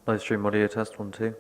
Live stream audio test 1 2.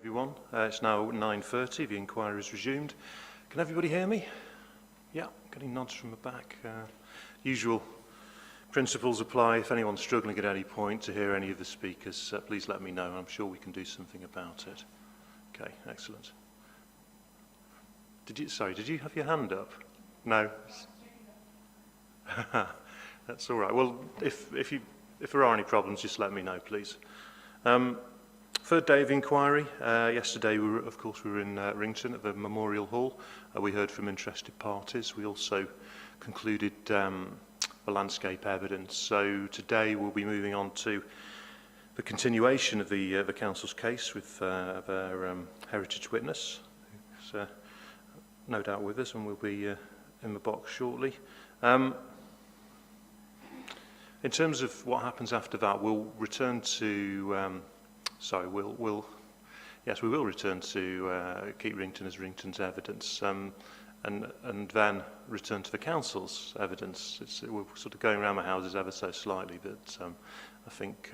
Everyone, it's now 9:30. The inquiry is resumed. Can everybody hear me? Yeah, getting nods from the back. Usual principles apply. If anyone's struggling at any point to hear any of the speakers, please let me know. I'm sure we can do something about it. Okay, excellent. Did you have your hand up? No. That's all right. Well, if there are any problems, just let me know, please. Third day of inquiry. Yesterday, we were in Wrington at the Memorial Hall. We heard from interested parties. We also concluded the landscape evidence. So today, we'll be moving on to the continuation of the council's case with their heritage witness, who's no doubt with us and will be in the box shortly. In terms of what happens after that, we'll return to. We will return to keep Wrington as Wrington's evidence, and then return to the council's evidence. We're sort of going around the houses ever so slightly, but I think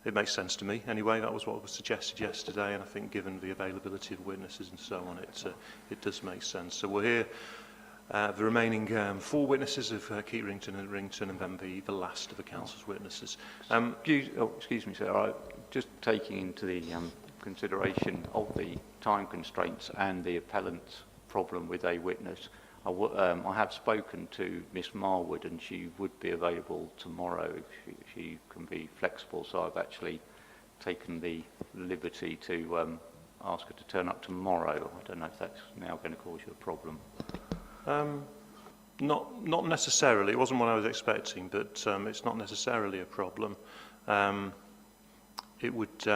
it makes sense to me. Anyway, that was what was suggested yesterday, and I think given the availability of witnesses and so on, it does make sense. So we'll hear the remaining 4 witnesses of Keep Wrington and Wrington, and then the last of the council's witnesses. Excuse me, sir. Just taking into the consideration of the time constraints and the appellant's problem with a witness, I have spoken to Miss Marwood, and she would be available tomorrow if she can be flexible. So I've actually taken the liberty to ask her to turn up tomorrow. I don't know if that's now going to cause you a problem. Not necessarily. It wasn't what I was expecting, but it's not necessarily a problem. It would.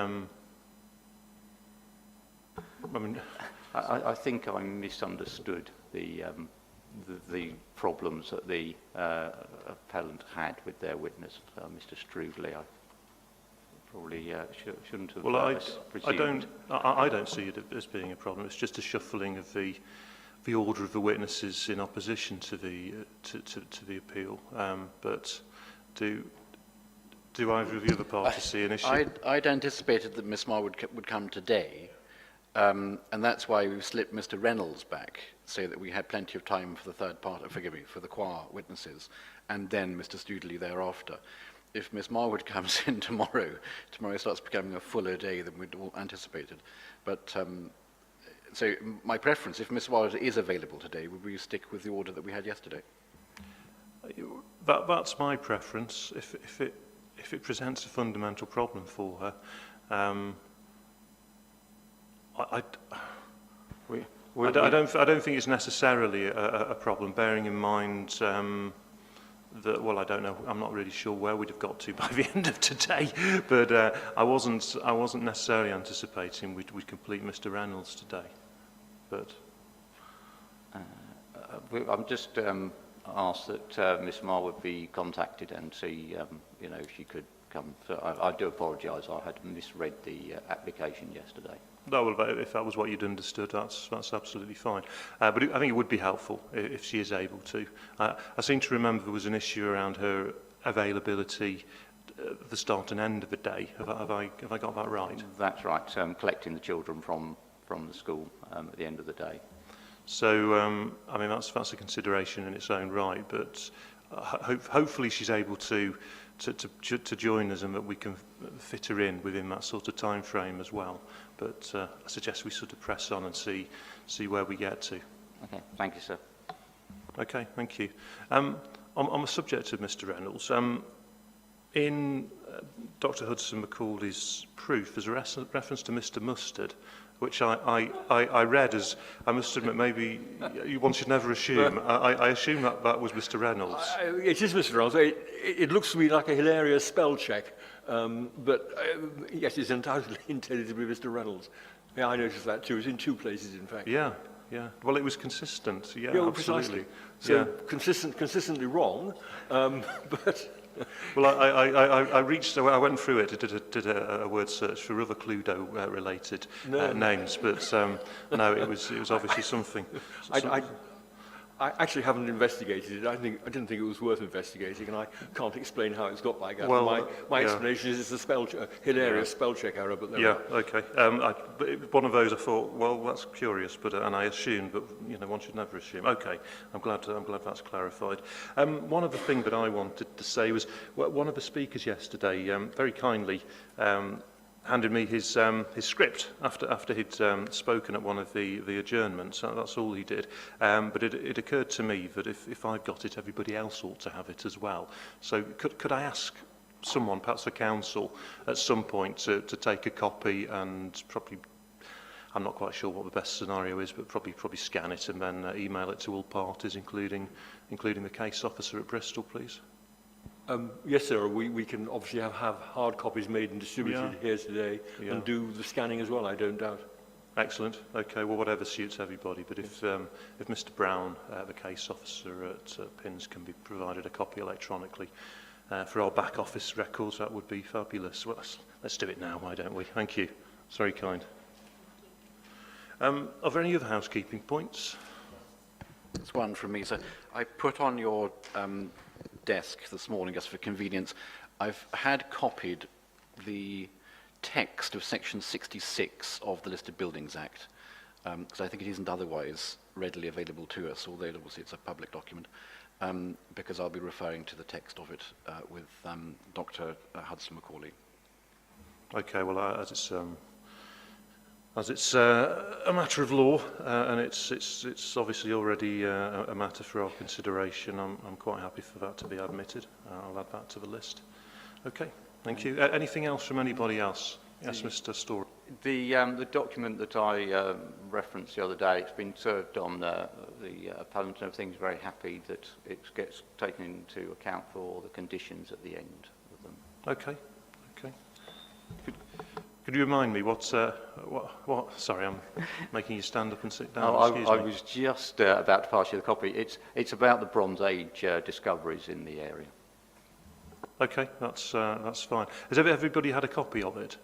I think I misunderstood the problems that the appellant had with their witness, Mr. Strudley. I probably shouldn't have. Well, I don't see it as being a problem. It's just a shuffling of the order of the witnesses in opposition to the appeal. But do either of the other parties see an issue? I'd anticipated that Miss Marwood would come today, and that's why we've slipped Mr. Reynolds back, so that we had plenty of time for the third part, for the choir witnesses, and then Mr. Studley thereafter. If Miss Marwood comes in tomorrow starts becoming a fuller day than we'd all anticipated. But so my preference, if Miss Marwood is available today, would we stick with the order that we had yesterday? That's my preference. If it presents a fundamental problem for her, I don't think it's necessarily a problem. Bearing in mind that, well, I don't know. I'm not really sure where we'd have got to by the end of today, but I wasn't necessarily anticipating we'd complete Mr. Reynolds today. But I'm just asked that Miss Marwood be contacted and see, if she could come. So I do apologise. I had misread the application yesterday. No, well, if that was what you'd understood, that's absolutely fine. But I think it would be helpful if she is able to. I seem to remember there was an issue around her availability at the start and end of the day. Have I got that right? That's right. Collecting the children from the school at the end of the day. So, that's a consideration in its own right, but hopefully she's able to join us and that we can fit her in within that sort of time frame as well. But I suggest we sort of press on and see where we get to. Okay, thank you, sir. Okay, thank you. On the subject of Mr. Reynolds, in Dr. Hudson Macaulay's proof, there's a reference to Mr. Mustard, which I read as, I must admit, maybe one should never assume. I assume that was Mr. Reynolds. It is Mr. Reynolds. It looks to me like a hilarious spell check, but yes, it's undoubtedly intended to be Mr. Reynolds. Yeah, I noticed that too. It's in 2 places, in fact. Yeah. Well, it was consistent. Yeah, well, absolutely. Precisely. So consistently wrong, but. Well, I went through it, did a word search for other Cluedo related names, but no, it was obviously something. I actually haven't investigated it. I didn't think it was worth investigating, and I can't explain how it's got like that. Well, my yeah. explanation is it's a hilarious spell check error, but there Yeah, are. okay. One of those I thought, well, that's curious, but and I assumed, but one should never assume. Okay, I'm glad that's clarified. One other thing that I wanted to say was one of the speakers yesterday very kindly handed me his script after he'd spoken at one of the adjournments. That's all he did. But it occurred to me that if I've got it, everybody else ought to have it as well. So could I ask someone, perhaps the council, at some point to take a copy and probably, I'm not quite sure what the best scenario is, but probably scan it and then email it to all parties, including the case officer at Bristol, please? Yes, sir. We can obviously have hard copies made and distributed here today, and do the scanning as well, I don't doubt. Excellent. Okay, well, whatever suits everybody, but if Mr Brown, the case officer at PINS, can be provided a copy electronically for our back office records, that would be fabulous. Well, let's do it now, why don't we? Thank you. It's very kind. Are there any other housekeeping points? There's one from me. So I put on your desk this morning, just for convenience, I've had copied the text of section 66 of the Listed Buildings Act, because I think it isn't otherwise readily available to us, although obviously it's a public document, because I'll be referring to the text of it with Dr. Hudson Macaulay. Okay, well, as it's a matter of law, and it's obviously already a matter for our consideration, I'm quite happy for that to be admitted. I'll add that to the list. Okay, thank you. Anything else from anybody else? Yes, Mr. Storey. The document that I referenced the other day, it's been served on the appellant, and everything's very happy that it gets taken into account for all the conditions at the end of them. Okay, okay. Could you remind me what? Sorry, I'm making you stand up and sit down. I was just about to pass you the copy. It's about the Bronze Age discoveries in the area. Okay, that's fine. Has everybody had a copy of it?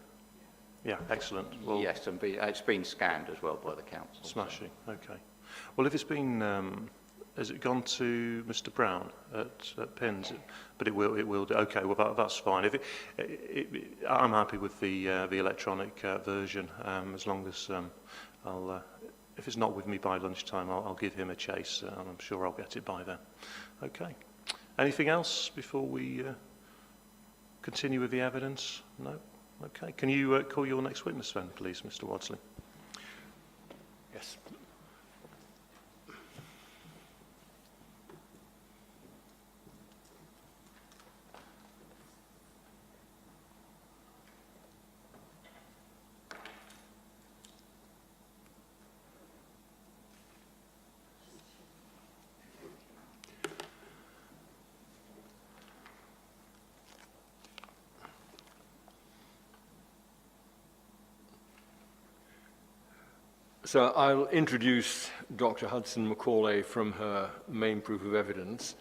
Yeah, excellent. Well, yes, and it's been scanned as well by the council. Smashing. Okay. Well, if it's been, has it gone to Mr. Brown at PINS? But it will do. Okay. Well, that's fine. If I'm happy with the electronic version, as long as if it's not with me by lunchtime, I'll give him a chase, and I'm sure I'll get it by then. Okay. Anything else before we continue with the evidence? No. Okay. Can you call your next witness then, please, Mr. Wadsley? Yes. So I'll introduce Dr. Hudson Macaulay from her main proof of evidence.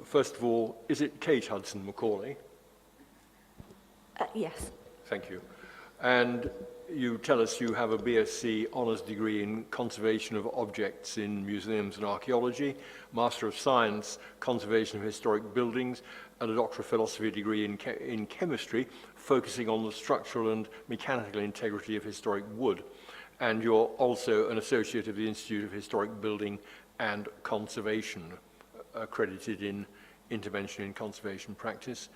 First of all, is it Kate Hudson Macaulay? Yes. Thank you. And you tell us you have a BSc honours degree in conservation of objects in museums and archaeology, Master of Science, conservation of historic buildings, and a Doctor of Philosophy degree in chemistry, focusing on the structural and mechanical integrity of historic wood. And you're also an associate of the Institute of Historic Building and Conservation, accredited in intervention in conservation practice.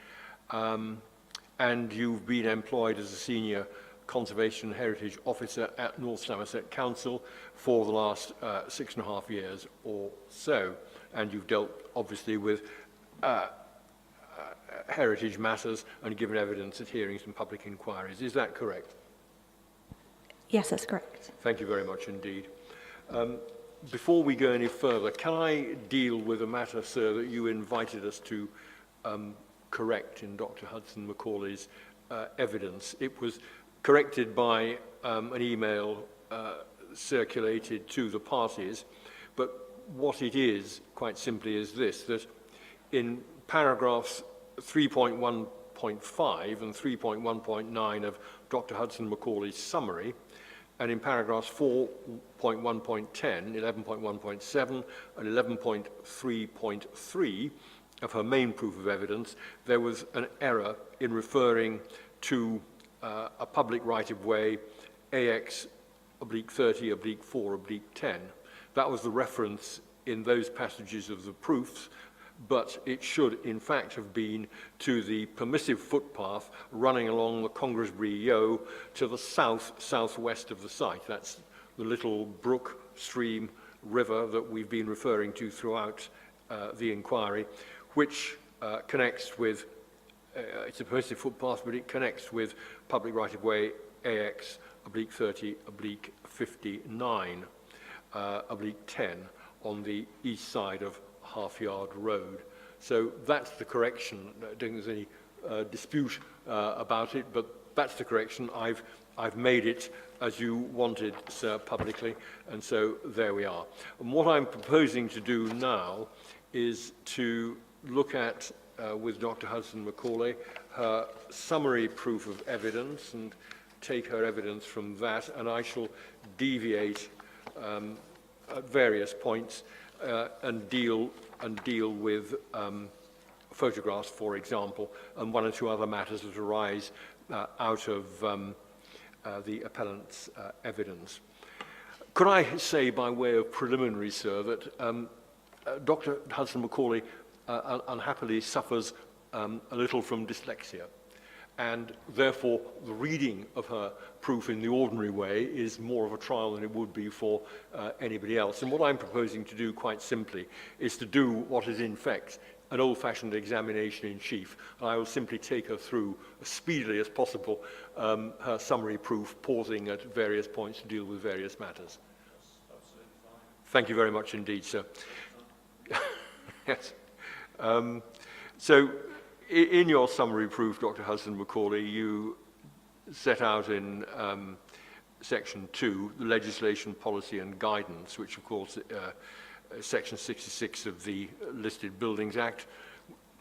And you've been employed as a senior conservation heritage officer at North Somerset Council for the last 6.5 years or so. And you've dealt, obviously, with heritage matters and given evidence at hearings and public inquiries. Is that correct? Yes, that's correct. Thank you very much indeed. Before we go any further, can I deal with a matter, sir, that you invited us to correct in Dr. Hudson Macaulay's evidence? It was corrected by an email circulated to the parties, but what it is, quite simply, is this, that in paragraphs 3.1.5 and 3.1.9 of Dr. Hudson Macaulay's summary, and in paragraphs 4.1.10, 11.1.7, and 11.3.3 of her main proof of evidence, there was an error in referring to a public right-of-way AX/30/4/10. That was the reference in those passages of the proofs, but it should in fact have been to the permissive footpath running along the Congressbury Yeo to the southwest of the site. That's the little brook, stream, river that we've been referring to throughout the inquiry, which connects with, it's a permissive footpath, but it connects with public right-of-way AX/30/59/10 on the east side of Half Yard Road. So that's the correction. I don't think there's any dispute about it, but that's the correction. I've made it as you wanted, sir, publicly, and so there we are. And what I'm proposing to do now is to look at, with Dr. Hudson-Macaulay, her summary proof of evidence and take her evidence from that, and I shall deviate at various points and deal with photographs, for example, and one or two other matters that arise out of the appellant's evidence. Could I say, by way of preliminary, sir, that Dr. Hudson-Macaulay unhappily suffers a little from dyslexia, and therefore the reading of her proof in the ordinary way is more of a trial than it would be for anybody else. And what I'm proposing to do, quite simply, is to do what is in fact an old-fashioned examination in chief. And I will simply take her through as speedily as possible her summary proof, pausing at various points to deal with various matters. Thank you very much indeed, sir. Yes. So, in your summary proof, Dr. Hudson-Macaulay, you set out in section 2 the legislation, policy and guidance, which of course section 66 of the Listed Buildings Act,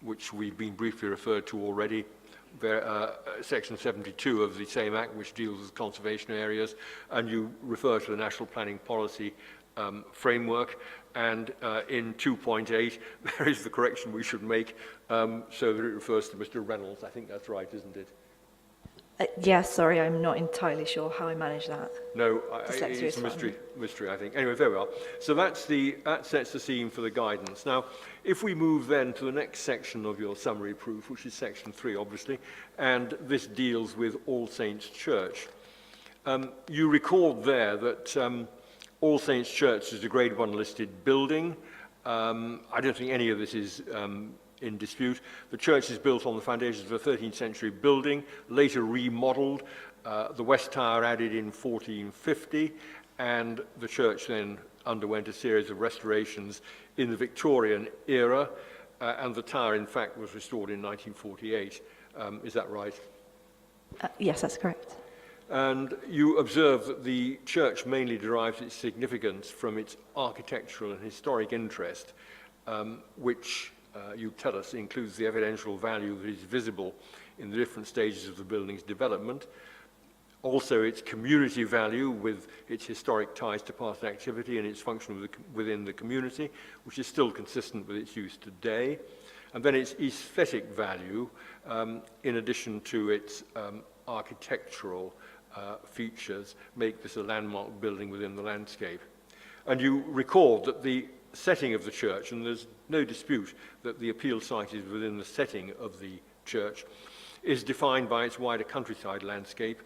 which we've been briefly referred to already, section 72 of the same act, which deals with conservation areas, and you refer to the National Planning Policy framework, and in 2.8 there is the correction we should make so that it refers to Mr. Reynolds. I think that's right, isn't it? Yes, sorry, I'm not entirely sure how I manage that. No, Dyslexia it's is a fine. mystery, I think. Anyway, there we are. So that sets the scene for the guidance. Now, if we move then to the next section of your summary proof, which is section 3, obviously, and this deals with All Saints Church. You record there that All Saints Church is a Grade 1 listed building. I don't think any of this is in dispute. The church is built on the foundations of a 13th century building, later remodeled, the West Tower added in 1450, and the church then underwent a series of restorations in the Victorian era, and the tower, in fact, was restored in 1948. Is that right? Yes, that's correct. And you observe that the church mainly derives its significance from its architectural and historic interest, which you tell us includes the evidential value that is visible in the different stages of the building's development, also its community value with its historic ties to past activity and its function within the community, which is still consistent with its use today, and then its aesthetic value in addition to its architectural features make this a landmark building within the landscape. And you record that the setting of the church, and there's no dispute that the appeal site is within the setting of the church, is defined by its wider countryside landscape,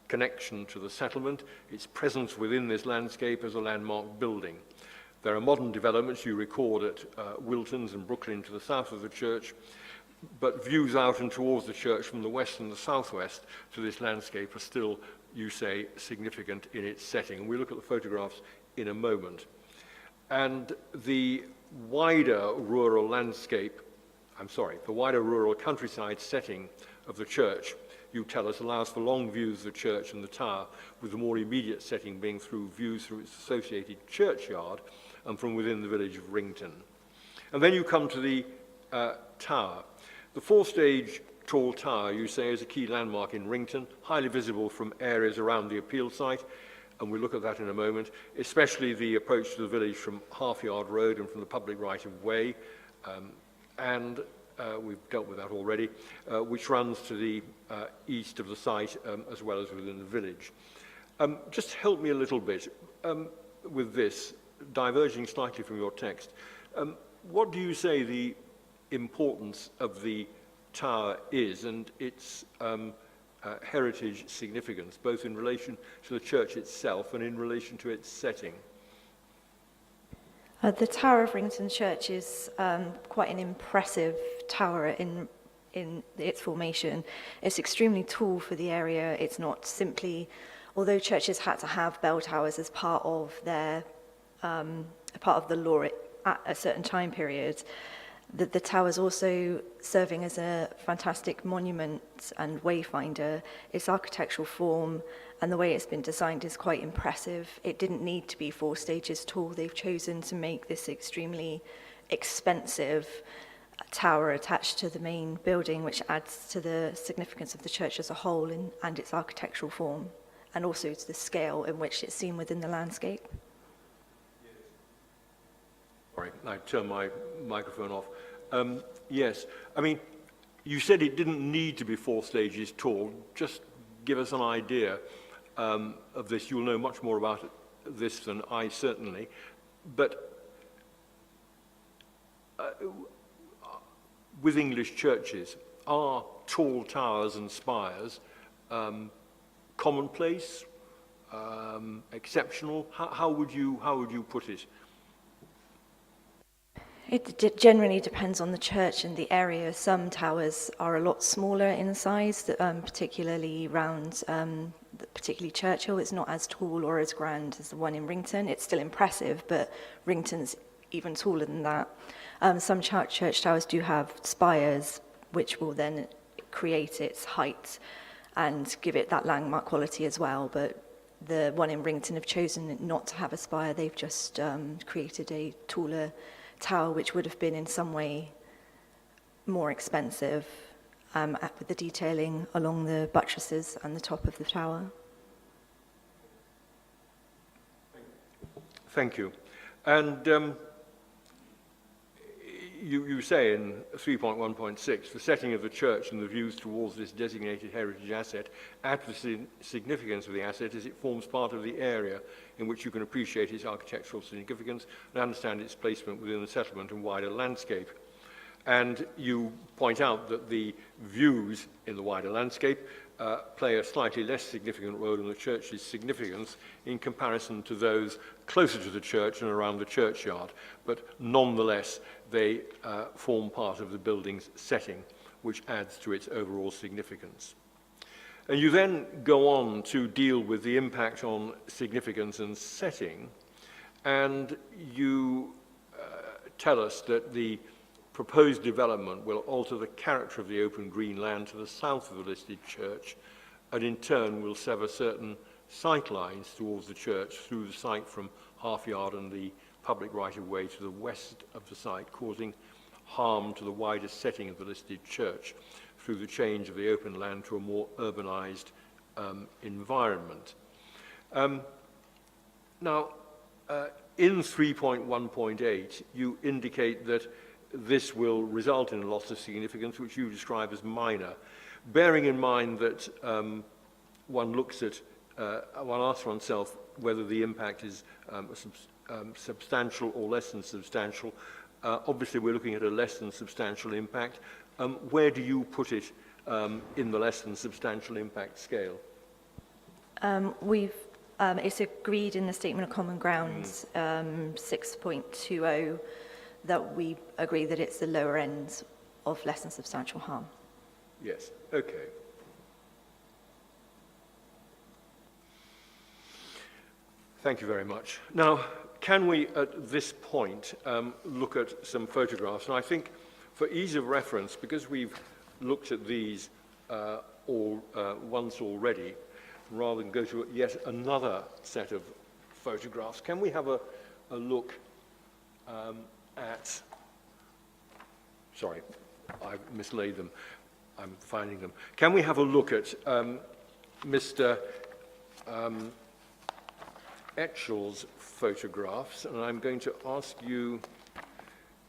connection to the settlement, its presence within this landscape as a landmark building. There are modern developments you record at Wilton's and Brooklyn to the south of the church, but views out and towards the church from the west and the southwest to this landscape are still, you say, significant in its setting. And we'll look at the photographs in a moment. And the wider rural landscape, the wider rural countryside setting of the church, you tell us, allows for long views of the church and the tower, with the more immediate setting being through views through its associated churchyard and from within the village of Wrington. And then you come to the tower. The four-stage tall tower, you say, is a key landmark in Wrington, highly visible from areas around the appeal site, and we'll look at that in a moment, especially the approach to the village from Half Yard Road and from the public right-of-way, and we've dealt with that already, which runs to the east of the site as well as within the village. Just help me a little bit with this, diverging slightly from your text. What do you say the importance of the tower is and its heritage significance, both in relation to the church itself and in relation to its setting? The Tower of Wrington Church is quite an impressive tower in its formation. It's extremely tall for the area. It's not simply, although churches had to have bell towers as part of their part of the law at a certain time period, the tower is also serving as a fantastic monument and wayfinder. Its architectural form and the way it's been designed is quite impressive. It didn't need to be 4 stages tall. They've chosen to make this extremely expensive tower attached to the main building, which adds to the significance of the church as a whole and its architectural form, and also to the scale in which it's seen within the landscape. Sorry, I turned my microphone off. Yes, I mean, you said it didn't need to be 4 stages tall. Just give us an idea of this. You'll know much more about this than I, certainly. But with English churches, are tall towers and spires commonplace, exceptional? How would you put it? It generally depends on the church and the area. Some towers are a lot smaller in size, particularly around, particularly Churchill. It's not as tall or as grand as the one in Wrington. It's still impressive, but Wrington's even taller than that. Some church towers do have spires, which will then create its height and give it that landmark quality as well. But the one in Wrington have chosen not to have a spire. They've just created a taller tower, which would have been in some way more expensive, with the detailing along the buttresses and the top of the tower. Thank you. And you say in 3.1.6, the setting of the church and the views towards this designated heritage asset add to the significance of the asset as it forms part of the area in which you can appreciate its architectural significance and understand its placement within the settlement and wider landscape. And you point out that the views in the wider landscape play a slightly less significant role in the church's significance in comparison to those closer to the church and around the churchyard, but nonetheless they form part of the building's setting, which adds to its overall significance. And you then go on to deal with the impact on significance and setting, and you tell us that the proposed development will alter the character of the open green land to the south of the listed church, and in turn will sever certain sight lines towards the church through the site from Half Yard and the public right-of-way to the west of the site, causing harm to the wider setting of the listed church through the change of the open land to a more urbanized environment. Now, in 3.1.8, you indicate that this will result in a loss of significance, which you describe as minor, bearing in mind that one asks oneself whether the impact is substantial or less than substantial. Obviously, we're looking at a less than substantial impact. Where do you put it in the less than substantial impact scale? It's agreed in the Statement of Common Grounds 6.20 that we agree that it's the lower end of less than substantial harm. Yes, okay. Thank you very much. Now, can we, at this point, look at some photographs? And I think, for ease of reference, because we've looked at these once already, rather than go to yet another set of photographs, can we have a look at... Sorry, I've mislaid them. I'm finding them. Can we have a look at Mr. Etchell's photographs? And I'm going to ask you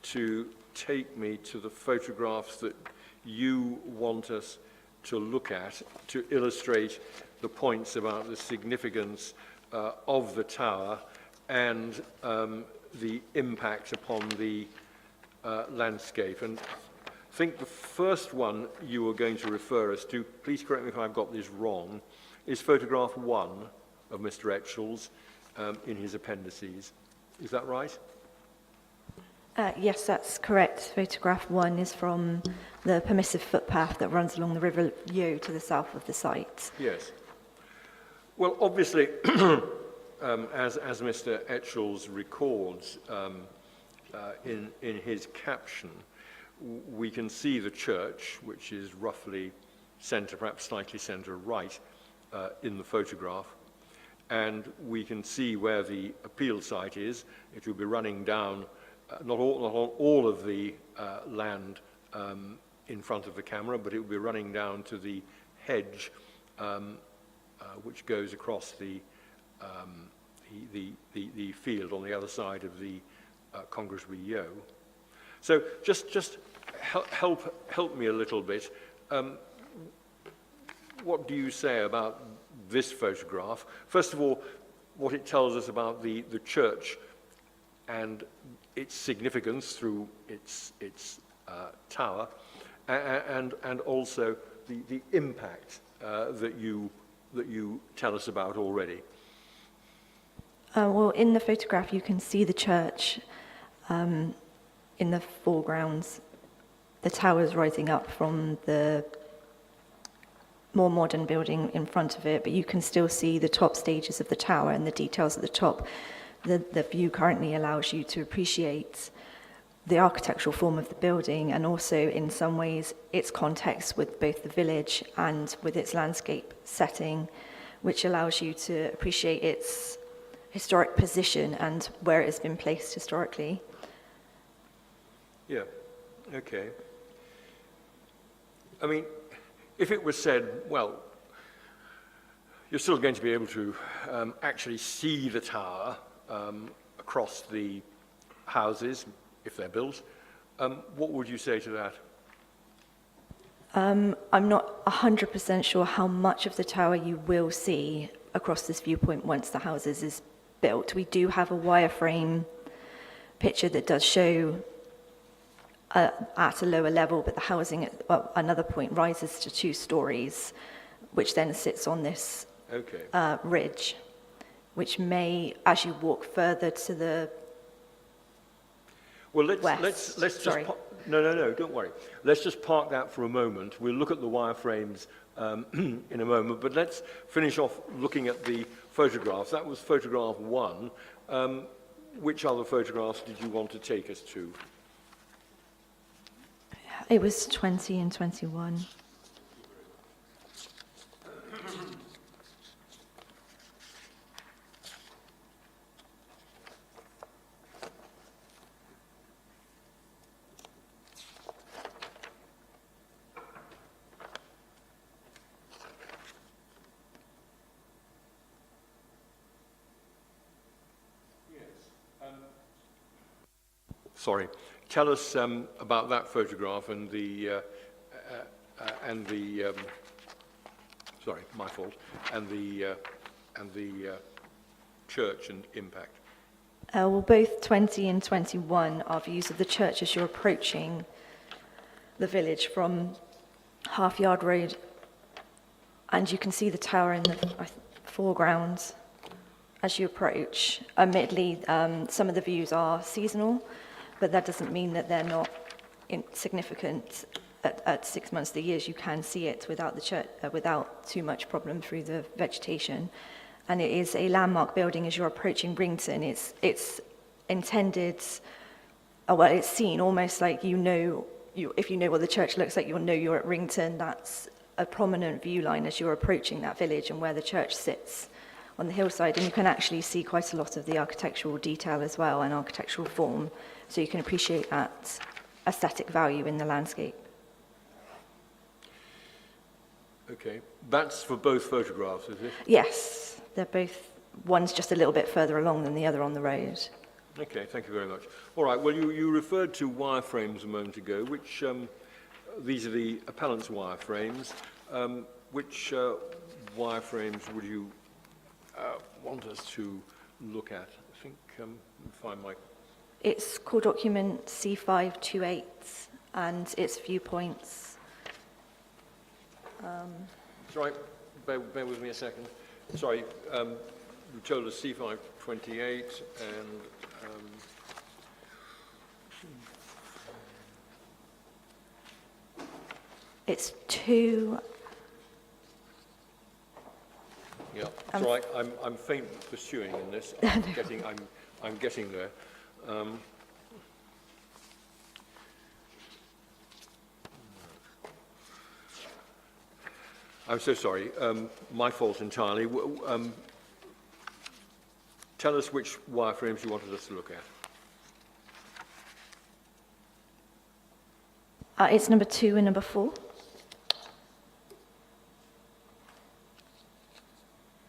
to take me to the photographs that you want us to look at to illustrate the points about the significance of the tower and the impact upon the landscape. And I think the first one you were going to refer us to, please correct me if I've got this wrong, is photograph 1 of Mr. Etchell's in his appendices. Is that right? Yes, that's correct. Photograph 1 is from the permissive footpath that runs along the River Yeo to the south of the site. Yes. Well, obviously, as Mr. Etchell's records in his caption, we can see the church, which is roughly centre, perhaps slightly centre right in the photograph. And we can see where the appeal site is. It will be running down not all of the land in front of the camera, but it will be running down to the hedge which goes across the field on the other side of the Congressbury Yeo. So just help me a little bit. What do you say about this photograph? First of all, what it tells us about the church and its significance through its tower, and also the impact that you tell us about already. Well, in the photograph, you can see the church in the foregrounds. The tower's rising up from the more modern building in front of it, but you can still see the top stages of the tower and the details at the top. The view currently allows you to appreciate the architectural form of the building and also, in some ways, its context with both the village and with its landscape setting, which allows you to appreciate its historic position and where it has been placed historically. Yeah, okay. I mean, if it was said, well, you're still going to be able to actually see the tower across the houses, if they're built, what would you say to that? I'm not 100% sure how much of the tower you will see across this viewpoint once the houses is built. We do have a wireframe picture that does show at a lower level, but the housing at another point rises to 2 stories, which then sits on this ridge, which may, as you walk further to the west. Let's just no, don't worry. Let's just park that for a moment. We'll look at the wireframes in a moment, but let's finish off looking at the photographs. That was photograph 1. Which other photographs did you want to take us to? It was 20 and 21. Sorry. Tell us about that photograph and sorry, my fault, and the church and impact. Well, both 20 and 21 are views of the church as you're approaching the village from Half Yard Road, and you can see the tower in the foreground as you approach. Admittedly, some of the views are seasonal, but that doesn't mean that they're not insignificant. At 6 months of the year, you can see it without the church, without too much problem through the vegetation. And it is a landmark building as you're approaching Wrington. It's intended, well, it's seen almost like if you know what the church looks like, you'll know you're at Wrington. That's a prominent view line as you're approaching that village and where the church sits on the hillside. And you can actually see quite a lot of the architectural detail as well and architectural form. So you can appreciate that aesthetic value in the landscape. Okay. That's for both photographs, is it? Yes, they're both, one's just a little bit further along than the other on the road. Okay, thank you very much. All right, well, you referred to wireframes a moment ago, which, these are the appellant's wireframes. Which wireframes would you want us to look at? I think, find my... It's core document C528 and its viewpoints. Sorry, bear with me a second. Sorry, you told us C528 and... It's two. Yeah, it's all right. I'm faint pursuing in this. I'm getting there. I'm so sorry. My fault entirely. Tell us which wireframes you wanted us to look at. It's number 2 and number 4.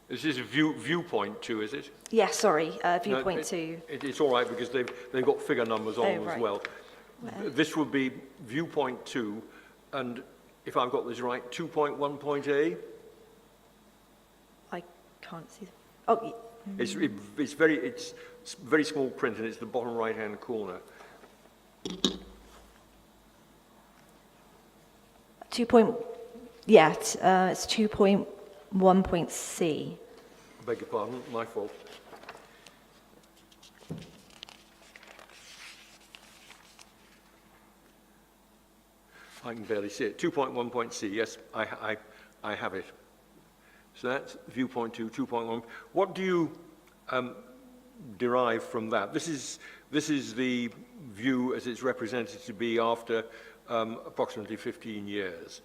This is viewpoint 2, is it? Yes, sorry, viewpoint No, 2. It's all right because they've got figure numbers on them as right. well. This would be viewpoint 2, and if I've got this right, 2.1.A. I can't see. Oh, It's very small print, and it's the bottom right-hand corner. 2 point. Yeah, it's 2.1.C. Beg your pardon, my fault. I can barely see it. 2.1.C, yes, I have it. So that's viewpoint 2, 2.1. What do you derive from that? This is the view as it's represented to be after approximately 15 years.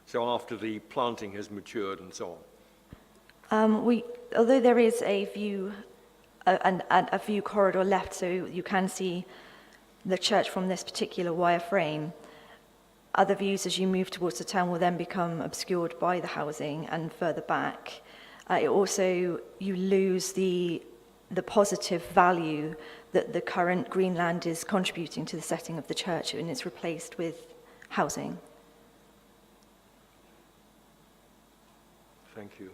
So after the planting has matured and so on. Although there is a view, a view corridor left, so you can see the church from this particular wireframe. Other views as you move towards the town will then become obscured by the housing and further back. You lose the positive value that the current greenland is contributing to the setting of the church, and it's replaced with housing. Thank you.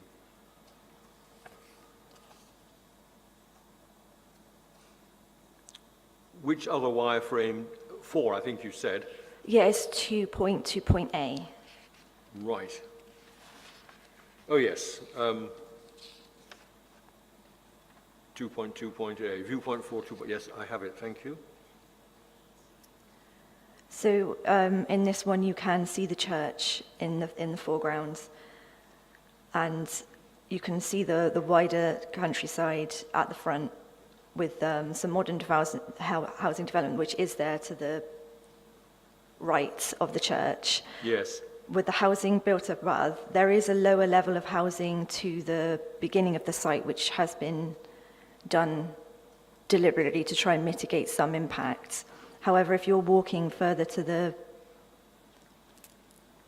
Which other wireframe? 4, I think you said. Yeah, it's 2.2.A. Right. Oh, yes. 2.2.A. Viewpoint 4, 2. Yes, I have it. Thank you. So in this one, you can see the church in the foreground, and you can see the wider countryside at the front with some modern housing development, which is there to the right of the church. Yes. With the housing built up above, there is a lower level of housing to the beginning of the site, which has been done deliberately to try and mitigate some impact. However, if you're walking further to the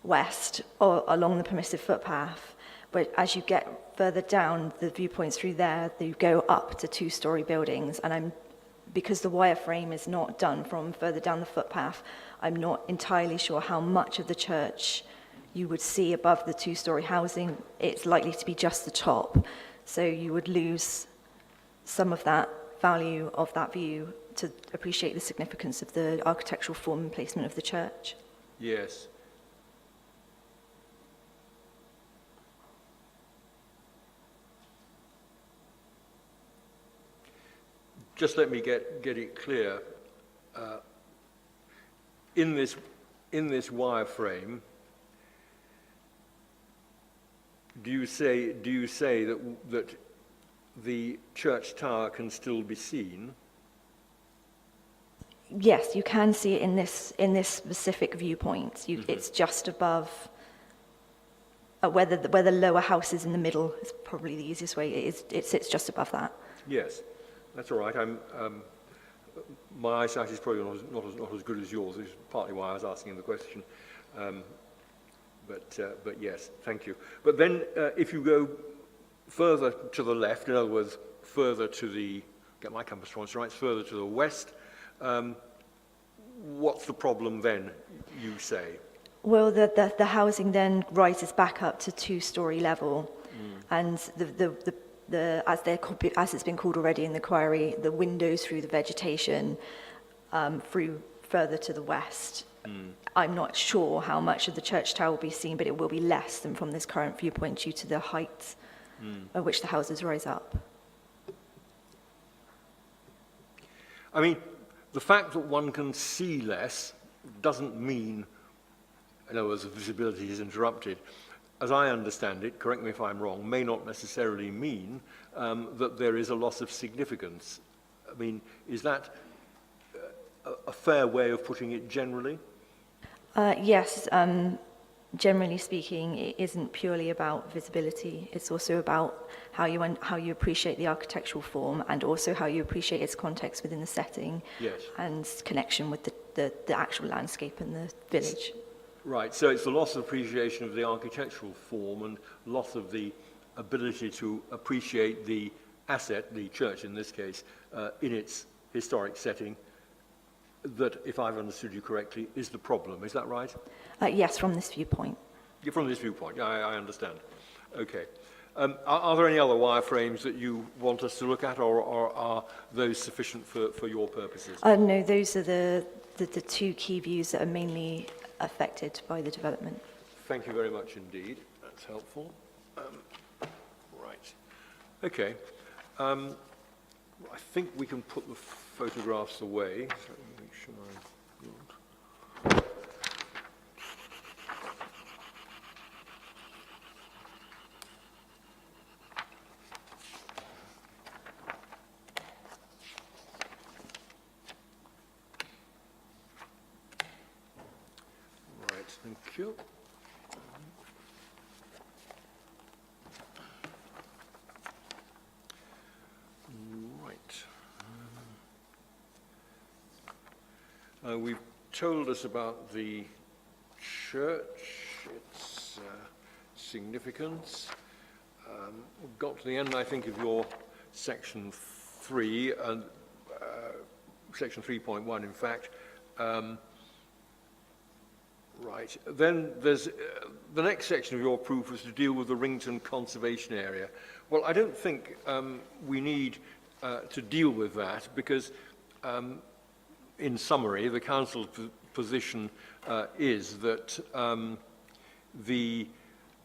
west or along the permissive footpath, but as you get further down the viewpoints through there, you go up to 2-story buildings, and because the wireframe is not done from further down the footpath, I'm not entirely sure how much of the church you would see above the 2-story housing. It's likely to be just the top, so you would lose some of that value of that view to appreciate the significance of the architectural form and placement of the church. Yes. Just let me get it clear. In this wireframe, do you say that the church tower can still be seen? Yes, you can see it in this specific viewpoint. It's just above where the lower house is in the middle. Is probably the easiest way. It sits just above that. Yes, that's all right. My eyesight is probably not as good as yours. It's partly why I was asking the question. But yes, thank you. But then if you go further to the left, in other words, further to the, get my compass points right, further to the west, what's the problem then, you say? Well, the housing then rises back up to two-storey level, and as it's been called already in the query, the windows through the vegetation through further to the west. I'm not sure how much of the church tower will be seen, but it will be less than from this current viewpoint due to the height at which the houses rise up. I mean, the fact that one can see less doesn't mean, in other words, the visibility is interrupted. As I understand it, correct me if I'm wrong, may not necessarily mean that there is a loss of significance. I mean, is that a fair way of putting it generally? Yes, generally speaking, it isn't purely about visibility. It's also about how you appreciate the architectural form and also how you appreciate its context within the setting. Yes. And connection with the actual landscape and the village. Right, so it's the loss of appreciation of the architectural form and loss of the ability to appreciate the asset, the church in this case, in its historic setting, that, if I've understood you correctly, is the problem. Is that right? Yes, from this viewpoint. Yeah, from this viewpoint, yeah, I understand. Okay. Are there any other wireframes that you want us to look at, or are those sufficient for your purposes? No, those are the two key views that are mainly affected by the development. Thank you very much indeed. That's helpful. Right. Okay. I think we can put the photographs away. So let me make sure I'm good. Right, thank you. We've told us about the church, its significance. We've got to the end, I think, of your section 3, and section 3.1, in fact. Right. Then there's the next section of your proof was to deal with the Wrington conservation area. Well, I don't think we need to deal with that because in summary, the council's position is that the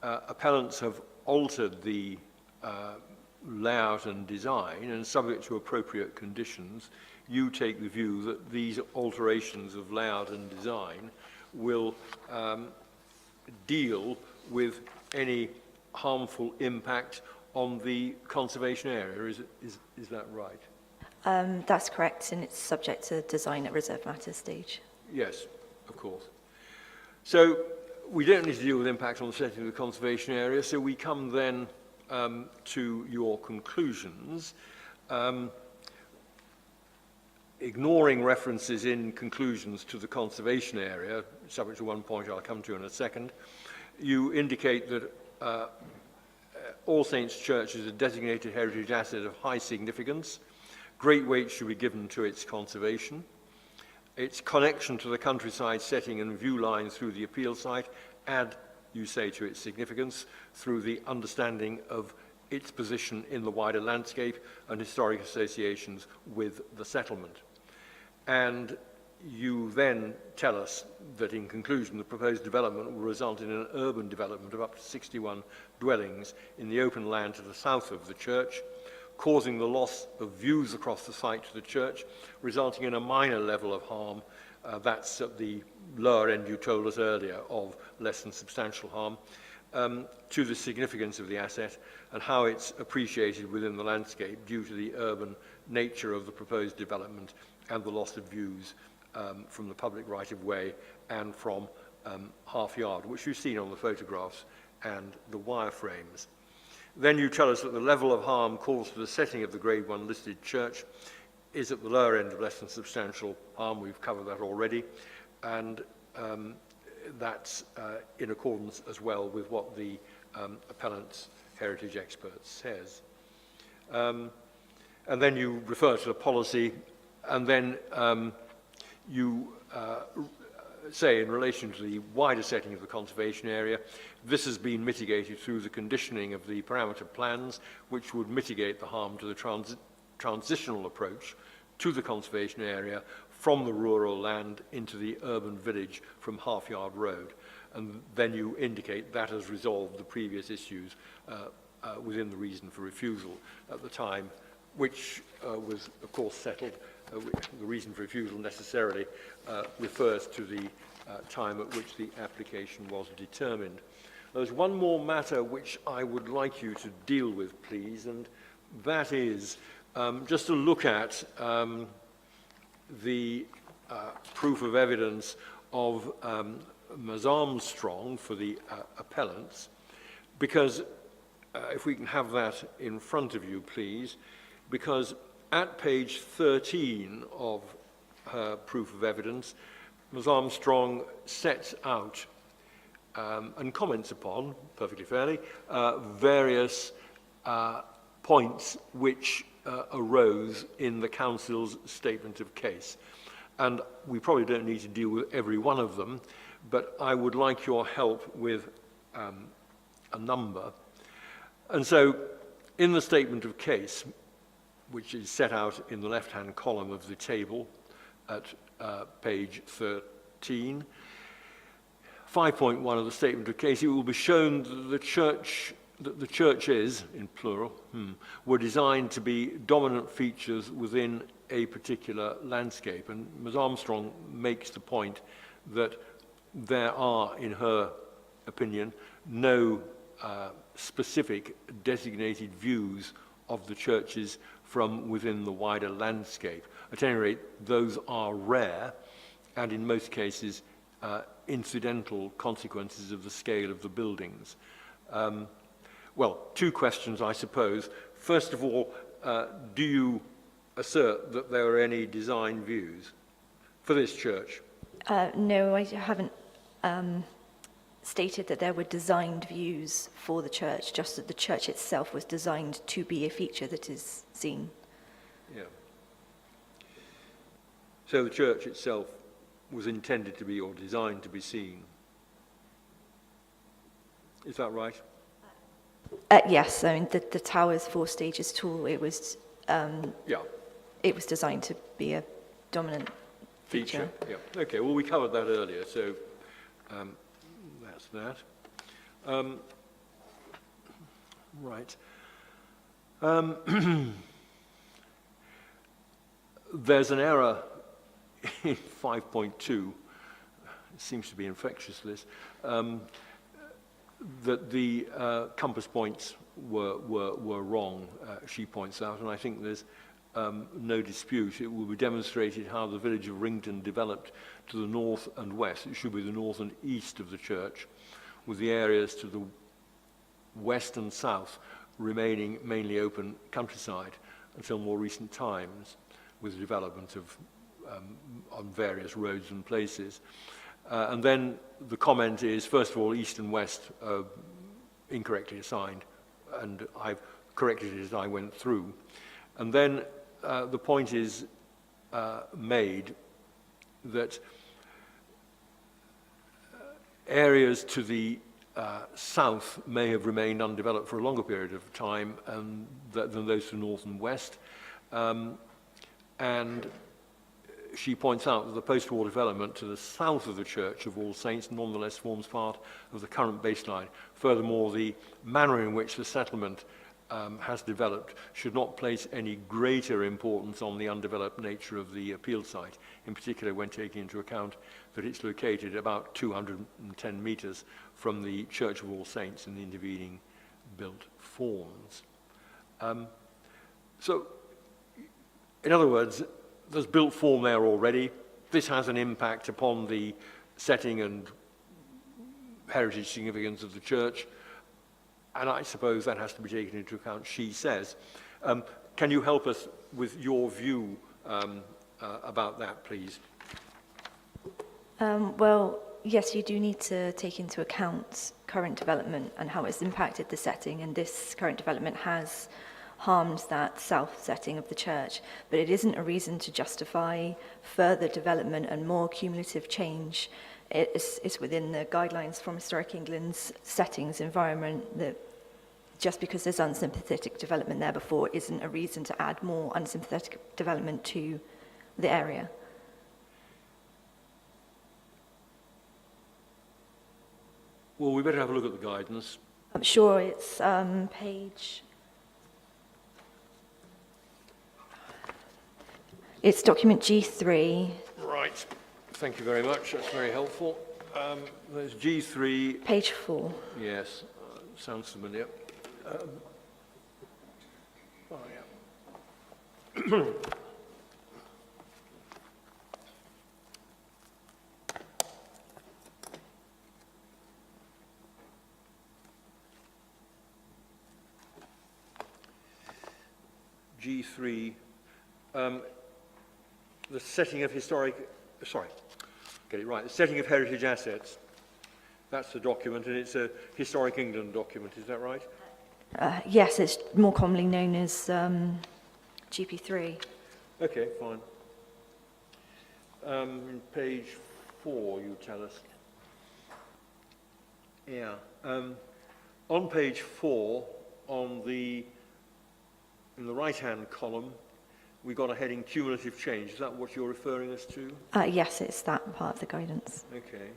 appellants have altered the layout and design, and subject to appropriate conditions, you take the view that these alterations of layout and design will deal with any harmful impact on the conservation area. Is that right? That's correct, and it's subject to design at reserved matters stage. Yes, of course. So we don't need to deal with impact on the setting of the conservation area, so we come then to your conclusions. Ignoring references in conclusions to the conservation area, subject to one point I'll come to in a second, you indicate that All Saints Church is a designated heritage asset of high significance. Great weight should be given to its conservation. Its connection to the countryside setting and view lines through the appeal site add, you say, to its significance through the understanding of its position in the wider landscape and historic associations with the settlement. And you then tell us that, in conclusion, the proposed development will result in an urban development of up to 61 dwellings in the open land to the south of the church, causing the loss of views across the site to the church, resulting in a minor level of harm. That's at the lower end, you told us earlier, of less than substantial harm, to the significance of the asset and how it's appreciated within the landscape due to the urban nature of the proposed development and the loss of views from the public right-of-way and from Half Yard, which you've seen on the photographs and the wireframes. Then you tell us that the level of harm caused to the setting of the Grade 1 listed church is at the lower end of less than substantial harm. We've covered that already. And that's in accordance as well with what the appellant's heritage expert says. And then you refer to the policy, and then you say in relation to the wider setting of the conservation area, this has been mitigated through the conditioning of the parameter plans, which would mitigate the harm to the transitional approach to the conservation area from the rural land into the urban village from Half Yard Road. And then you indicate that has resolved the previous issues within the reason for refusal at the time, which was, of course, settled. The reason for refusal necessarily refers to the time at which the application was determined. There's one more matter which I would like you to deal with, please, and that is just to look at the proof of evidence of Ms. Armstrong for the appellants, because if we can have that in front of you, please, because at page 13 of her proof of evidence, Ms. Armstrong sets out and comments upon, perfectly fairly, various points which arose in the council's statement of case. And we probably don't need to deal with every one of them, but I would like your help with a number. And so, in the statement of case, which is set out in the left-hand column of the table at page 13, 5.1 of the statement of case, it will be shown that the churches, in plural, were designed to be dominant features within a particular landscape. And Ms. Armstrong makes the point that there are, in her opinion, no specific designated views of the churches from within the wider landscape. At any rate, those are rare and in most cases incidental consequences of the scale of the buildings. Well, two questions, I suppose. First of all, do you assert that there are any design views for this church? No, I haven't stated that there were designed views for the church, just that the church itself was designed to be a feature that is seen. Yeah. So the church itself was intended to be or designed to be seen. Is that right? Yes, I mean the tower's 4 stages tall. It was it was designed to be a dominant feature. Yeah. Okay. Well, we covered that earlier, so that's that. Right. There's an error in 5.2. It seems to be infectious, this. That the compass points were wrong, she points out, and I think there's no dispute. It will be demonstrated how the village of Wrington developed to the north and west. It should be the north and east of the church, with the areas to the west and south remaining mainly open countryside until more recent times, with the development of on various roads and places. And then the comment is, first of all, east and west incorrectly assigned, and I've corrected it as I went through. And then the point is made that areas to the south may have remained undeveloped for a longer period of time than those to north and west. And she points out that the post-war development to the south of the Church of All Saints nonetheless forms part of the current baseline. Furthermore, the manner in which the settlement has developed should not place any greater importance on the undeveloped nature of the appeal site, in particular when taking into account that it's located about 210 metres from the Church of All Saints in the intervening built forms. So, in other words, there's built form there already. This has an impact upon the setting and heritage significance of the church, and I suppose that has to be taken into account, she says. Can you help us with your view about that, please? Well, yes, you do need to take into account current development and how it's impacted the setting, and this current development has harmed that south setting of the church, but it isn't a reason to justify further development and more cumulative change. It's within the guidelines from Historic England's settings environment that just because there's unsympathetic development there before isn't a reason to add more unsympathetic development to the area. Well, we better have a look at the guidance. I'm sure it's page... It's document G3. Right. Thank you very much. That's very helpful. There's G3. Page 4. Yes, sounds familiar. Oh, yeah. G3. The setting of historic, sorry, get it right, the setting of heritage assets. That's the document, and it's a Historic England document, is that right? Yes, it's more commonly known as GP3. Okay, fine. Page 4, you tell us. Yeah. On page 4, in the right-hand column, we've got a heading cumulative change. Is that what you're referring us to? Yes, it's that part of the guidance. Okay.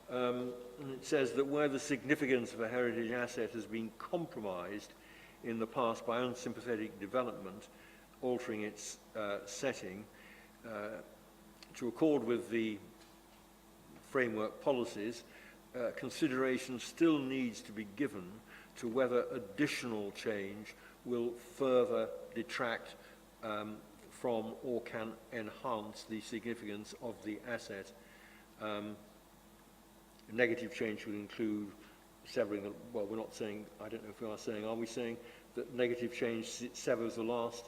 And it says that where the significance of a heritage asset has been compromised in the past by unsympathetic development, altering its setting, to accord with the framework policies, consideration still needs to be given to whether additional change will further detract from or can enhance the significance of the asset. Negative change will include severing the, well, we're not saying, I don't know if we are saying, are we saying that negative change severs the last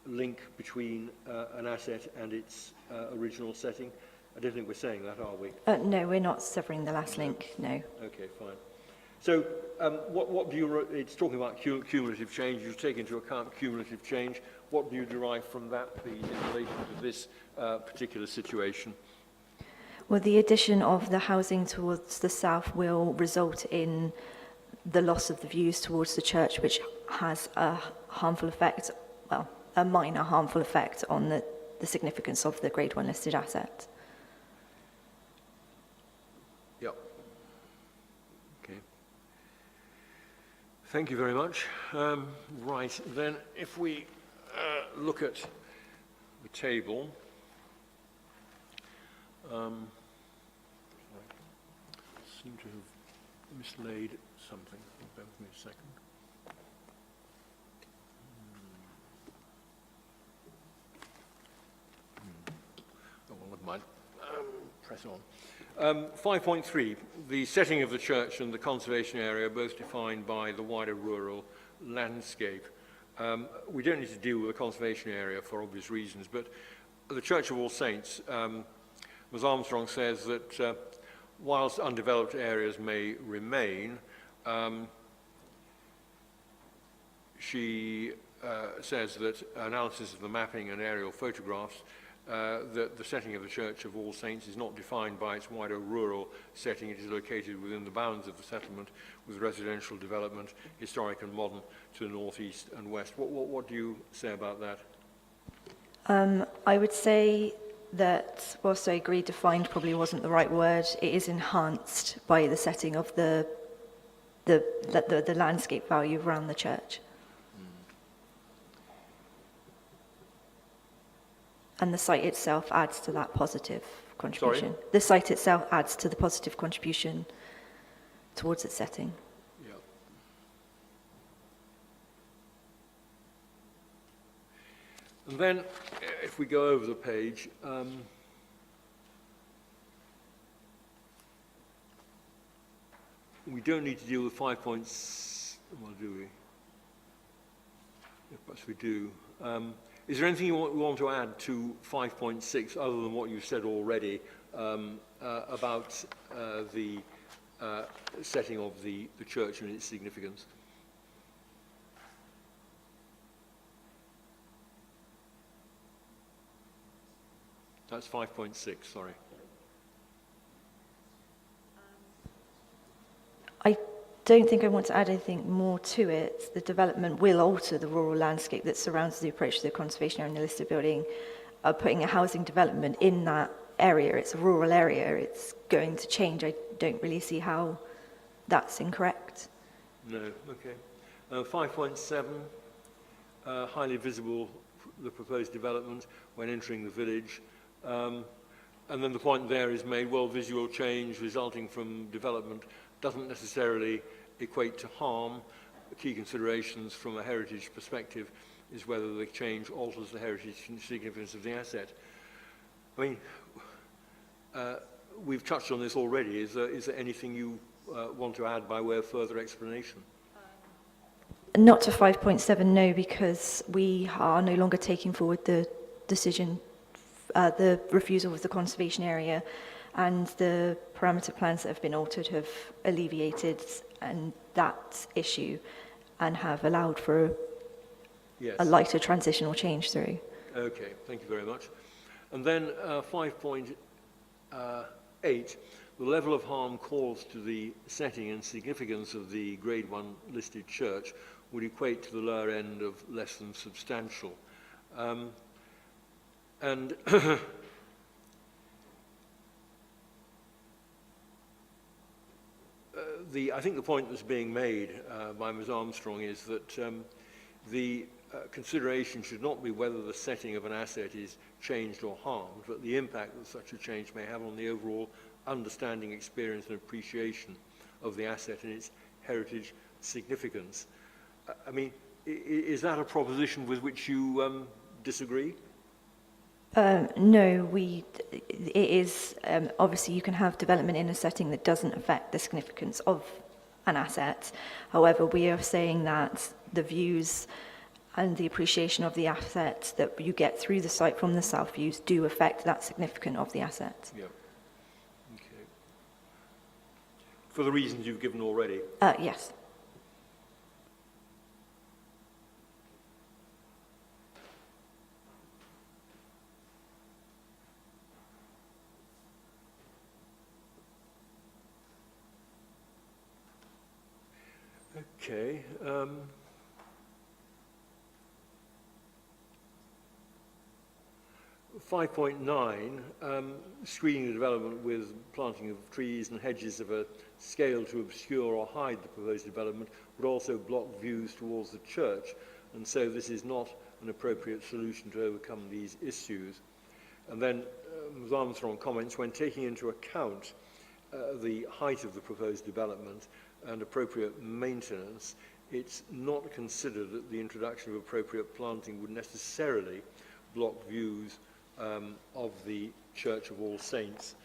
link between an asset and its original setting? I don't think we're saying that, are we? No, we're not severing the last link, no. Okay, fine. So what do you, it's talking about cumulative change, you take into account cumulative change. What do you derive from that, please, in relation to this particular situation? Well, the addition of the housing towards the south will result in the loss of the views towards the church, which has a harmful effect, well, a minor harmful effect on the significance of the Grade 1 listed asset. Yep. Okay. Thank you very much. Right, then if we look at the table, I seem to have mislaid something. Bear with me a second. Oh, well, never mind. Press on. 5.3, the setting of the church and the conservation area are both defined by the wider rural landscape. We don't need to deal with the conservation area for obvious reasons, but the Church of All Saints, Ms. Armstrong says that whilst undeveloped areas may remain, she says that analysis of the mapping and aerial photographs that the setting of the Church of All Saints is not defined by its wider rural setting. It is located within the bounds of the settlement with residential development, historic and modern, to the northeast and west. What do you say about that? I would say that, whilst I agree defined probably wasn't the right word, it is enhanced by the setting of the landscape value around the church. And the site itself adds to that positive contribution. Sorry? The site itself adds to the positive contribution towards its setting. Yeah. And then, if we go over the page, we don't need to deal with 5 points, well, do we? Perhaps we do. Is there anything you want to add to 5.6 other than what you've said already about the setting of the church and its significance? That's 5.6, sorry. I don't think I want to add anything more to it. The development will alter the rural landscape that surrounds the approach to the conservation area and the listed building. Putting a housing development in that area, it's a rural area, it's going to change. I don't really see how that's incorrect. No, okay. 5.7, highly visible, the proposed development when entering the village. And then the point there is made, well, visual change resulting from development doesn't necessarily equate to harm. Key considerations from a heritage perspective is whether the change alters the heritage significance of the asset. I mean, we've touched on this already. Is there anything you want to add by way of further explanation? Not to 5.7, no, because we are no longer taking forward the decision, the refusal of the conservation area, and the parameter plans that have been altered have alleviated and that issue and have allowed for Yes. a lighter transitional change through. Okay, thank you very much. And then 5.8, the level of harm caused to the setting and significance of the Grade 1 listed church would equate to the lower end of less than substantial. And I think the point that's being made by Ms. Armstrong is that the consideration should not be whether the setting of an asset is changed or harmed, but the impact that such a change may have on the overall understanding, experience and appreciation of the asset and its heritage significance. I mean, is that a proposition with which you disagree? No, it is, obviously you can have development in a setting that doesn't affect the significance of an asset. However, we are saying that the views and the appreciation of the asset that you get through the site from the south views do affect that significance of the asset. Yeah. Okay. For the reasons you've given already? Yes. Okay. 5.9, screening the development with planting of trees and hedges of a scale to obscure or hide the proposed development would also block views towards the church, and so this is not an appropriate solution to overcome these issues. And then Ms. Armstrong comments, when taking into account the height of the proposed development and appropriate maintenance, it's not considered that the introduction of appropriate planting would necessarily block views of the Church of All Saints.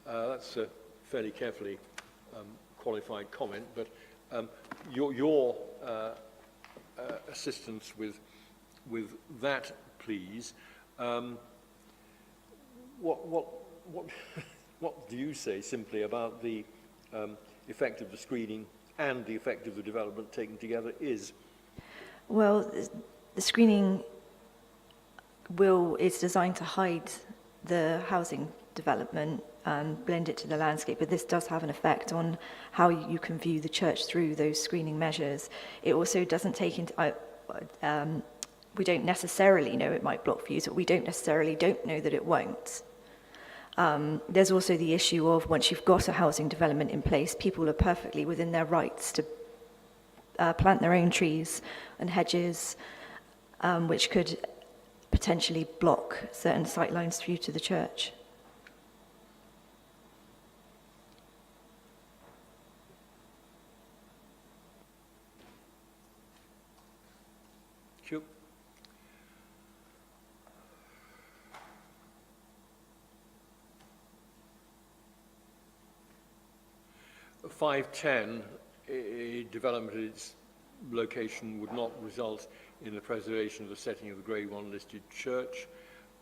That's a fairly carefully qualified comment, but your assistance with that, please. What do you say simply about the effect of the screening and the effect of the development taken together is? Well, the screening is designed to hide the housing development and blend it to the landscape, but this does have an effect on how you can view the church through those screening measures. It also doesn't take into, we don't necessarily know it might block views, but we don't know that it won't. There's also the issue of once you've got a housing development in place, people are perfectly within their rights to plant their own trees and hedges, which could potentially block certain sightlines through to the church. Sure. At 510, a development at its location would not result in the preservation of the setting of the Grade 1 listed church,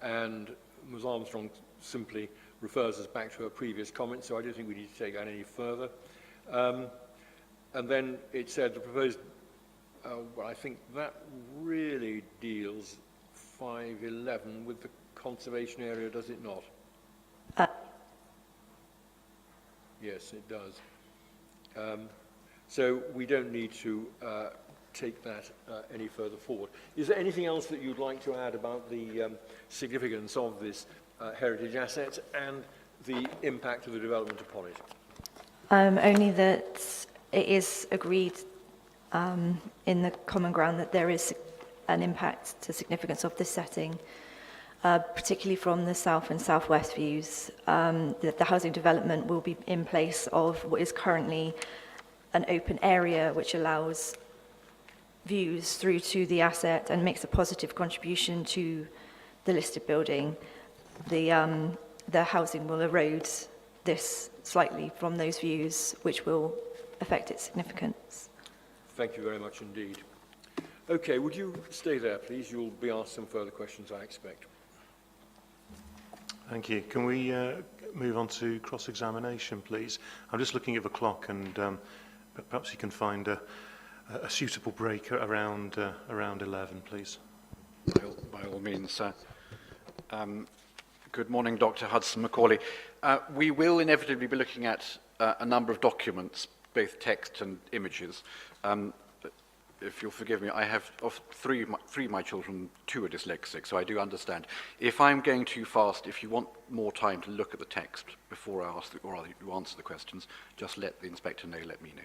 and Ms Armstrong simply refers us back to her previous comment, so I don't think we need to take that any further. And then it said the proposed, well, I think that really deals 511 with the conservation area, does it not? Yes, it does. So we don't need to take that any further forward. Is there anything else that you'd like to add about the significance of this heritage asset and the impact of the development upon it? Only that it is agreed in the common ground that there is an impact to significance of this setting, particularly from the south and southwest views. That the housing development will be in place of what is currently an open area which allows views through to the asset and makes a positive contribution to the listed building. The housing will erode this slightly from those views, which will affect its significance. Thank you very much indeed. Okay, would you stay there, please? You'll be asked some further questions, I expect. Thank you. Can we move on to cross-examination, please? I'm just looking at the clock, and perhaps you can find a suitable break around 11, please. By all means, sir. Good morning, Dr. Hudson Macaulay. We will inevitably be looking at a number of documents, both text and images. If you'll forgive me, I have of three of my children, 2 are dyslexic, so I do understand. If I'm going too fast, if you want more time to look at the text before I ask or you answer the questions, just let the inspector know, let me know.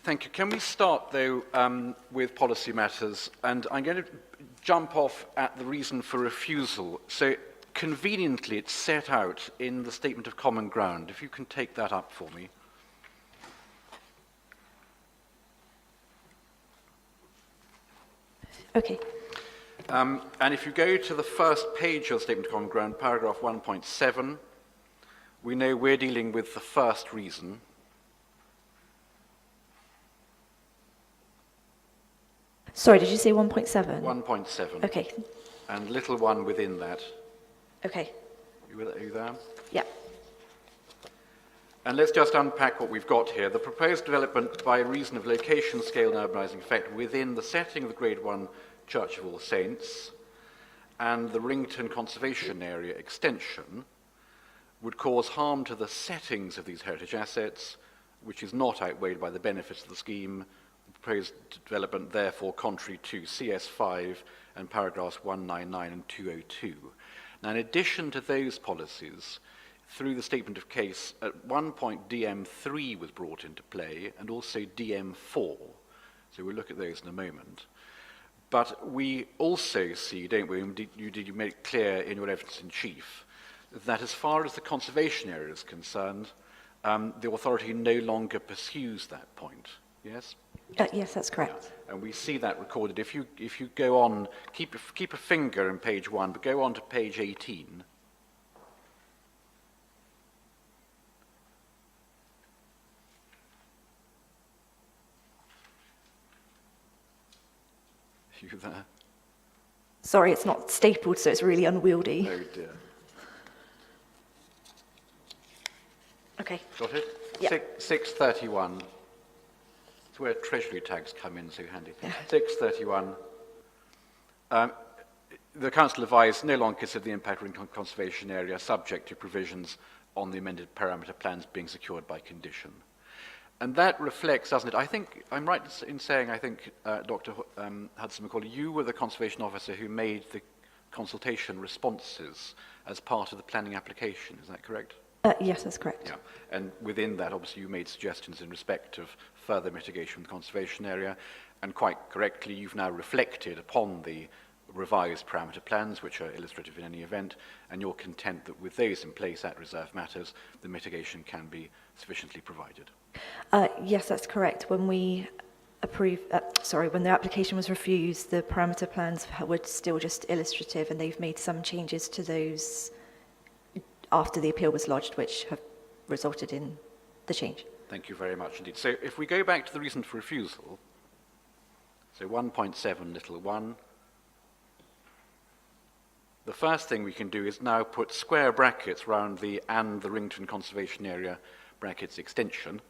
Thank you. Can we start, though, with policy matters? And I'm going to jump off at the reason for refusal. So, conveniently, it's set out in the Statement of Common Ground. If you can take that up for me. Okay. And if you go to the first page of the Statement of Common Ground, paragraph 1.7, we know we're dealing with the first reason. Sorry, did you say 1.7? 1.7. Okay. And little one within that. Okay. Are you there? Yeah. And let's just unpack what we've got here. The proposed development by reason of location, scale, and urbanising effect within the setting of the Grade 1 Church of All Saints and the Wrington Conservation Area extension would cause harm to the settings of these heritage assets, which is not outweighed by the benefits of the scheme. The proposed development, therefore, contrary to CS5 and paragraphs 199 and 202. Now, in addition to those policies, through the statement of case, at one point DM3 was brought into play and also DM4. So we'll look at those in a moment. But we also see, don't we, and you made it clear in your evidence in chief, that as far as the conservation area is concerned, the authority no longer pursues that point. Yes? Yes, that's correct. Yeah. And we see that recorded. If you go on, keep a finger in page 1, but go on to page 18. You there? Sorry, it's not stapled, so it's really unwieldy. Oh dear. Okay. Got it? Yeah. 631. It's where treasury tags come in so handy. Yeah. 631. The Council advised no longer consider the impact of conservation area subject to provisions on the amended parameter plans being secured by condition. And that reflects, doesn't it? I think, I'm right in saying, I think, Dr. Hudson Macaulay, you were the conservation officer who made the consultation responses as part of the planning application, is that correct? Yes, that's correct. Yeah, and within that, obviously, you made suggestions in respect of further mitigation of the conservation area, and quite correctly, you've now reflected upon the revised parameter plans, which are illustrative in any event, and you're content that with those in place at reserve matters, the mitigation can be sufficiently provided. Yes, that's correct. When we when the application was refused, the parameter plans were still just illustrative, and they've made some changes to those after the appeal was lodged, which have resulted in the change. Thank you very much indeed. So if we go back to the reason for refusal, So 1.7 little 1. The first thing we can do is now put square brackets around the and the Wrington Conservation Area brackets extension.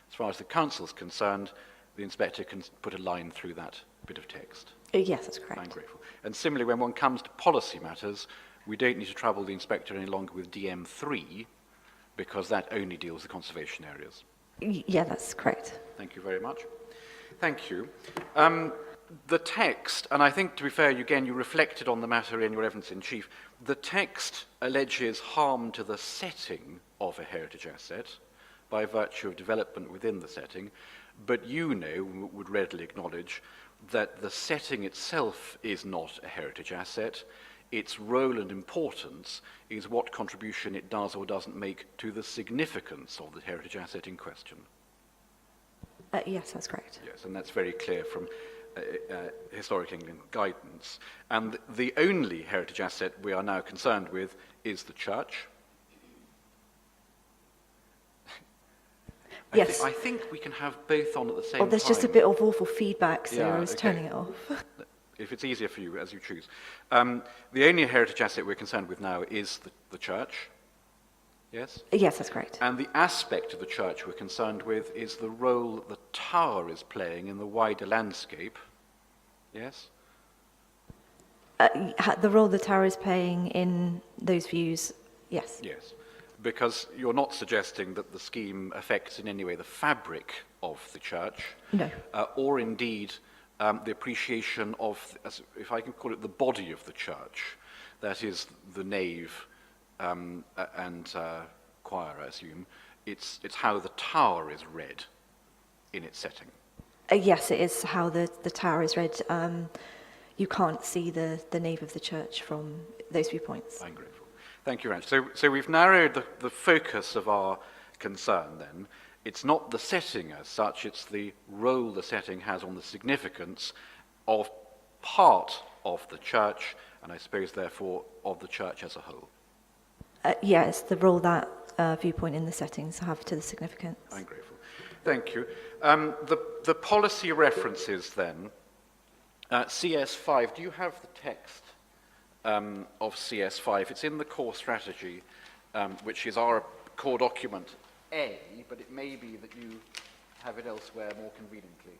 As far as the council's concerned, the inspector can put a line through that bit of text. Yes, that's correct. I'm grateful. And similarly, when one comes to policy matters, we don't need to trouble the inspector any longer with DM3, because that only deals with conservation areas. Yeah, that's correct. Thank you very much. Thank you. The text, and I think, to be fair, again, you reflected on the matter in your evidence in chief, the text alleges harm to the setting of a heritage asset by virtue of development within the setting, but you know, would readily acknowledge that the setting itself is not a heritage asset. Its role and importance is what contribution it does or doesn't make to the significance of the heritage asset in question. Yes, that's correct. Yes, and that's very clear from Historic England guidance. And the only heritage asset we are now concerned with is the church. Yes. I think we can have both on at the same time. Oh, there's just a bit of awful feedback, so Yeah, I was okay. turning it off. If it's easier for you, as you choose. The only heritage asset we're concerned with now is the church. Yes? Yes, that's correct. And the aspect of the church we're concerned with is the role that the tower is playing in the wider landscape. Yes? The role the tower is playing in those views, yes. Yes. Because you're not suggesting that the scheme affects in any way the fabric of the church. No. Or indeed the appreciation of, if I can call it, the body of the church. That is the nave and choir, I assume. It's how the tower is read in its setting. Yes, it is how the tower is read. You can't see the nave of the church from those viewpoints. I'm grateful. Thank you very much. So we've narrowed the focus of our concern then. It's not the setting as such, it's the role the setting has on the significance of part of the church, and I suppose therefore of the church as a whole. Yeah, it's the role that viewpoint in the settings have to the significance. I'm grateful. Thank you. The policy references then, CS5, do you have the text of CS5? It's in the core strategy, which is our core document A, but it may be that you have it elsewhere more conveniently.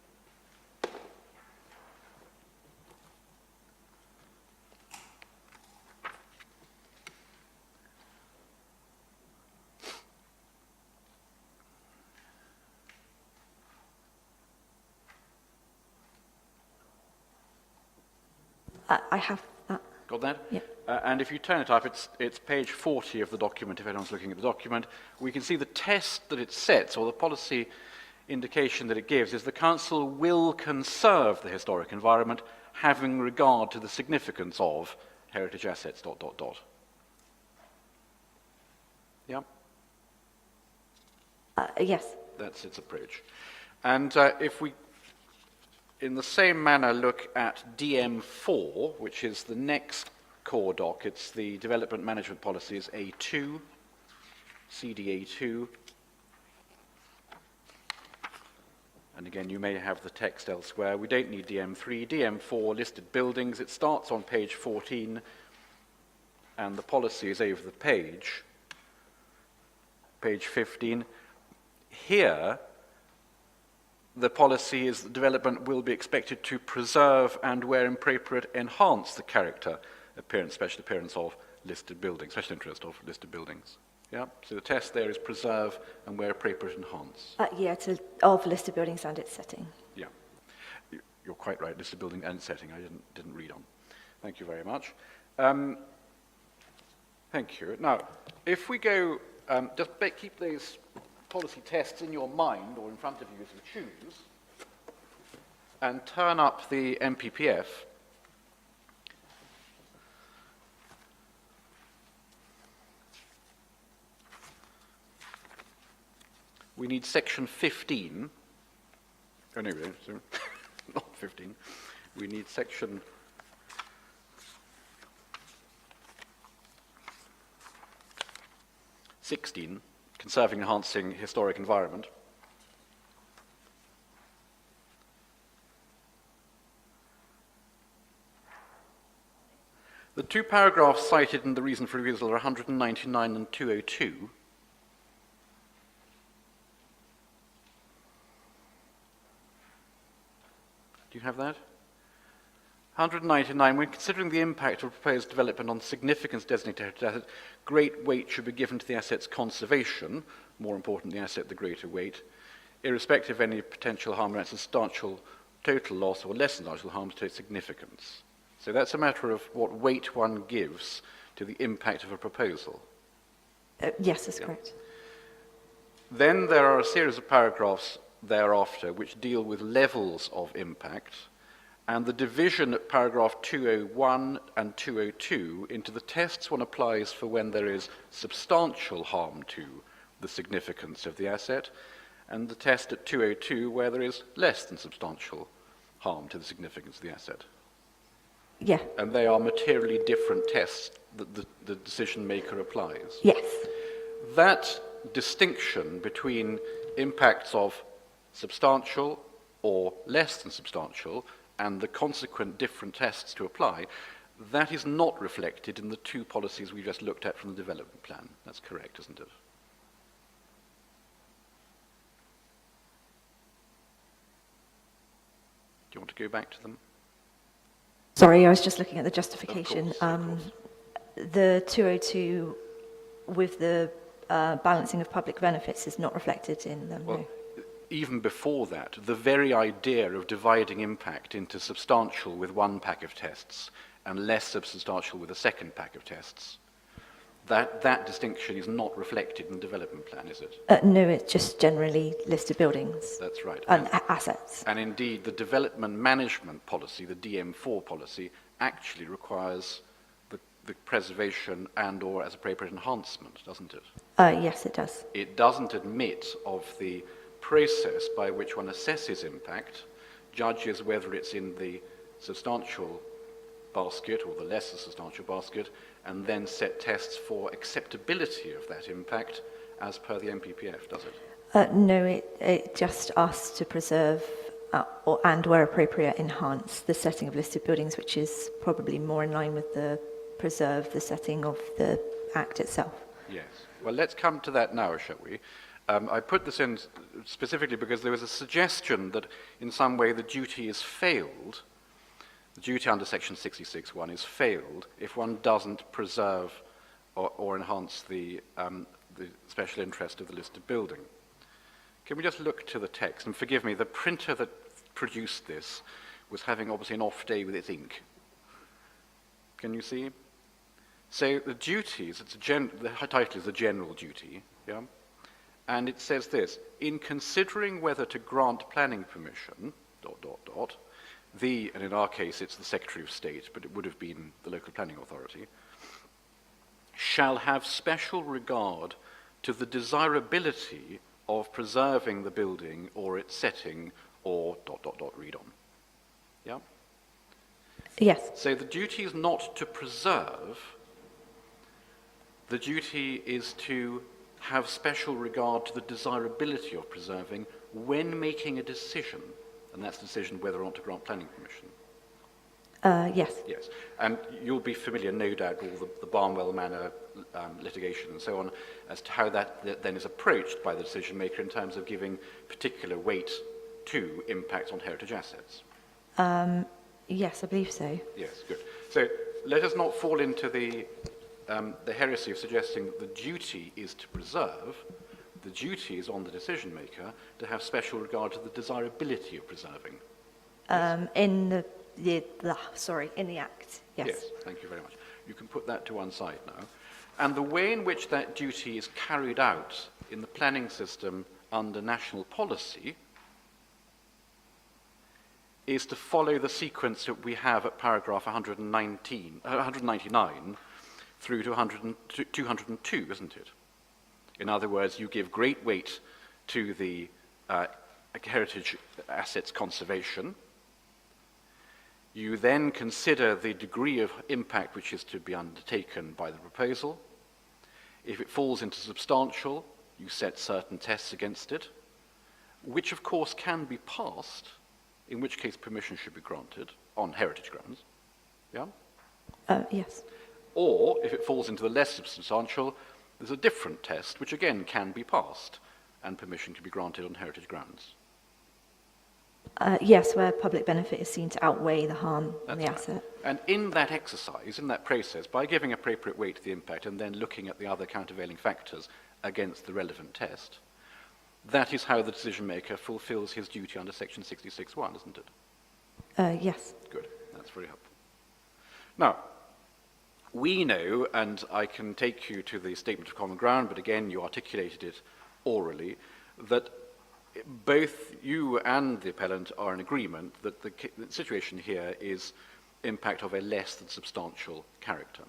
I have that. Got that? Yeah. And if you turn it up, it's page 40 of the document, if anyone's looking at the document. We can see the test that it sets, or the policy indication that it gives, is the Council will conserve the historic environment, having regard to the significance of heritage assets, ... Yeah? Yes. That's its approach. And if we, in the same manner, look at DM4, which is the next core doc, it's the Development Management Policies A2, CDA2. And again, you may have the text elsewhere. We don't need DM3. DM4, listed buildings. It starts on page 14, and the policy is over the page. Page 15. Here, the policy is that development will be expected to preserve and, where appropriate, enhance the character, appearance, special appearance of listed buildings, special interest of listed buildings. Yeah. So the test there is preserve and, where appropriate, enhance. Yeah, of listed buildings and its setting. Yeah. You're quite right. Listed building and setting. I didn't read on. Thank you very much. Thank you. Now, if we go, just keep those policy tests in your mind or in front of you as you choose, and turn up the MPPF. We need section 15. Oh, no, sorry. Not 15. We need section 16, conserving and enhancing historic environment. The two paragraphs cited in the reason for refusal are 199 and 202. Do you have that? 199, when considering the impact of proposed development on significance designated asset, great weight should be given to the asset's conservation, more important the asset, the greater weight, irrespective of any potential harm or substantial total loss or less than substantial harm to its significance. So that's a matter of what weight one gives to the impact of a proposal. Yes, that's correct. Then there are a series of paragraphs thereafter which deal with levels of impact, and the division at paragraph 201 and 202 into the tests one applies for when there is substantial harm to the significance of the asset, and the test at 202 where there is less than substantial harm to the significance of the asset. Yeah. And they are materially different tests that the decision maker applies. Yes. That distinction between impacts of substantial or less than substantial and the consequent different tests to apply, that is not reflected in the two policies we just looked at from the development plan. That's correct, isn't it? Do you want to go back to them? Sorry, I was just looking at the justification. Of course. The 202 with the balancing of public benefits is not reflected in them. Well, no. even before that, the very idea of dividing impact into substantial with one pack of tests and less substantial with a second pack of tests, that distinction is not reflected in the development plan, is it? No, it's just generally listed buildings That's right. and assets. And indeed, the development management policy, the DM4 policy, actually requires the preservation and or as appropriate enhancement, doesn't it? Yes, it does. It doesn't admit of the process by which one assesses impact, judges whether it's in the substantial basket or the lesser substantial basket, and then set tests for acceptability of that impact as per the MPPF, does it? No, it just asks to preserve and where appropriate enhance the setting of listed buildings, which is probably more in line with the preserve the setting of the Act itself. Yes. Well, let's come to that now, shall we? I put this in specifically because there was a suggestion that in some way the duty is failed. The duty under section 66(1) is failed if one doesn't preserve or enhance the special interest of the listed building. Can we just look to the text? And forgive me, the printer that produced this was having obviously an off day with its ink. Can you see? So the duties, the title is the general duty, yeah? And it says this: in considering whether to grant planning permission, ... and in our case it's the Secretary of State, but it would have been the local planning authority, shall have special regard to the desirability of preserving the building or its setting or ... read on. Yeah? Yes. So the duty is not to preserve, the duty is to have special regard to the desirability of preserving when making a decision, and that's the decision whether or not to grant planning permission. Yes. Yes, and you'll be familiar, no doubt, with all the Barnwell Manor litigation and so on, as to how that then is approached by the decision maker in terms of giving particular weight to impacts on heritage assets. Yes, I believe so. Yes, good. So let us not fall into the heresy of suggesting that the duty is to preserve. The duty is on the decision maker to have special regard to the desirability of preserving. In the Act. Yes. Yes, thank you very much. You can put that to one side now. And the way in which that duty is carried out in the planning system under national policy is to follow the sequence that we have at paragraph 199 through to 202, isn't it? In other words, you give great weight to the heritage assets conservation. You then consider the degree of impact which is to be undertaken by the proposal. If it falls into substantial, you set certain tests against it, which of course can be passed, in which case permission should be granted on heritage grounds. Yeah? Yes. Or, if it falls into the less substantial, there's a different test, which again can be passed, and permission can be granted on heritage grounds. Yes, where public benefit is seen to outweigh the harm on the That's right. asset. And in that exercise, in that process, by giving appropriate weight to the impact and then looking at the other countervailing factors against the relevant test, that is how the decision maker fulfills his duty under section 66(1, isn't it? Yes. Good, that's very helpful. Now, we know, and I can take you to the statement of common ground, but again, you articulated it orally, that both you and the appellant are in agreement that the situation here is impact of a less than substantial character.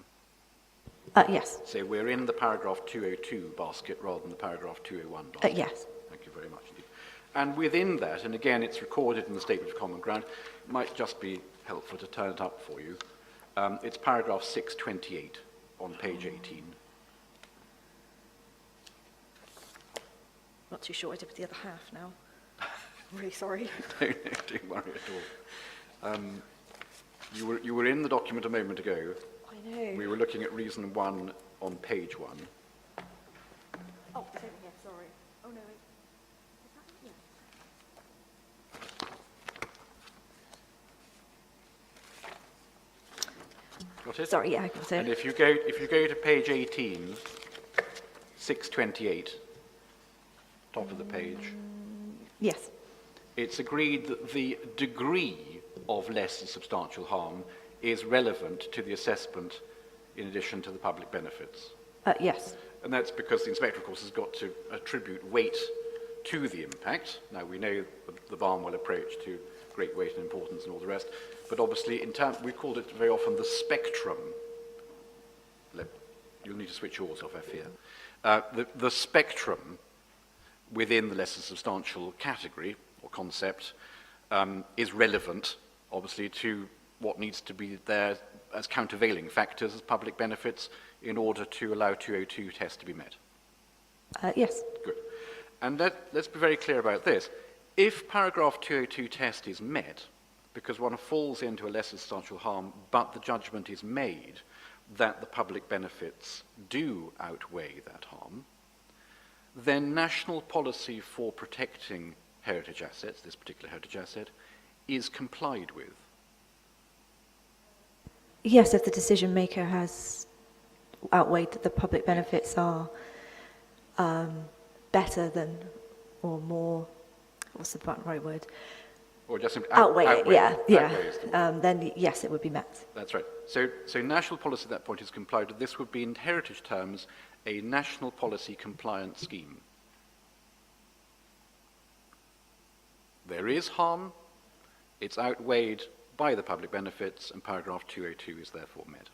Yes. So we're in the paragraph 202 basket rather than the paragraph 201 basket. Yes. Thank you very much indeed. And within that, and again it's recorded in the statement of common ground, it might just be helpful to turn it up for you. It's paragraph 628 on page 18. Not too sure I did with the other half now. I'm really sorry. Don't worry at all. You were in the document a moment ago. I know. We were looking at reason 1 on page 1. Oh, it's over here, sorry. Oh, no. Is that it? Yeah. Got it? Sorry, yeah, I got And it. if you go to page 18, 628, top of the page, Yes. it's agreed that the degree of less than substantial harm is relevant to the assessment in addition to the public benefits. Yes. And that's because the inspector, of course, has got to attribute weight to the impact. Now, we know the Barnwell approach to great weight and importance and all the rest, but obviously, we called it very often the spectrum. You'll need to switch yours off, I fear. The spectrum within the less than substantial category or concept is relevant, obviously, to what needs to be there as countervailing factors as public benefits in order to allow 202 test to be met. Yes. Good. And let's be very clear about this. If paragraph 202 test is met, because one falls into a less substantial harm, but the judgment is made that the public benefits do outweigh that harm, then national policy for protecting heritage assets, this particular heritage asset, is complied with. Yes, if the decision maker has outweighed that the public benefits are better than, or more, what's the right word? Or just simply Outweigh it, yeah. outweighs them. Then yes, it would be met. That's right. So national policy at that point is complied with. This would be, in heritage terms, a national policy compliant scheme. There is harm, it's outweighed by the public benefits, and paragraph 202 is therefore met.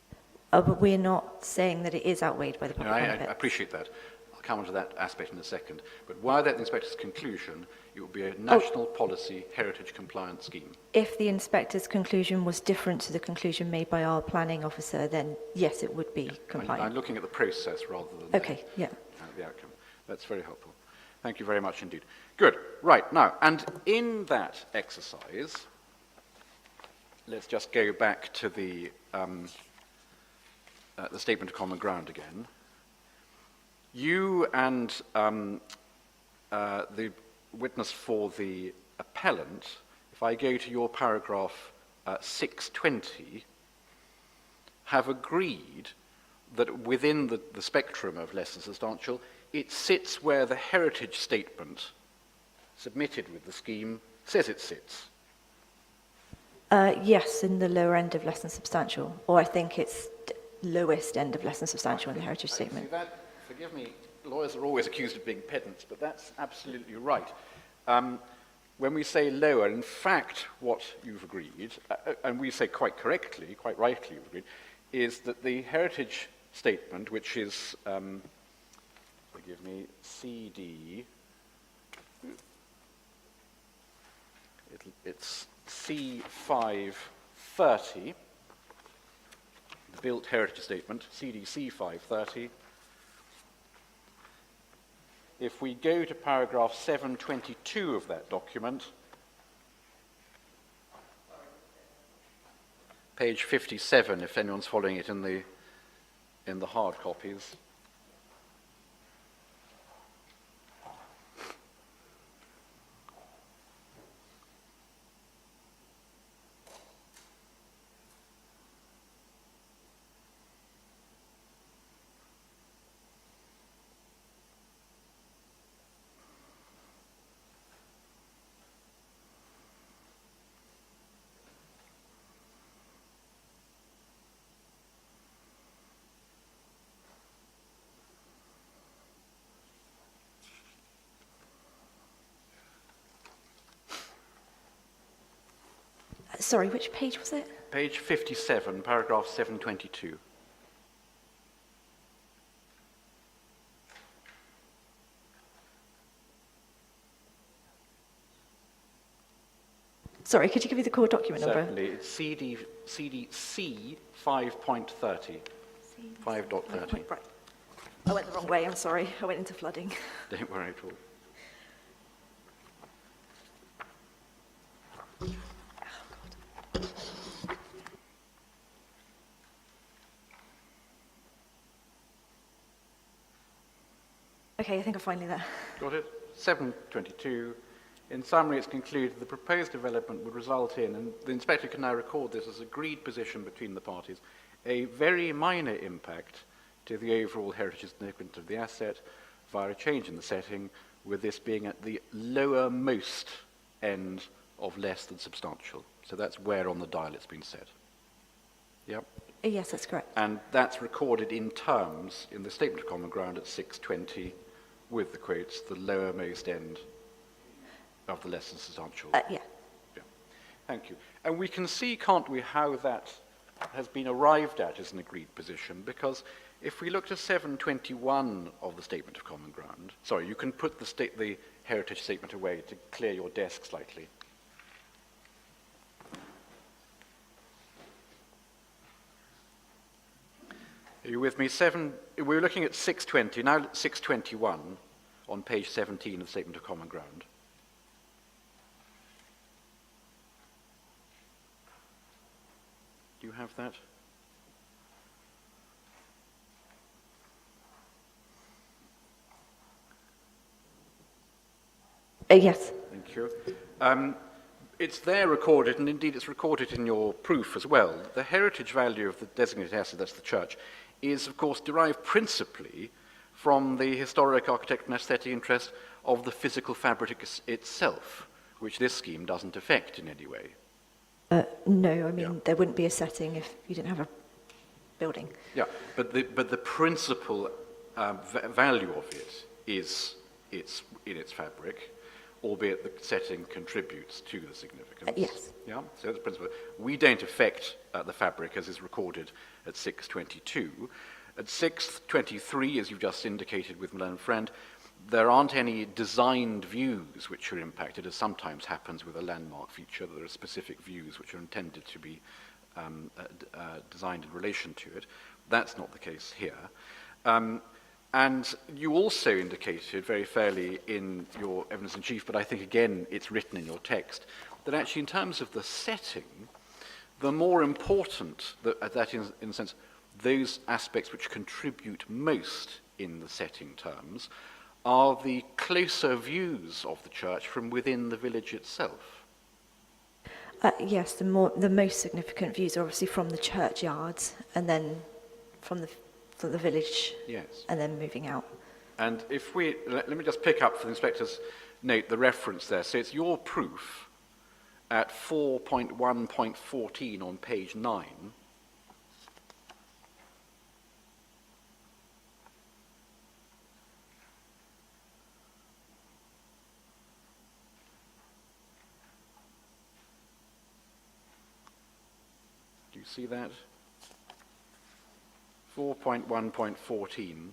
But we're not saying that it is outweighed by the No, public I benefit. appreciate that. I'll come on to that aspect in a second. But while that the inspector's conclusion, it will be a national policy heritage compliant scheme. If the inspector's conclusion was different to the conclusion made by our planning officer, then yes, it would be compliant. I'm looking at the process rather than Okay, yeah. the outcome. That's very helpful. Thank you very much indeed. Good. Right. Now, and in that exercise, let's just go back to the statement of common ground again. You and the witness for the appellant, if I go to your paragraph 620, have agreed that within the spectrum of less than substantial, it sits where the heritage statement submitted with the scheme says it sits. Yes, in the lower end of less than substantial, or I think it's lowest end of less than substantial in the heritage statement. See that, forgive me, lawyers are always accused of being pedants, but that's absolutely right. When we say lower, in fact, what you've agreed, and we say quite correctly, quite rightly you've agreed, is that the heritage statement, which is, forgive me, CD, it's C530, the built heritage statement, CDC 530. If we go to paragraph 722 of that document, page 57, if anyone's following it in the hard copies. Sorry, which page was it? Page 57, paragraph 722. Sorry, could you give me the core document number? Certainly, it's CDC 5.30. 5.30. Right. I went the wrong way, I'm sorry. I went into flooding. Don't worry at all. Okay, I think I'm finally there. Got it? 722. In summary, it's concluded the proposed development would result in, and the inspector can now record this as agreed position between the parties, a very minor impact to the overall heritage significance of the asset via a change in the setting, with this being at the lowermost end of less than substantial. So that's where on the dial it's been set. Yep. Yes, that's correct. And that's recorded in terms in the statement of common ground at 620 with the quotes, the lowermost end of the less than substantial. Yeah. Yeah. Thank you. And we can see, can't we, how that has been arrived at as an agreed position, because if we look to 721 of the statement of common ground, sorry, you can put the heritage statement away to clear your desk slightly. Are you with me? We're looking at 620, now 621 on page 17 of the Statement of Common Ground. Do you have that? Yes. Thank you. It's there recorded, and indeed it's recorded in your proof as well. The heritage value of the designated asset, that's the church, is of course derived principally from the historic, architectural and aesthetic interest of the physical fabric itself, which this scheme doesn't affect in any way. No, I mean, there wouldn't be a setting if you didn't have a building. Yeah, but the principal value of it is it's in its fabric, albeit the setting contributes to the significance. Yes. Yeah, so that's the principle. We don't affect the fabric as is recorded at 622. At 623, as you've just indicated with my learned friend, there aren't any designed views which are impacted, as sometimes happens with a landmark feature. There are specific views which are intended to be designed in relation to it. That's not the case here. And you also indicated very fairly in your evidence in chief, but I think again it's written in your text, that actually in terms of the setting, the more important, that in a sense, those aspects which contribute most in the setting terms are the closer views of the church from within the village itself. Yes, the most significant views are obviously from the churchyards and then from the village. Yes. And then moving out. And if we, let me just pick up for the inspector's note the reference there. So it's your proof at 4.1.14 on page 9. Do you see that? 4.1.14.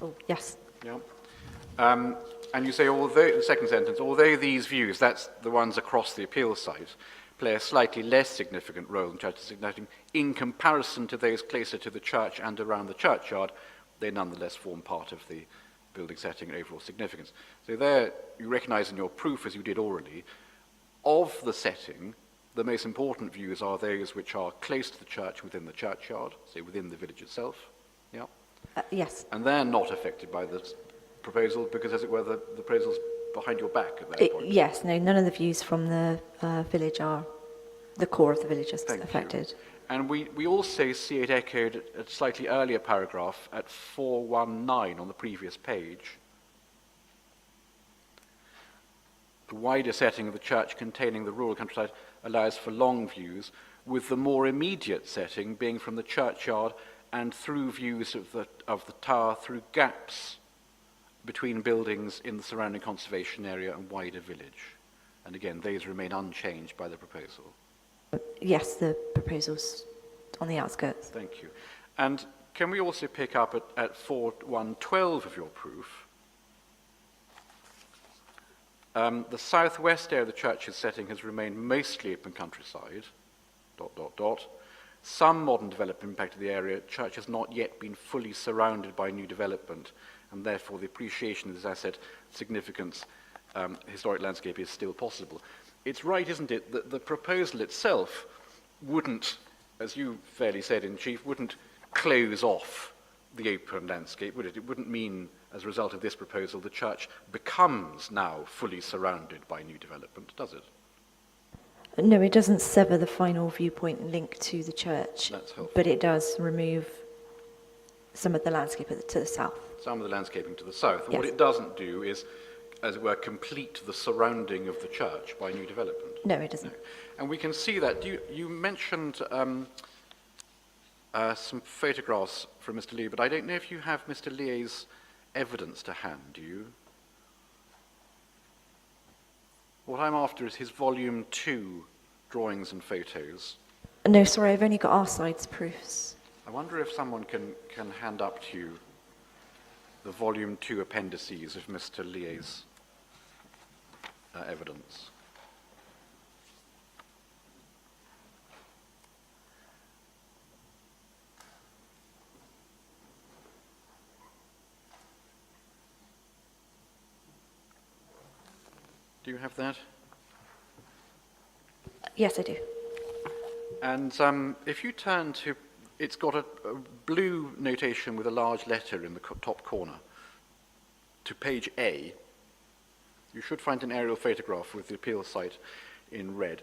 Oh, yes. Yeah. And you say, although, the second sentence, although these views, that's the ones across the appeal site, play a slightly less significant role in church designating, in comparison to those closer to the church and around the churchyard, they nonetheless form part of the building setting and overall significance. So there, you recognize in your proof, as you did orally, of the setting, The most important views are those which are close to the church within the churchyard, say within the village itself. Yeah. Yes. And they're not affected by this proposal because, as it were, the proposal's behind your back at that point. Yes, no, none of the views from the village are, the core of the village is Thank you. affected. And we also see it echoed at a slightly earlier paragraph at 419 on the previous page. The wider setting of the church containing the rural countryside allows for long views, with the more immediate setting being from the churchyard and through views of the tower through gaps between buildings in the surrounding conservation area and wider village. And again, these remain unchanged by the proposal. Yes, the proposal's on the outskirts. Thank you. And can we also pick up at 4112 of your proof? The southwest area of the church's setting has remained mostly open countryside, ... Some modern development impacted the area. Church has not yet been fully surrounded by new development, and therefore the appreciation of this asset significance, historic landscape is still possible. It's right, isn't it, that the proposal itself wouldn't, as you fairly said in chief, wouldn't close off the open landscape, would it? It wouldn't mean, as a result of this proposal, the church becomes now fully surrounded by new development, does it? No, it doesn't sever the final viewpoint link to the church, That's helpful. but it does remove some of the landscape to the south. Some of the landscaping to the south. And Yes. what it doesn't do is, as it were, complete the surrounding of the church by new development. No, it doesn't. No. And we can see that. You mentioned some photographs from Mr. Lee, but I don't know if you have Mr. Lee's evidence to hand, do you? What I'm after is his volume 2 drawings and photos. No, sorry, I've only got our side's proofs. I wonder if someone can hand up to you the volume 2 appendices of Mr. Lee's evidence. Do you have that? Yes, I do. And if you turn to, it's got a blue notation with a large letter in the top corner, to page A. You should find an aerial photograph with the appeal site in red.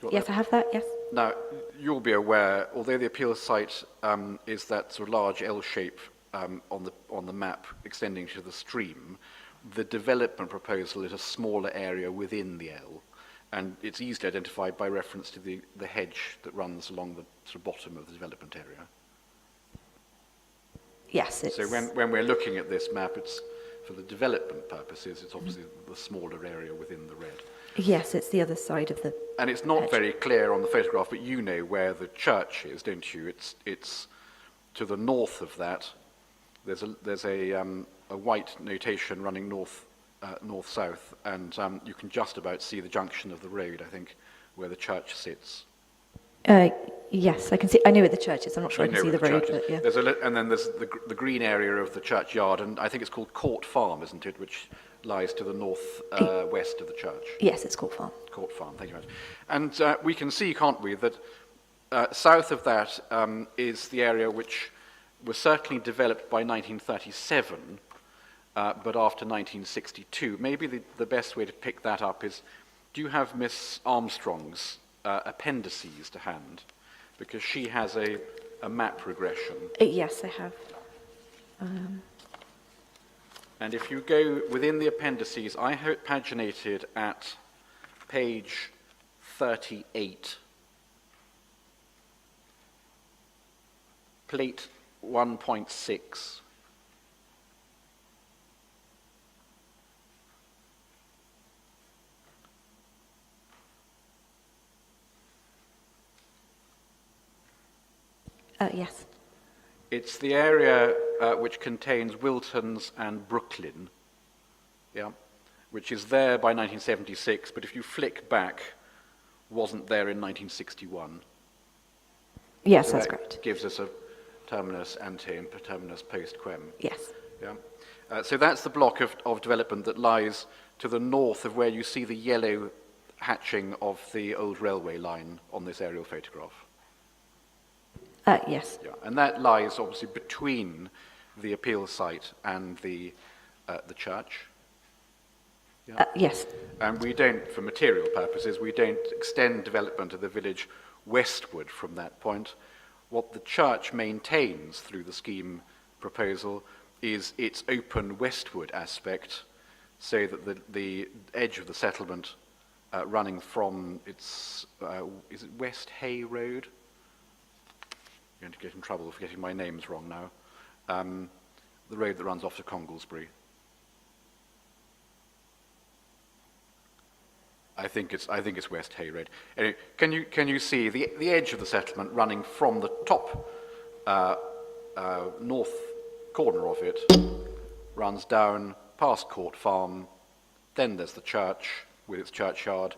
Got Yes, that? I have that, yes. Now, you'll be aware, although the appeal site is that sort of large L shape on the map extending to the stream, the development proposal is a smaller area within the L, and it's easily identified by reference to the hedge that runs along the sort of bottom of the development area. Yes, it's... So when we're looking at this map, it's for the development purposes, it's obviously the smaller area within the red. Yes, it's the other side of the... And it's not hedge. very clear on the photograph, but you know where the church is, don't you? It's to the north of that. There's a white notation running north-south, and you can just about see the junction of the road, I think, where the church sits. Yes, I can see. I know where the church is. I'm not sure I You can know see where the road, church is. but yeah. And then there's the green area of the churchyard, and I think it's called Court Farm, isn't it, which lies to the north west of the church. Yes, it's Court Farm. Court Farm, thank you very much. And we can see, can't we, that south of that is the area which was certainly developed by 1937, but after 1962. Maybe the best way to pick that up is, do you have Miss Armstrong's appendices to hand? Because she has a map regression. Yes, I have. And if you go within the appendices, I have it paginated at page 38. Plate 1.6. Yes. It's the area which contains Wiltons and Brooklyn, yeah, which is there by 1976, but if you flick back, wasn't there in 1961. Yes, So that's that correct. gives us a terminus ante and terminus post quem. Yes. Yeah. So that's the block of development that lies to the north of where you see the yellow hatching of the old railway line on this aerial photograph. Yes. Yeah, and that lies obviously between the appeal site and the church. Yes. And we don't, for material purposes, we don't extend development of the village westward from that point. What the church maintains through the scheme proposal is its open westward aspect, so that the edge of the settlement running from its, is it West Hay Road? I'm going to get in trouble for getting my names wrong now. The road that runs off to Conglesbury. I think it's West Hay Road. Anyway, can you see the edge of the settlement running from the top north corner of it, runs down past Court Farm, then there's the church with its churchyard,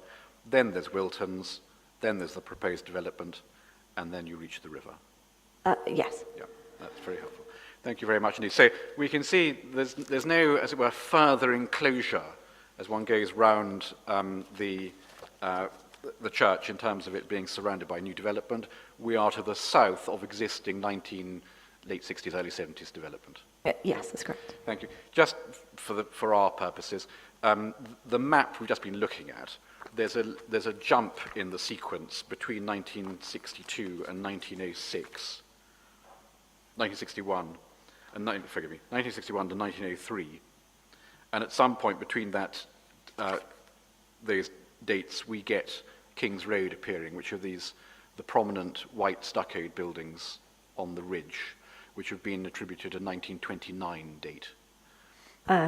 then there's Wilton's, then there's the proposed development, and then you reach the river. Yes. Yeah, that's very helpful. Thank you very much indeed. So we can see there's no, as it were, further enclosure as one goes round the church in terms of it being surrounded by new development. We are to the south of existing late 60s, early 70s development. Yes, that's correct. Thank you. Just for our purposes, the map we've just been looking at, there's a jump in the sequence between 1962 and 1906. 1961, and forgive me, 1961 to 1903, and at some point between that, those dates, we get King's Road appearing, which are the prominent white stuccoed buildings on the ridge, which have been attributed a 1929 date.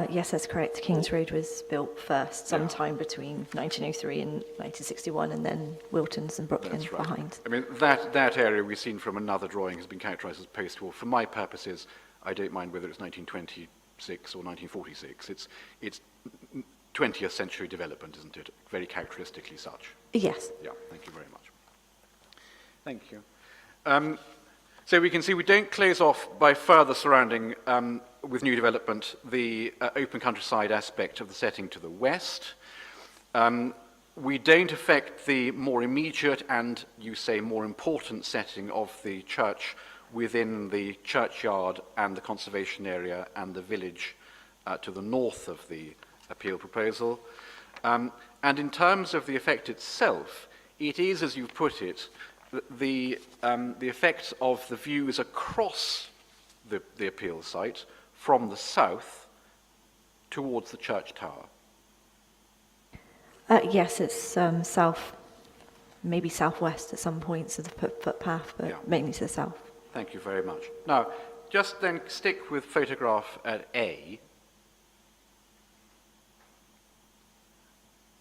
Yes, that's correct. King's Road was built first, sometime between 1903 and 1961, and then Wilton's and Brooklyn That's right. behind. I mean, that area we've seen from another drawing has been characterized as post-war. For my purposes, I don't mind whether it's 1926 or 1946. It's 20th century development, isn't it? Very characteristically such. Yes. Yeah, thank you very much. Thank you. So we can see we don't close off by further surrounding with new development the open countryside aspect of the setting to the west. We don't affect the more immediate and, you say, more important setting of the church within the churchyard and the conservation area and the village to the north of the appeal proposal. And in terms of the effect itself, it is, as you've put it, the effect of the views across the appeal site from the south towards the church tower. Yes, it's south, maybe southwest at some points of the footpath, but Yeah. mainly to the south. Thank you very much. Now, just then stick with photograph at A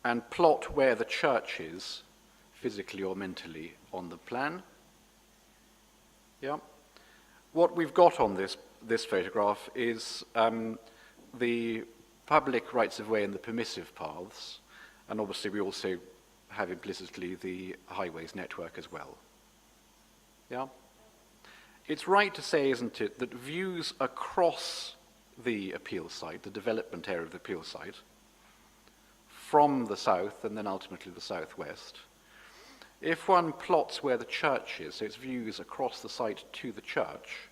and plot where the church is, physically or mentally, on the plan. Yeah. What we've got on this photograph is the public rights of way and the permissive paths, and obviously we also have implicitly the highways network as well. Yeah. It's right to say, isn't it, that views across the appeal site, the development area of the appeal site, from the south and then ultimately the southwest, if one plots where the church is, so it's views across the site to the church,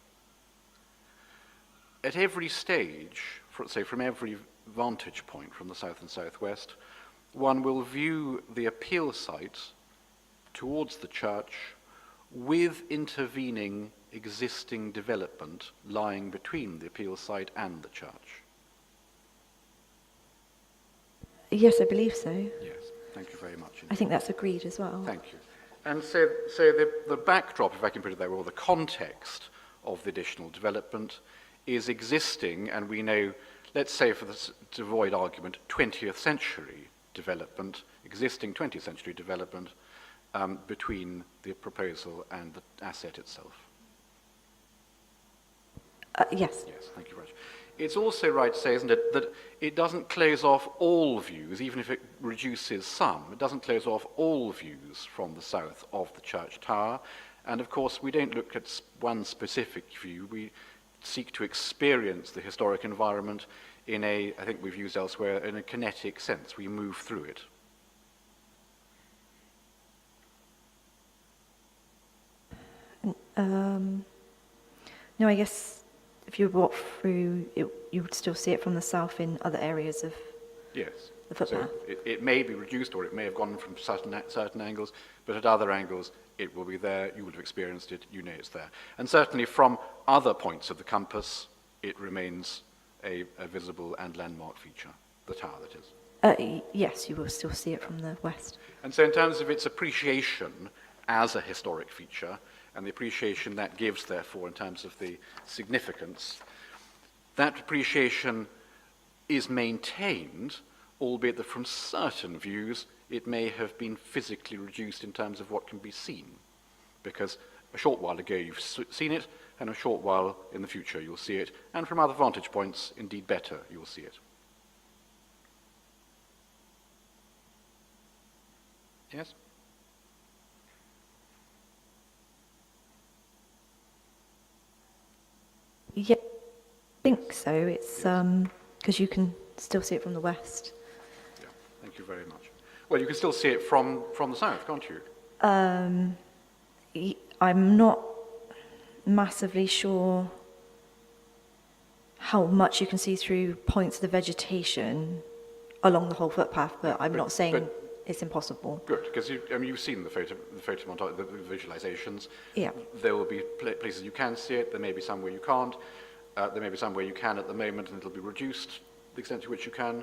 at every stage, say from every vantage point from the south and southwest, one will view the appeal site towards the church with intervening existing development lying between the appeal site and the church. Yes, I believe so. Yes, thank you very much. I think that's agreed as well. Thank you. And so the backdrop, if I can put it that way, or the context of the additional development is existing, and we know, let's say to avoid argument, 20th century development, existing 20th century development between the proposal and the asset itself. Yes. Yes, thank you very much. It's also right to say, isn't it, that it doesn't close off all views, even if it reduces some. It doesn't close off all views from the south of the church tower. And of course, we don't look at one specific view. We seek to experience the historic environment in a, I think we've used elsewhere, in a kinetic sense. We move through it. No, I guess if you walk through, you would still see it from the south in other areas of Yes. the footpath. So it may be reduced, or it may have gone from certain angles, but at other angles it will be there, you will have experienced it, you know it's there. And certainly from other points of the compass, it remains a visible and landmark feature, the tower that is. Yes, you will still see it from the west. And so in terms of its appreciation as a historic feature, and the appreciation that gives, therefore, in terms of the significance, that appreciation is maintained, albeit that from certain views it may have been physically reduced in terms of what can be seen, because a short while ago you've seen it, and a short while in the future you'll see it, and from other vantage points, indeed better, you'll see it. Yes? Yeah, I think so. It's because you can still see it from the west. Yeah, thank you very much. Well, you can still see it from the south, can't you? I'm not massively sure how much you can see through points of the vegetation along the whole footpath, but I'm not saying it's impossible. Good, because you've seen the photomontage, the visualizations. Yeah. There will be places you can see it. There may be some where you can't. There may be some where you can at the moment, and it'll be reduced the extent to which you can.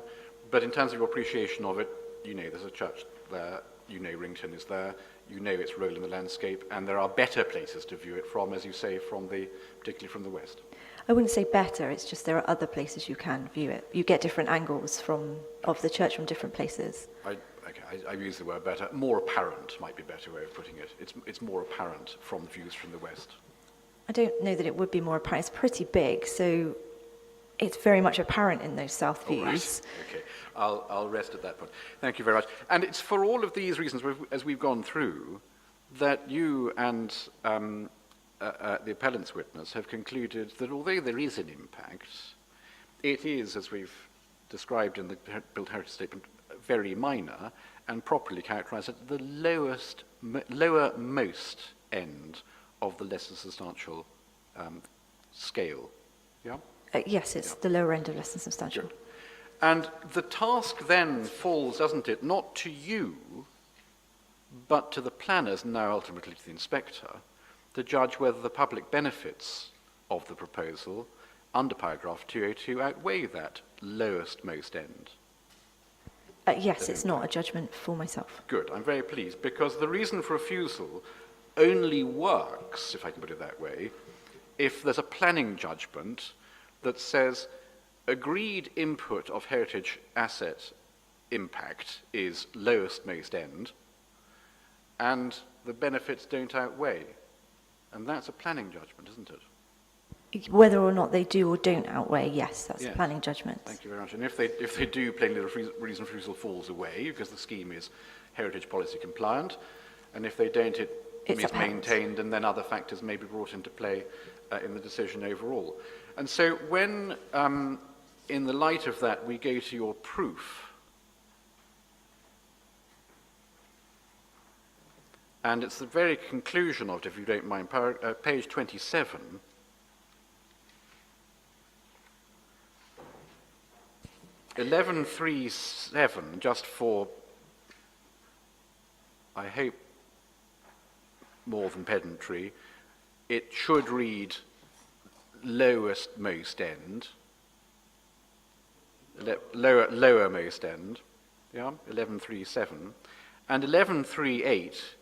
But in terms of your appreciation of it, you know there's a church there. You know Wrington is there. You know its role in the landscape, and there are better places to view it from, as you say, particularly from the west. I wouldn't say better. It's just there are other places you can view it. You get different angles of the church from different places. I use the word better. More apparent might be a better way of putting it. It's more apparent from views from the west. I don't know that it would be more apparent. It's pretty big, so it's very much apparent in those south views. Right. Okay, I'll rest at that point. Thank you very much. And it's for all of these reasons, as we've gone through, that you and the appellant's witness have concluded that although there is an impact, it is, as we've described in the Built Heritage Statement, very minor and properly characterised at the lowermost end of the less than substantial scale. Yeah? Yes, it's the lower end of less than substantial. Good. And the task then falls, doesn't it, not to you, but to the planners, now ultimately to the inspector, to judge whether the public benefits of the proposal under paragraph 202 outweigh that lowest most end. Yes, it's not a judgment for myself. Good, I'm very pleased, because the reason for refusal only works, if I can put it that way, if there's a planning judgment that says agreed input of heritage asset impact is lowest most end, and the benefits don't outweigh. And that's a planning judgment, isn't it? Whether or not they do or don't outweigh, yes, that's a planning judgment. Thank you very much. And if they do, plainly the reason for refusal falls away because the scheme is heritage policy compliant. And if they don't, it's maintained, and then other factors may be brought into play in the decision overall. And so when, in the light of that, we go to your proof, and it's the very conclusion of it, if you don't mind, page 27, (1137), just for, I hope, more than pedantry, it should read lowest most end, lower most end, yeah, 1137, and 1138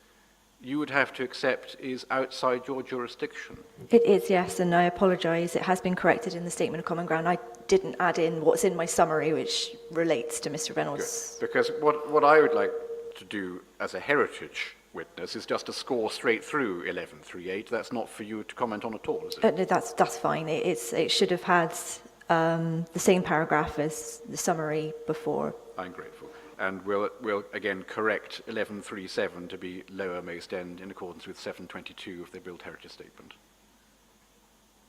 you would have to accept is outside your jurisdiction. It is, yes, and I apologise. It has been corrected in the Statement of Common Ground. I didn't add in what's in my summary, which relates to Mr. Reynolds'. Good. Because what I would like to do as a heritage witness is just to score straight through 1138. That's not for you to comment on at all, is it? No, that's fine. It should have had the same paragraph as the summary before. I'm grateful. And we'll again correct 1137 to be lower most end in accordance with 722 of the Built Heritage Statement.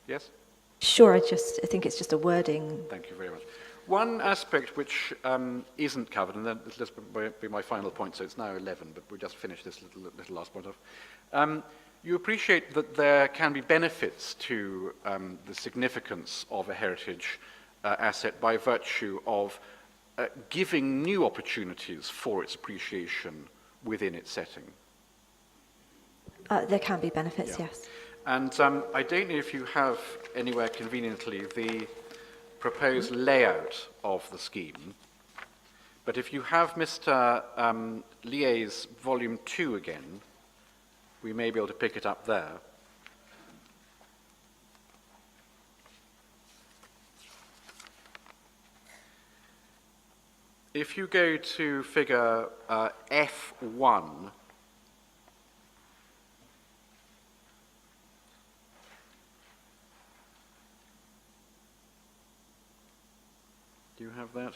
Yes? Sure, I think it's just a wording. Thank you very much. One aspect which isn't covered, and then this will be my final point, so it's now 11, but we'll just finish this little last point off. You appreciate that there can be benefits to the significance of a heritage asset by virtue of giving new opportunities for its appreciation within its setting. There can be benefits, Yeah. yes. And I don't know if you have anywhere conveniently the proposed layout of the scheme, but if you have Mr. Liet's volume 2 again, we may be able to pick it up there. If you go to figure F1, do you have that?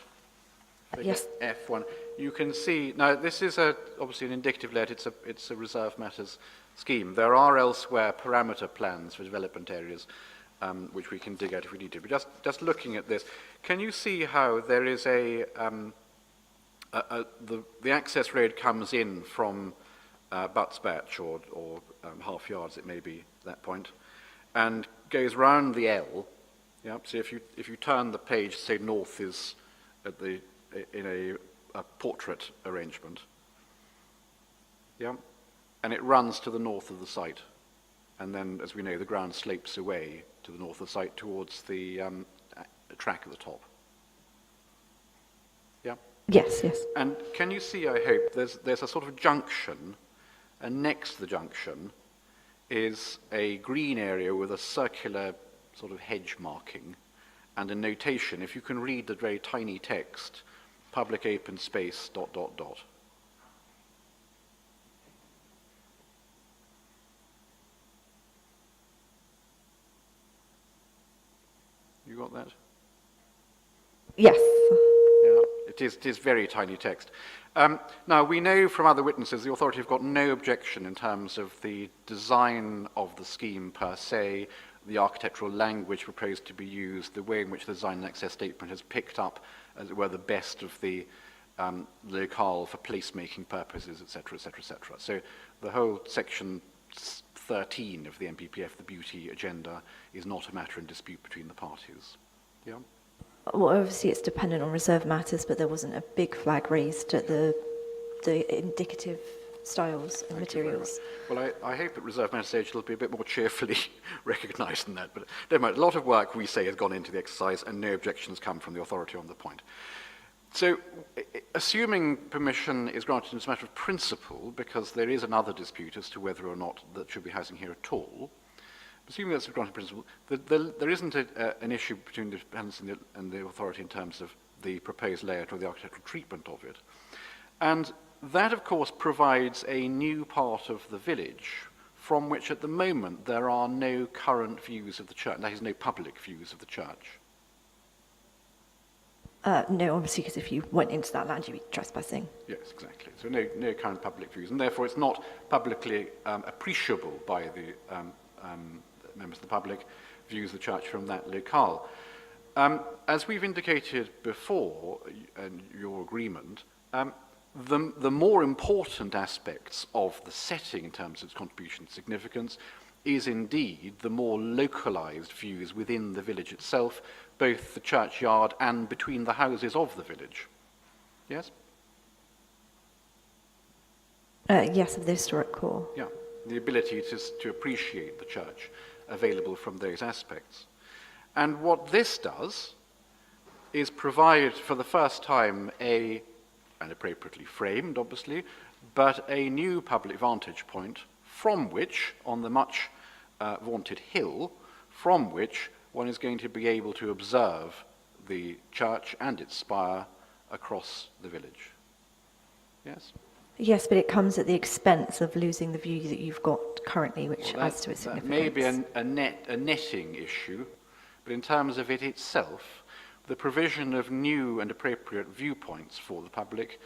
Figure Yes. F1. You can see, now this is obviously an indicative layout, it's a reserve matters scheme. There are elsewhere parameter plans for development areas, which we can dig out if we need to. But just looking at this, can you see how there is the access road comes in from Butts Batch or Half Yards, it may be at that point, and goes round the L. Yeah, so if you turn the page, say north is in a portrait arrangement. Yeah, and it runs to the north of the site, and then, as we know, the ground slopes away to the north of the site towards the track at the top. Yeah. Yes, yes. And can you see, I hope, there's a sort of junction, and next to the junction is a green area with a circular sort of hedge marking and a notation, if you can read the very tiny text, public open space ... You got that? Yes. Yeah, it is very tiny text. Now, we know from other witnesses the authority have got no objection in terms of the design of the scheme per se, the architectural language proposed to be used, the way in which the design and access statement has picked up, as it were, the best of the locale for placemaking purposes, etc., etc., etc. So the whole section 13 of the MPPF, the beauty agenda, is not a matter in dispute between the parties. Yeah. Well, obviously it's dependent on reserve matters, but there wasn't a big flag raised at the indicative styles and Thank you very materials. much. Well, I hope at reserve matter stage it'll be a bit more cheerfully recognised than that, but never mind. A lot of work, we say, has gone into the exercise, and no objections come from the authority on the point. So, assuming permission is granted as a matter of principle, because there is another dispute as to whether or not there should be housing here at all, assuming that's a granted principle, there isn't an issue between the dependents and the authority in terms of the proposed layout or the architectural treatment of it. And that, of course, provides a new part of the village from which at the moment there are no current views of the church, that is, no public views of the church. No, obviously, because if you went into that land, you'd be trespassing. Yes, exactly. So no current public views, and therefore it's not publicly appreciable by the members of the public views of the church from that locale. As we've indicated before, in your agreement, the more important aspects of the setting in terms of its contribution to significance is indeed the more localized views within the village itself, both the churchyard and between the houses of the village. Yes? Yes, of the historic core. Yeah, the ability to appreciate the church available from those aspects. And what this does is provide for the first time and appropriately framed, obviously, but a new public vantage point from which, on the much vaunted hill, from which one is going to be able to observe the church and its spire across the village. Yes? Yes, but it comes at the expense of losing the view that you've got currently, which adds to its That significance. may be a netting issue, but in terms of it itself, the provision of new and appropriate viewpoints for the public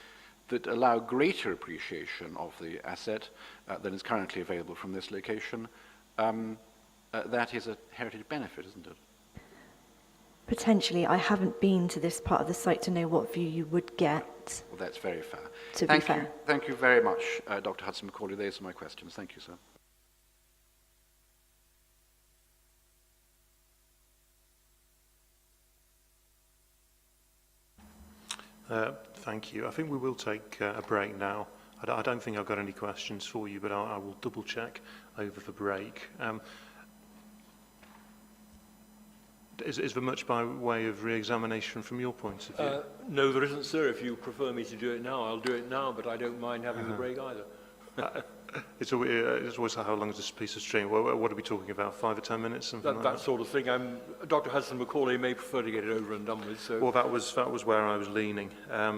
that allow greater appreciation of the asset than is currently available from this location, that is a heritage benefit, isn't it? Potentially, I haven't been to this part of the site to know what view you would get. Well, that's very fair. To be fair. Thank you very much, Dr. Hudson-McCauley. Those are my questions. Thank you, sir. Thank you. I think we will take a break now. I don't think I've got any questions for you, but I will double check over the break. Is there much by way of re-examination from your point of view? No, there isn't, sir. If you prefer me to do it now, I'll do it now, but I don't mind having the break either. It's always how long is this piece of string? What are we talking about? 5 or 10 minutes, something like That sort of thing. Dr. Hudson-McCauley may prefer to get it over and done with. So. Well, that was where I was leaning.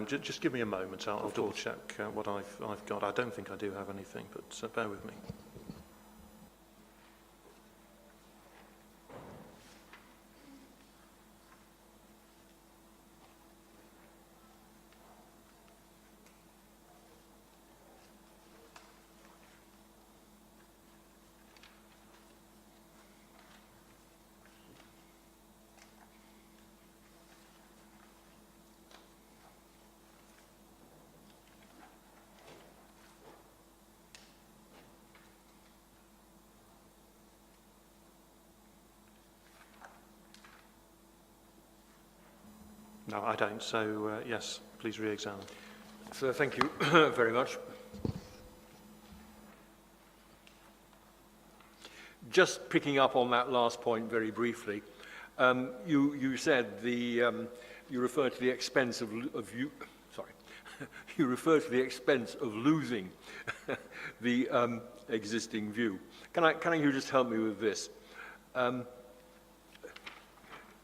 Just give me a moment. I'll double check what I've got. I don't think I do have anything, but bear with me. No, I don't. So, yes, please re-examine. So thank you very much. Just picking up on that last point very briefly, you said you referred to the expense of you refer to the expense of losing the existing view. Can you just help me with this?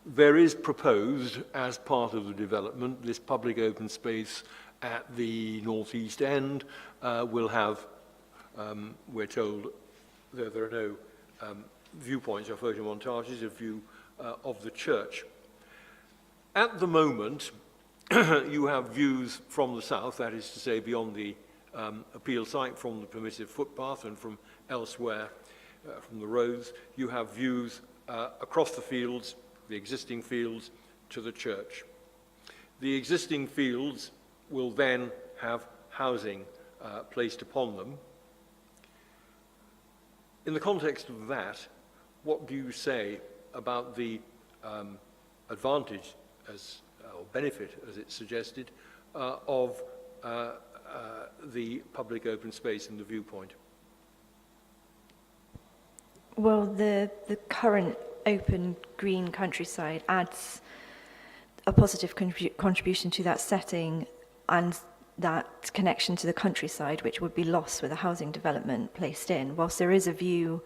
There is proposed, as part of the development, this public open space at the northeast end will have, we're told, there are no viewpoints or photomontages, a view of the church. At the moment, you have views from the south, that is to say beyond the appeal site, from the permissive footpath and from elsewhere, from the roads. You have views across the fields, the existing fields, to the church. The existing fields will then have housing placed upon them. In the context of that, what do you say about the advantage or benefit, as it's suggested, of the public open space and the viewpoint? Well, the current open green countryside adds a positive contribution to that setting and that connection to the countryside, which would be lost with a housing development placed in. Whilst there is a view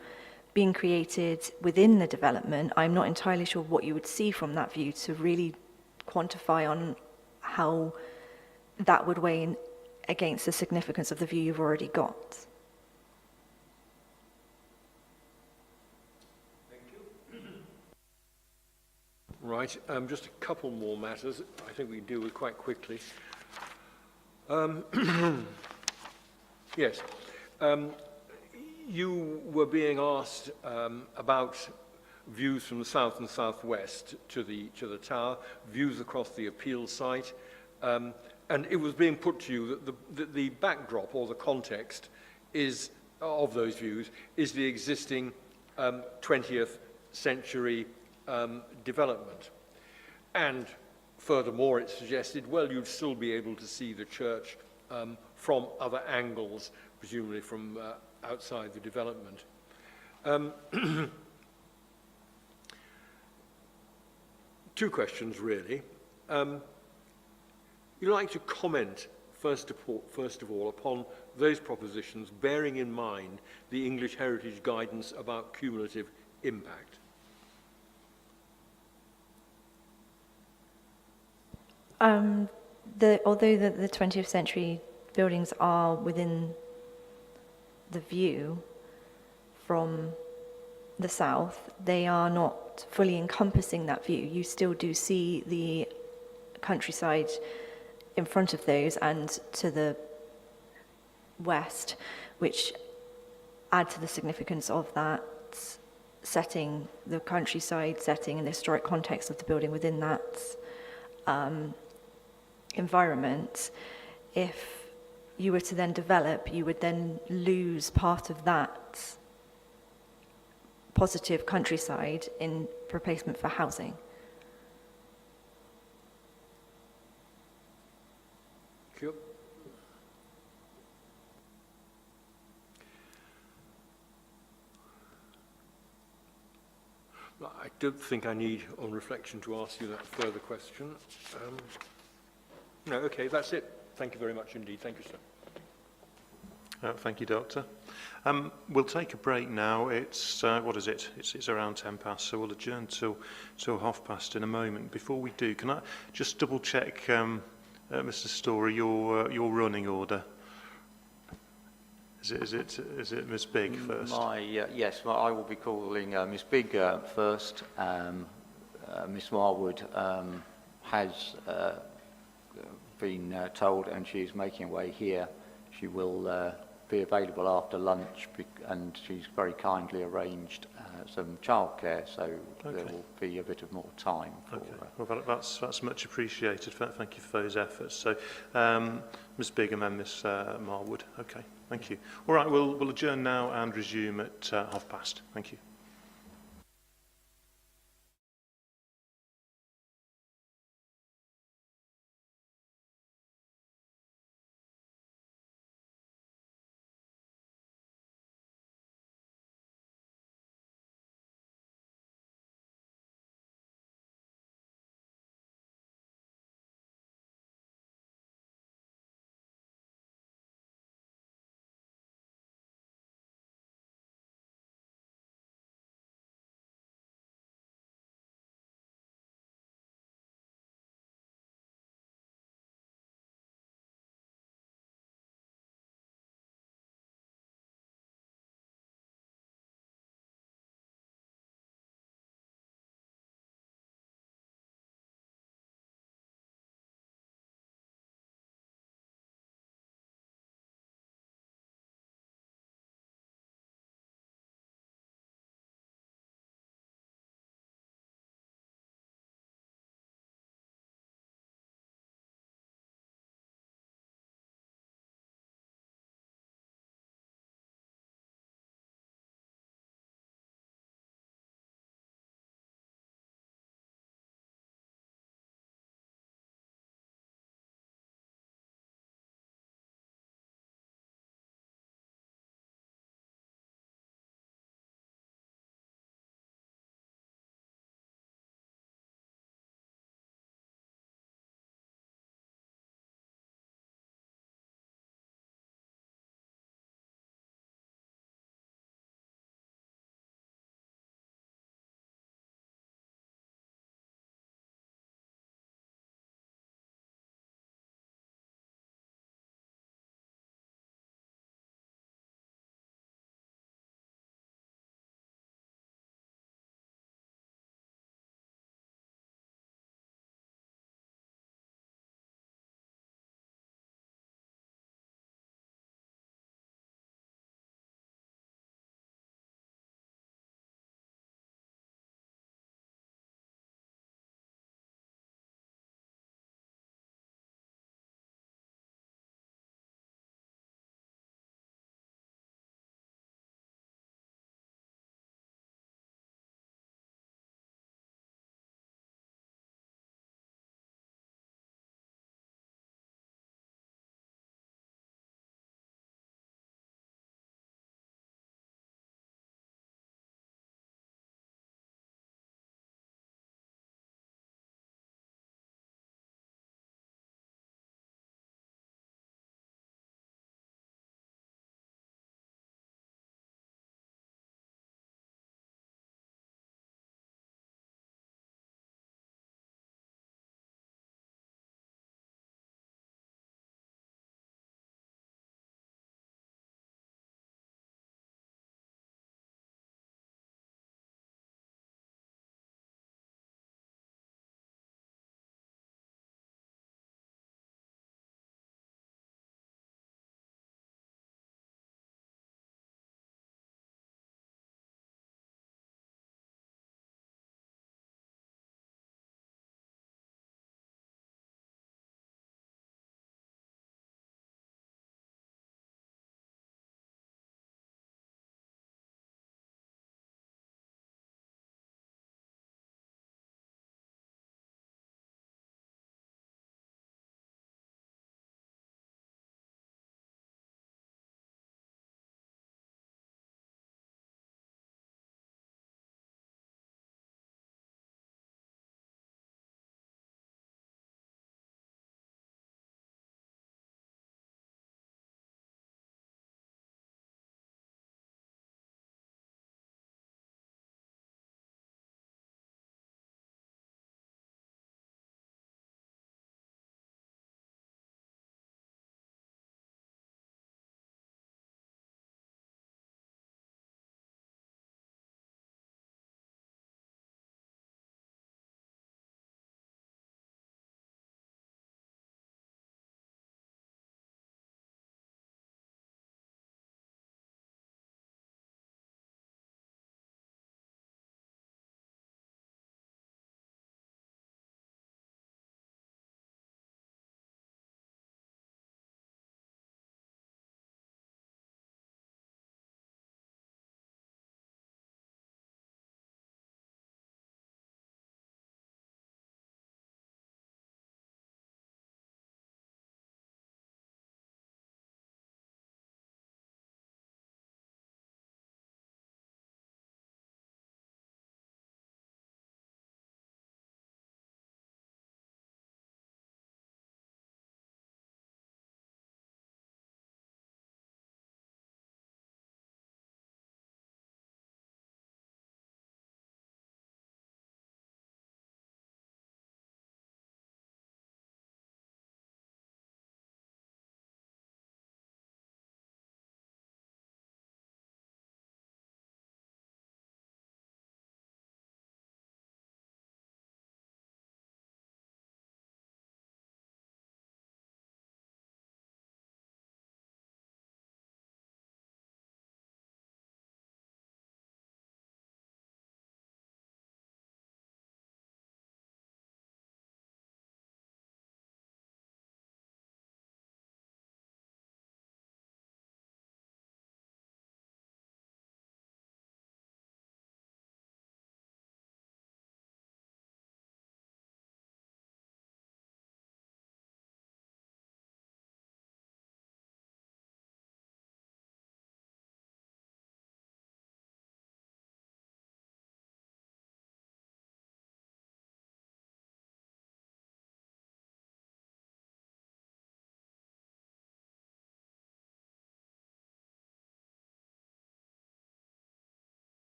being created within the development, I'm not entirely sure what you would see from that view to really quantify on how that would weigh in against the significance of the view you've already got. Right, just a couple more matters I think we can deal with quite quickly. Yes, you were being asked about views from the south and southwest to the tower, views across the appeal site, and it was being put to you that the backdrop or the context is of those views is the existing 20th century development. And furthermore, it suggested, well, you'd still be able to see the church from other angles, presumably from outside the development. Two questions, really. You'd like to comment, first of all, upon those propositions, bearing in mind the English Heritage Guidance about cumulative impact. Although the 20th century buildings are within the view from the south, they are not fully encompassing that view. You still do see the countryside in front of those and to the west, which add to the significance of that setting, the countryside setting and the historic context of the building within that environment, if you were to then develop, you would then lose part of that positive countryside in replacement for housing. Sure. I don't think I need, on reflection, to ask you that further question. No, okay, that's it. Thank you very much indeed. Thank you, sir. Thank you, Doctor. We'll take a break now. It's, what is it? It's around 10 past, so we'll adjourn till 1:30 in a moment. Before we do, can I just double check, Mr. Story, your running order? Is it Ms. Bigg first? Yes, I will be calling Ms. Bigg first. Miss Marwood has been told, and she is making her way here. She will be available after lunch, and she's very kindly arranged some childcare, so there will be a bit of more time for her. Well, that's much appreciated. Thank you for those efforts. So, Ms. Bigg and then Miss Marwood. Okay, thank you. All right, we'll adjourn now and resume at 1:30. Thank you.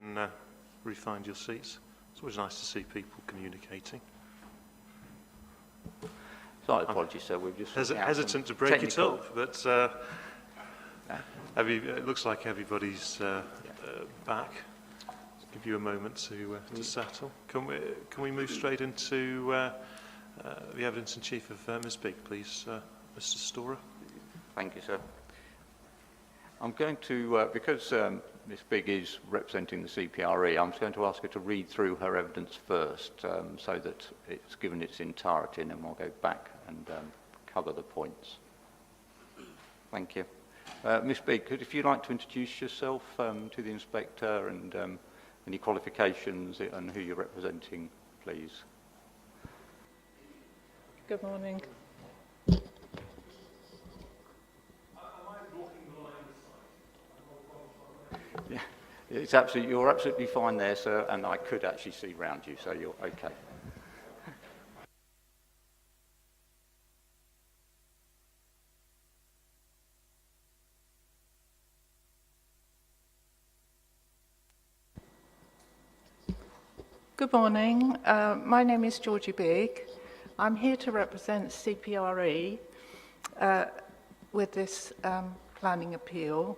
And refind your seats. It's always nice to see people communicating. Sorry, apologies, sir. We've just Hesitant to break it up, but it looks like everybody's back. Give you a moment to settle. Can we move straight into the evidence in chief of Ms. Bigg, please, Mr. Storer? Thank you, sir. I'm going to, because Ms. Bigg is representing the CPRE, I'm going to ask her to read through her evidence first so that it's given its entirety, and then we'll go back and cover the points. Thank you. Ms. Bigg, if you'd like to introduce yourself to the inspector and any qualifications and who you're representing, please. Good morning. Yeah, you're absolutely fine there, sir, and I could actually see round you, so you're okay. Good morning. My name is Georgie Bigg. I'm here to represent CPRE with this planning appeal.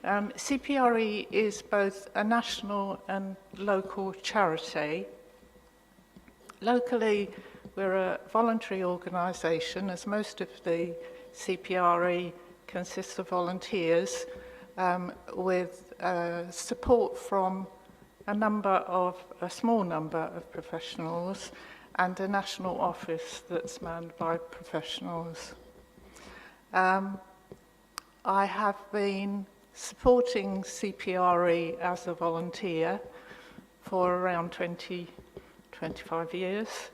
CPRE is both a national and local charity. Locally, we're a voluntary organisation, as most of the CPRE consists of volunteers, with support from a small number of professionals and a national office that's manned by professionals. I have been supporting CPRE as a volunteer for around 25 years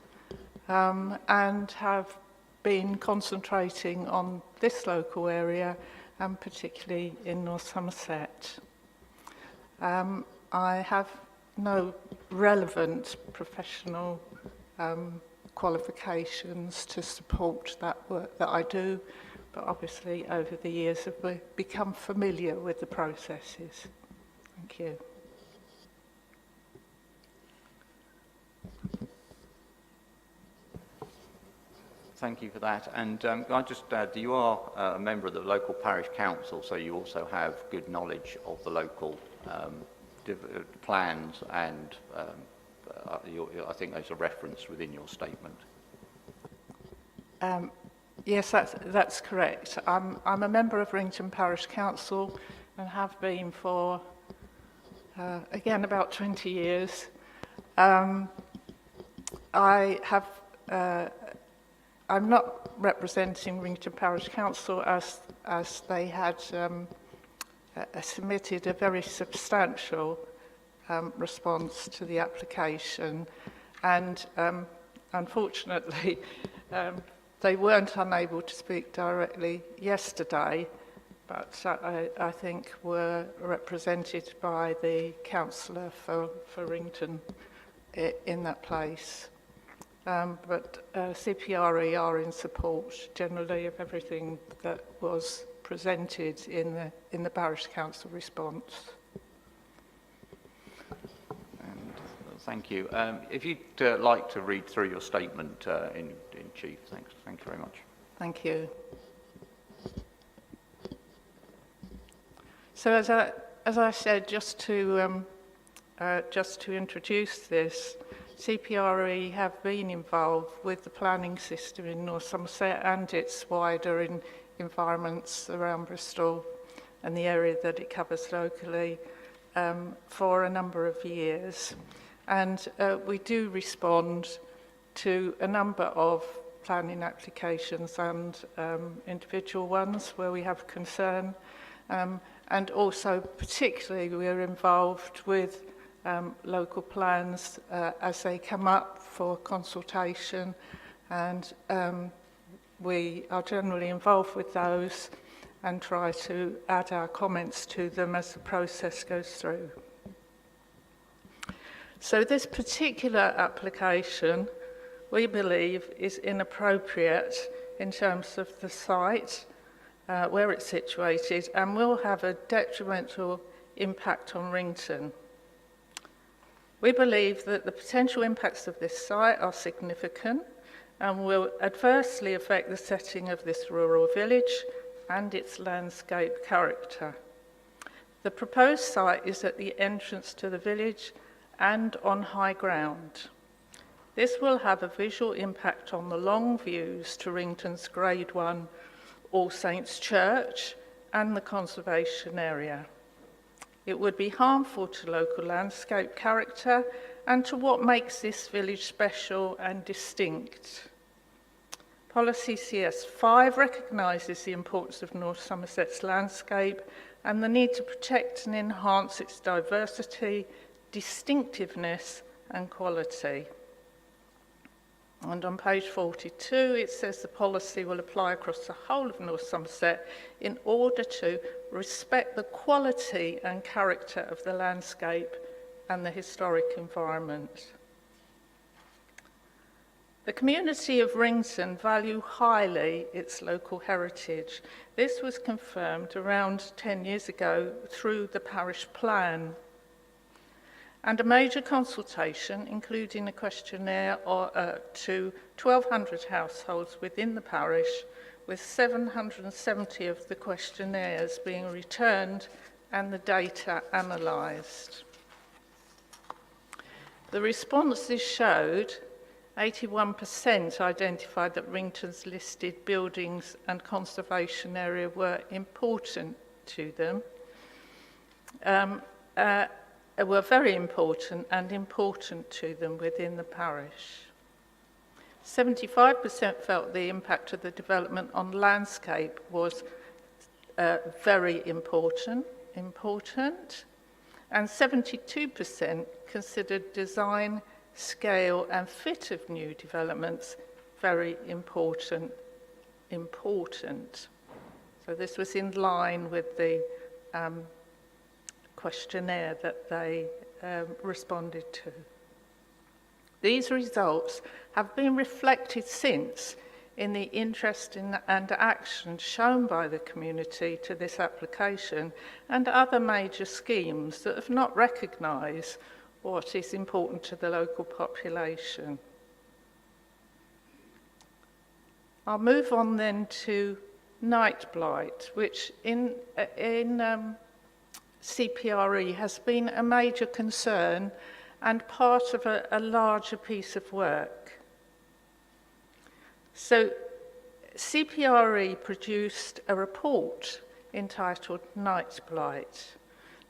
and have been concentrating on this local area and particularly in North Somerset. I have no relevant professional qualifications to support that work that I do, but obviously over the years have become familiar with the processes. Thank you. Thank you for that. And can I just add, you are a member of the local parish council, so you also have good knowledge of the local plans, and I think those are referenced within your statement. Yes, that's correct. I'm a member of Wrington Parish Council and have been for, again, about 20 years. I'm not representing Wrington Parish Council as they had submitted a very substantial response to the application, and unfortunately they weren't unable to speak directly yesterday, but I think were represented by the councillor for Wrington in that place. But CPRE are in support generally of everything that was presented in the parish council response. And thank you. If you'd like to read through your statement in chief, thanks. Thank you very much. Thank you. So as I said, just to introduce this, CPRE have been involved with the planning system in North Somerset and its wider environments around Bristol and the area that it covers locally for a number of years. And we do respond to a number of planning applications and individual ones where we have concern. And also particularly we're involved with local plans as they come up for consultation, and we are generally involved with those and try to add our comments to them as the process goes through. So this particular application, we believe, is inappropriate in terms of the site, where it's situated, and will have a detrimental impact on Wrington. We believe that the potential impacts of this site are significant and will adversely affect the setting of this rural village and its landscape character. The proposed site is at the entrance to the village and on high ground. This will have a visual impact on the long views to Wrington's Grade 1 All Saints Church and the conservation area. It would be harmful to local landscape character and to what makes this village special and distinct. Policy CS5 recognises the importance of North Somerset's landscape and the need to protect and enhance its diversity, distinctiveness and quality. And on page 42, it says the policy will apply across the whole of North Somerset in order to respect the quality and character of the landscape and the historic environment. The community of Wrington value highly its local heritage. This was confirmed around 10 years ago through the parish plan. And a major consultation, including a questionnaire to 1,200 households within the parish, with 770 of the questionnaires being returned and the data analysed. The responses showed 81% identified that Wrington's listed buildings and conservation area were important to them. Were very important and important to them within the parish. 75% felt the impact of the development on landscape was very important, and 72% considered design, scale and fit of new developments very important. So this was in line with the questionnaire that they responded to. These results have been reflected since in the interest and action shown by the community to this application and other major schemes that have not recognised what is important to the local population. I'll move on then to night blight, which in CPRE has been a major concern and part of a larger piece of work. So CPRE produced a report entitled Night Blight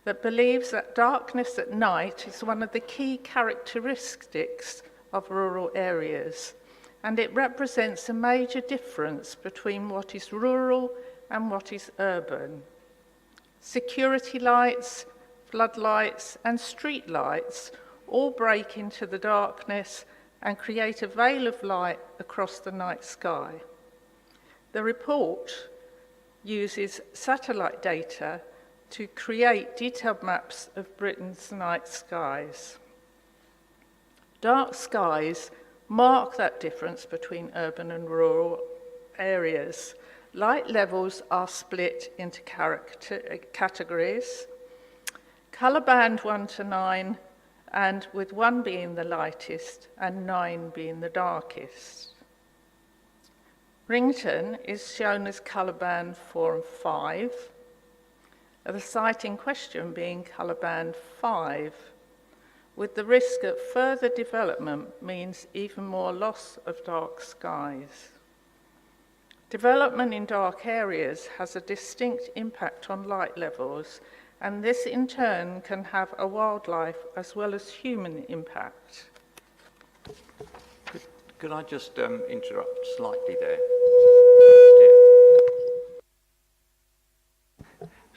that believes that darkness at night is one of the key characteristics of rural areas, and it represents a major difference between what is rural and what is urban. Security lights, floodlights and street lights all break into the darkness and create a veil of light across the night sky. The report uses satellite data to create detailed maps of Britain's night skies. Dark skies mark that difference between urban and rural areas. Light levels are split into categories. Colour band 1 to 9, and with 1 being the lightest and 9 being the darkest. Wrington is shown as colour band 4 and 5, the site in question being colour band 5, with the risk that further development means even more loss of dark skies. Development in dark areas has a distinct impact on light levels, and this in turn can have a wildlife as well as human impact. Could I just interrupt slightly there?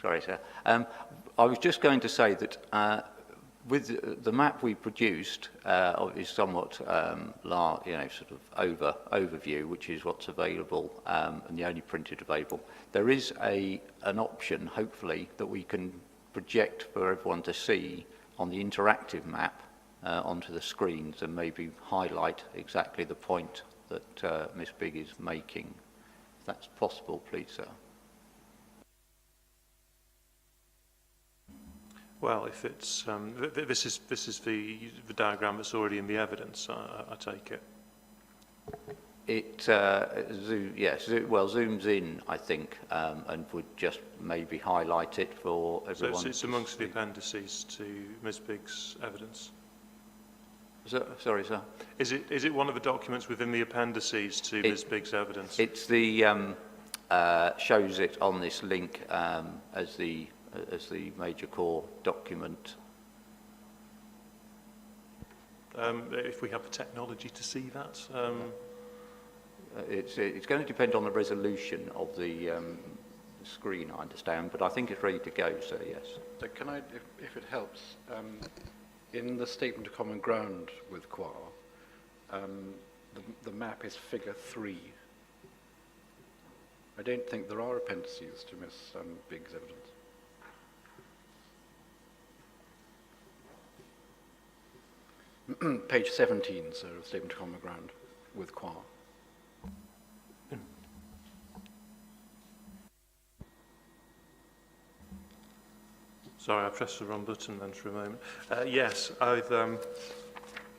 Sorry, sir. I was just going to say that with the map we produced is somewhat sort of overview, which is what's available and the only printed available. There is an option, hopefully, that we can project for everyone to see on the interactive map onto the screens and maybe highlight exactly the point that Ms. Bigg is making. If that's possible, please, sir. Well, if it's this is the diagram that's already in the evidence, I take it. It zooms in, I think, and would just maybe highlight it for everyone. So it's amongst the appendices to Ms. Biggs' evidence. Sorry, sir. Is it one of the documents within the appendices to Ms. Biggs' evidence? It's the shows it on this link as the major core document. If we have the technology to see that. It's going to depend on the resolution of the screen, I understand, but I think it's ready to go, so yes. So can I, if it helps, in the statement of common ground with QA, the map is figure 3. I don't think there are appendices to Ms. Biggs' evidence. Page 17, sir, of statement of common ground with QA. Sorry, I pressed the wrong button then for a moment. Yes, I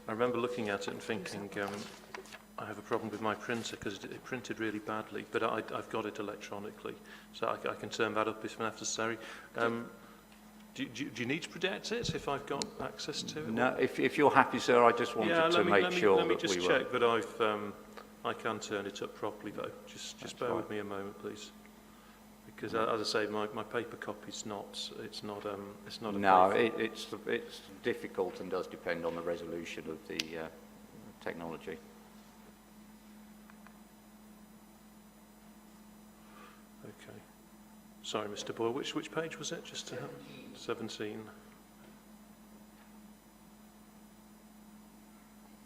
remember looking at it and thinking I have a problem with my printer because it printed really badly, but I've got it electronically, so I can turn that up if necessary. Do you need to protect it if I've got access to it? No, if you're happy, sir, I just wanted to make sure let me that just we check that I can turn it up properly though. Just bear with me a moment, please. Because as I say, my paper copy's not. It's not. No, it's difficult and does depend on the resolution of the technology. Okay. Sorry, Mr. Boyle. Which page was it? Just to have 17.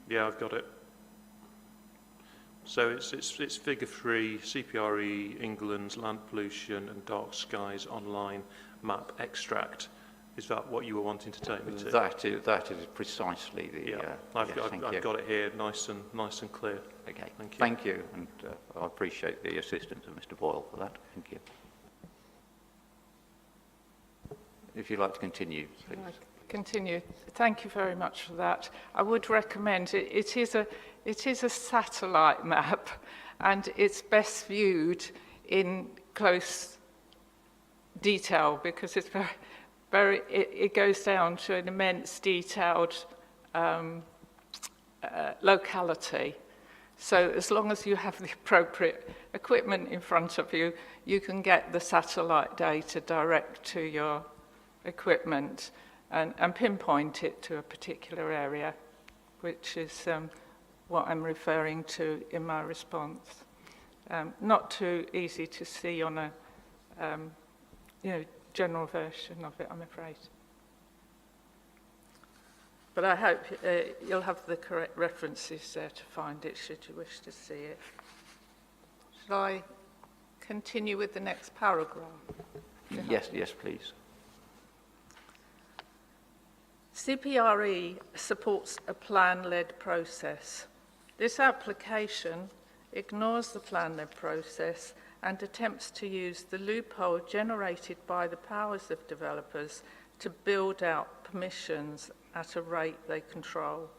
Yeah, I've got it. So it's figure 3, CPRE, England's land pollution and dark skies online map extract. Is that what you were wanting to take me to? That is precisely the. Yeah, I've got it here, nice and clear. Okay. Thank you. And I appreciate the assistance of Mr. Boyle for that. Thank you. If you'd like to continue, please. Continue. Thank you very much for that. I would recommend it. It is a satellite map, and it's best viewed in close detail because it's it goes down to an immense detailed locality. So as long as you have the appropriate equipment in front of you, you can get the satellite data direct to your equipment and pinpoint it to a particular area, which is what I'm referring to in my response. Not too easy to see on a general version of it, I'm afraid. But I hope you'll have the correct references there to find it, should you wish to see it. Shall I continue with the next paragraph? Yes, please. CPRE supports a plan-led process. This application ignores the plan-led process and attempts to use the loophole generated by the powers of developers to build out permissions at a rate they control.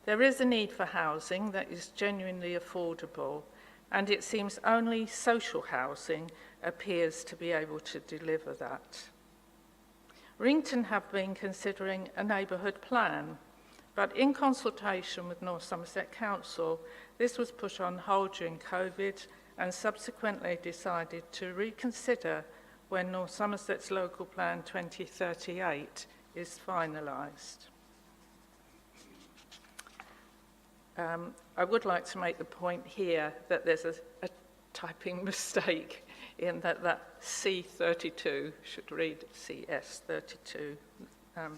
There is a need for housing that is genuinely affordable, and it seems only social housing appears to be able to deliver that. Wrington have been considering a neighbourhood plan, but in consultation with North Somerset Council, this was put on hold during COVID and subsequently decided to reconsider when North Somerset's Local Plan 2038 is finalised. I would like to make the point here that there's a typing mistake in that C32 should read CS32. I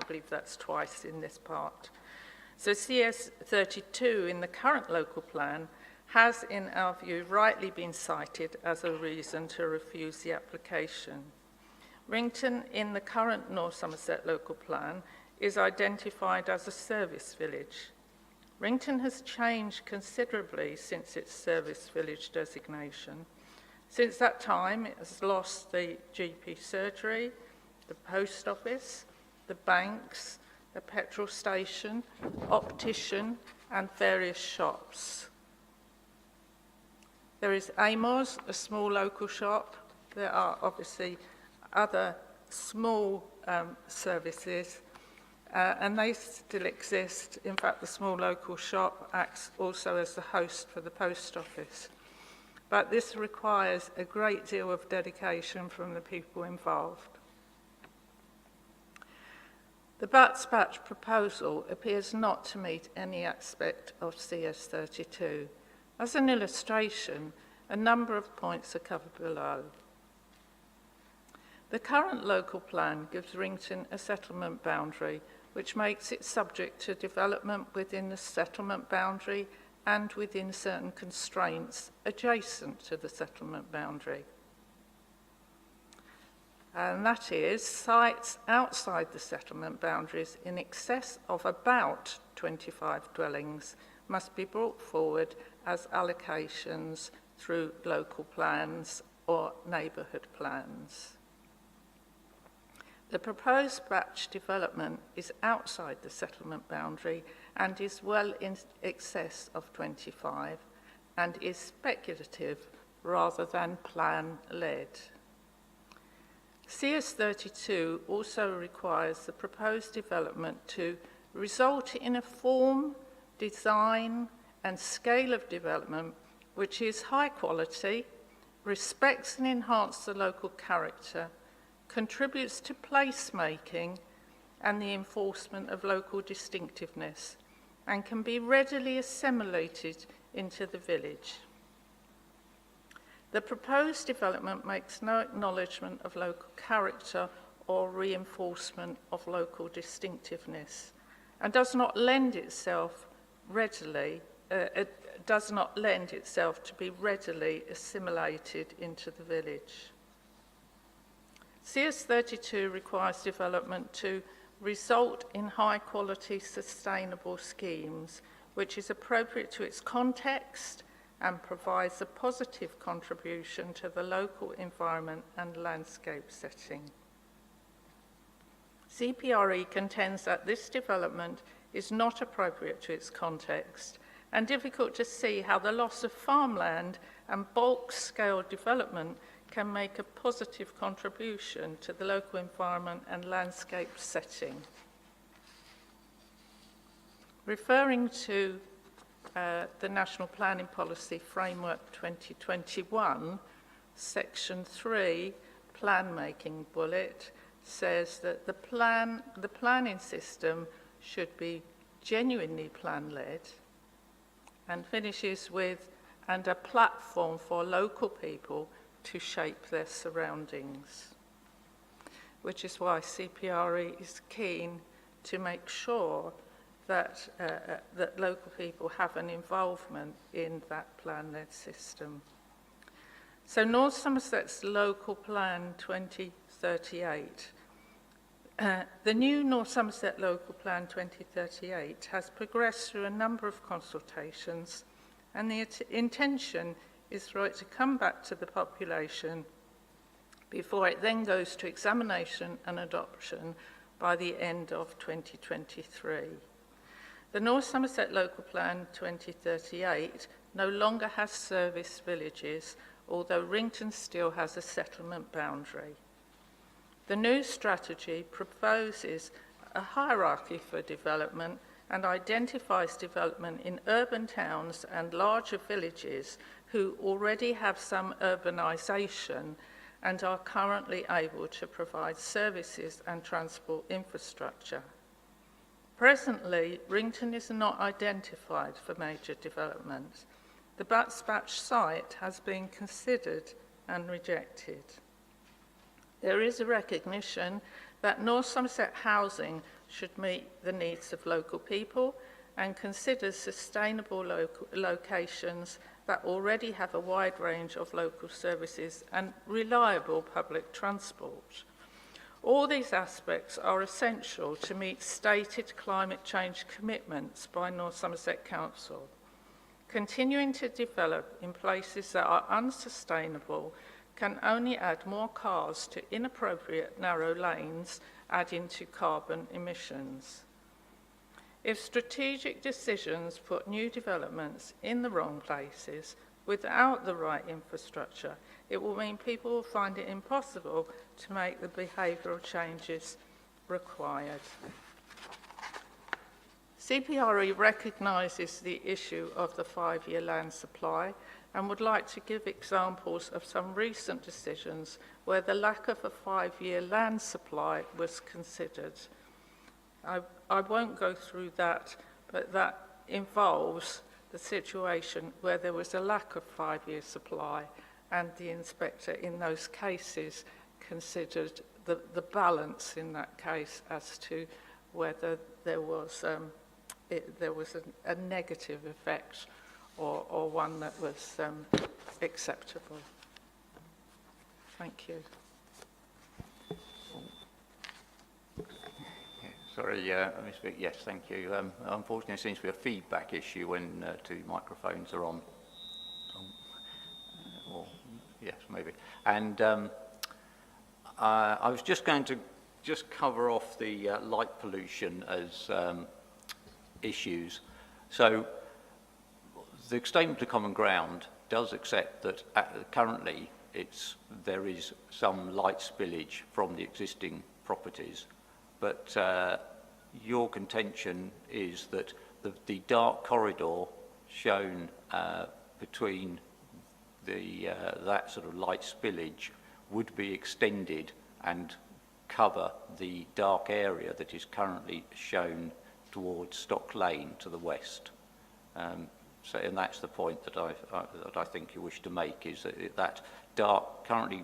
believe that's twice in this part. So CS32 in the current local plan has, in our view, rightly been cited as a reason to refuse the application. Wrington, in the current North Somerset local plan, is identified as a service village. Wrington has changed considerably since its service village designation. Since that time, it has lost the GP surgery the post office, the banks, a petrol station, optician, and various shops. There is Amor's, a small local shop. There are obviously other small services, and they still exist. In fact, the small local shop acts also as the host for the post office. But this requires a great deal of dedication from the people involved. The Butts-Batch proposal appears not to meet any aspect of CS32. As an illustration, a number of points are covered below. The current local plan gives Wrington a settlement boundary, which makes it subject to development within the settlement boundary and within certain constraints adjacent to the settlement boundary. And that is, sites outside the settlement boundaries in excess of about 25 dwellings must be brought forward as allocations through local plans or neighbourhood plans. The proposed batch development is outside the settlement boundary and is well in excess of 25 and is speculative rather than plan-led. CS32 also requires the proposed development to result in a form, design, and scale of development which is high quality, respects and enhances the local character, contributes to placemaking and the enforcement of local distinctiveness, and can be readily assimilated into the village. The proposed development makes no acknowledgement of local character or reinforcement of local distinctiveness, and does not lend itself readily, to be readily assimilated into the village. CS32 requires development to result in high-quality, sustainable schemes, which is appropriate to its context and provides a positive contribution to the local environment and landscape setting. CPRE contends that this development is not appropriate to its context and difficult to see how the loss of farmland and bulk-scale development can make a positive contribution to the local environment and landscape setting. Referring to the National Planning Policy Framework 2021, Section 3, Plan Making Bullet, says that the planning system should be genuinely plan-led, and finishes with, and a platform for local people to shape their surroundings, which is why CPRE is keen to make sure that, that local people have an involvement in that plan-led system. So North Somerset's Local Plan 2038. The new North Somerset Local Plan 2038 has progressed through a number of consultations, and the intention is for it to come back to the population before it then goes to examination and adoption by the end of 2023. The North Somerset Local Plan 2038 no longer has service villages, although Wrington still has a settlement boundary. The new strategy proposes a hierarchy for development and identifies development in urban towns and larger villages who already have some urbanisation and are currently able to provide services and transport infrastructure. Presently, Wrington is not identified for major development. The Butts-Batch site has been considered and rejected. There is a recognition that North Somerset housing should meet the needs of local people and considers sustainable locations that already have a wide range of local services and reliable public transport. All these aspects are essential to meet stated climate change commitments by North Somerset Council. Continuing to develop in places that are unsustainable can only add more cars to inappropriate narrow lanes, adding to carbon emissions. If strategic decisions put new developments in the wrong places without the right infrastructure, it will mean people will find it impossible to make the behavioural changes required. CPRE recognises the issue of the 5-year land supply and would like to give examples of some recent decisions where the lack of a 5-year land supply was considered. I won't go through that, but that involves the situation where there was a lack of 5-year supply and the inspector in those cases considered the balance in that case as to whether there was a negative effect or one that was acceptable. Thank you. Sorry, let me speak. Yes, thank you. Unfortunately, there seems to be a feedback issue when two microphones are on. Or, yes, maybe. And I was just going to cover off the light pollution as issues. So the statement of common ground does accept that currently there is some light spillage from the existing properties, but your contention is that the dark corridor shown between that sort of light spillage would be extended and cover the dark area that is currently shown towards Stock Lane to the west. And that's the point that I think you wish to make, is that currently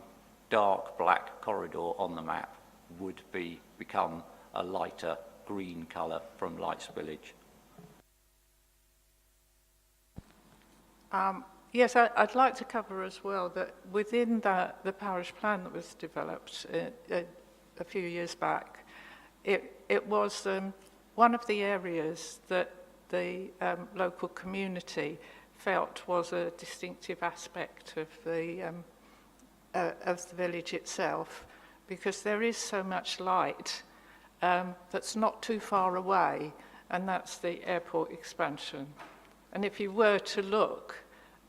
dark black corridor on the map would become a lighter green colour from light spillage. Yes, I'd like to cover as well that within the parish plan that was developed a few years back, it was one of the areas that the local community felt was a distinctive aspect of the village itself, because there is so much light that's not too far away, and that's the airport expansion. And if you were to look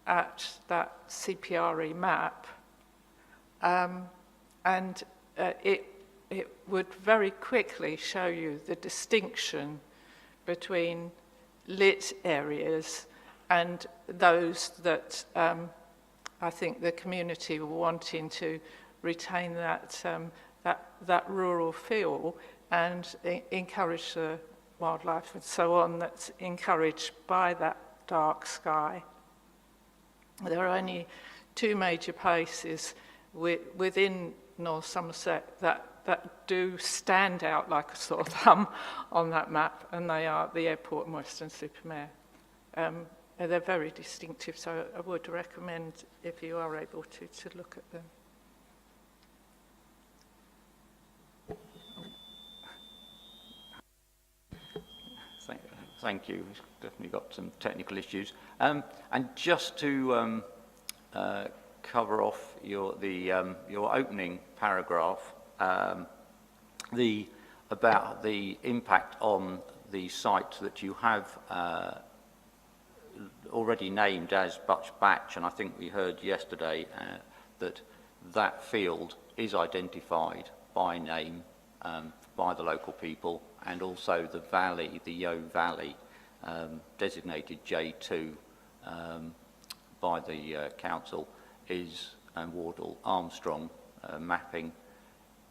at that CPRE map, it would very quickly show you the distinction between lit areas and those that I think the community were wanting to retain that rural feel and encourage the wildlife and so on that's encouraged by that dark sky. There are only two major places within North Somerset that do stand out like a sore thumb on that map, and they are the airport and Weston-super-Mare. They're very distinctive, so I would recommend, if you are able to look at them. Thank you. We've definitely got some technical issues. And just to cover off your opening paragraph, about the impact on the site that you have already named as Butch Batch, and I think we heard yesterday that field is identified by name by the local people, and also the valley, the Yeo Valley, designated J2 by the council, and Wardle Armstrong mapping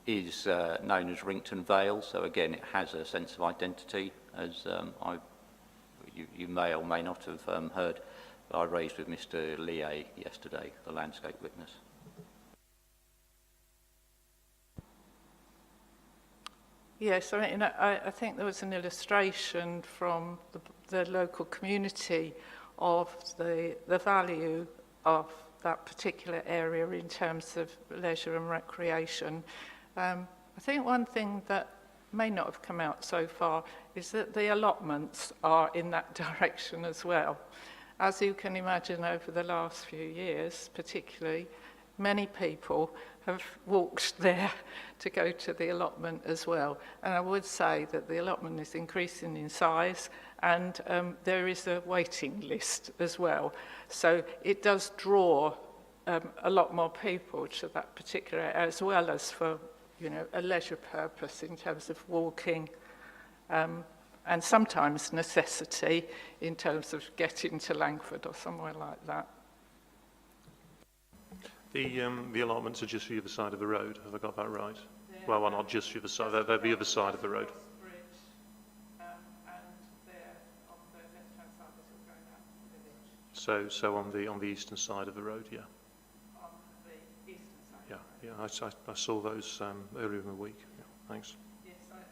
is known as Wrington Vale. So again, it has a sense of identity, as you may or may not have heard. I raised with Mr. Lee yesterday, the landscape witness. Yes, I mean, I think there was an illustration from the local community of the value of that particular area in terms of leisure and recreation. I think one thing that may not have come out so far is that the allotments are in that direction as well. As you can imagine, over the last few years, particularly, many people have walked there to go to the allotment as well. And I would say that the allotment is increasing in size, and there is a waiting list as well. So it does draw a lot more people to that particular area, as well as for, you know, a leisure purpose in terms of walking, and sometimes necessity in terms of getting to Langford or somewhere like that. The allotments are just the other side of the road. Have I got that right? Well, not just the other side. They're the other side of the road. So on the eastern side of the road, yeah. On the eastern side. Yeah. I saw those earlier in the week. Yeah, thanks. Yes, I think.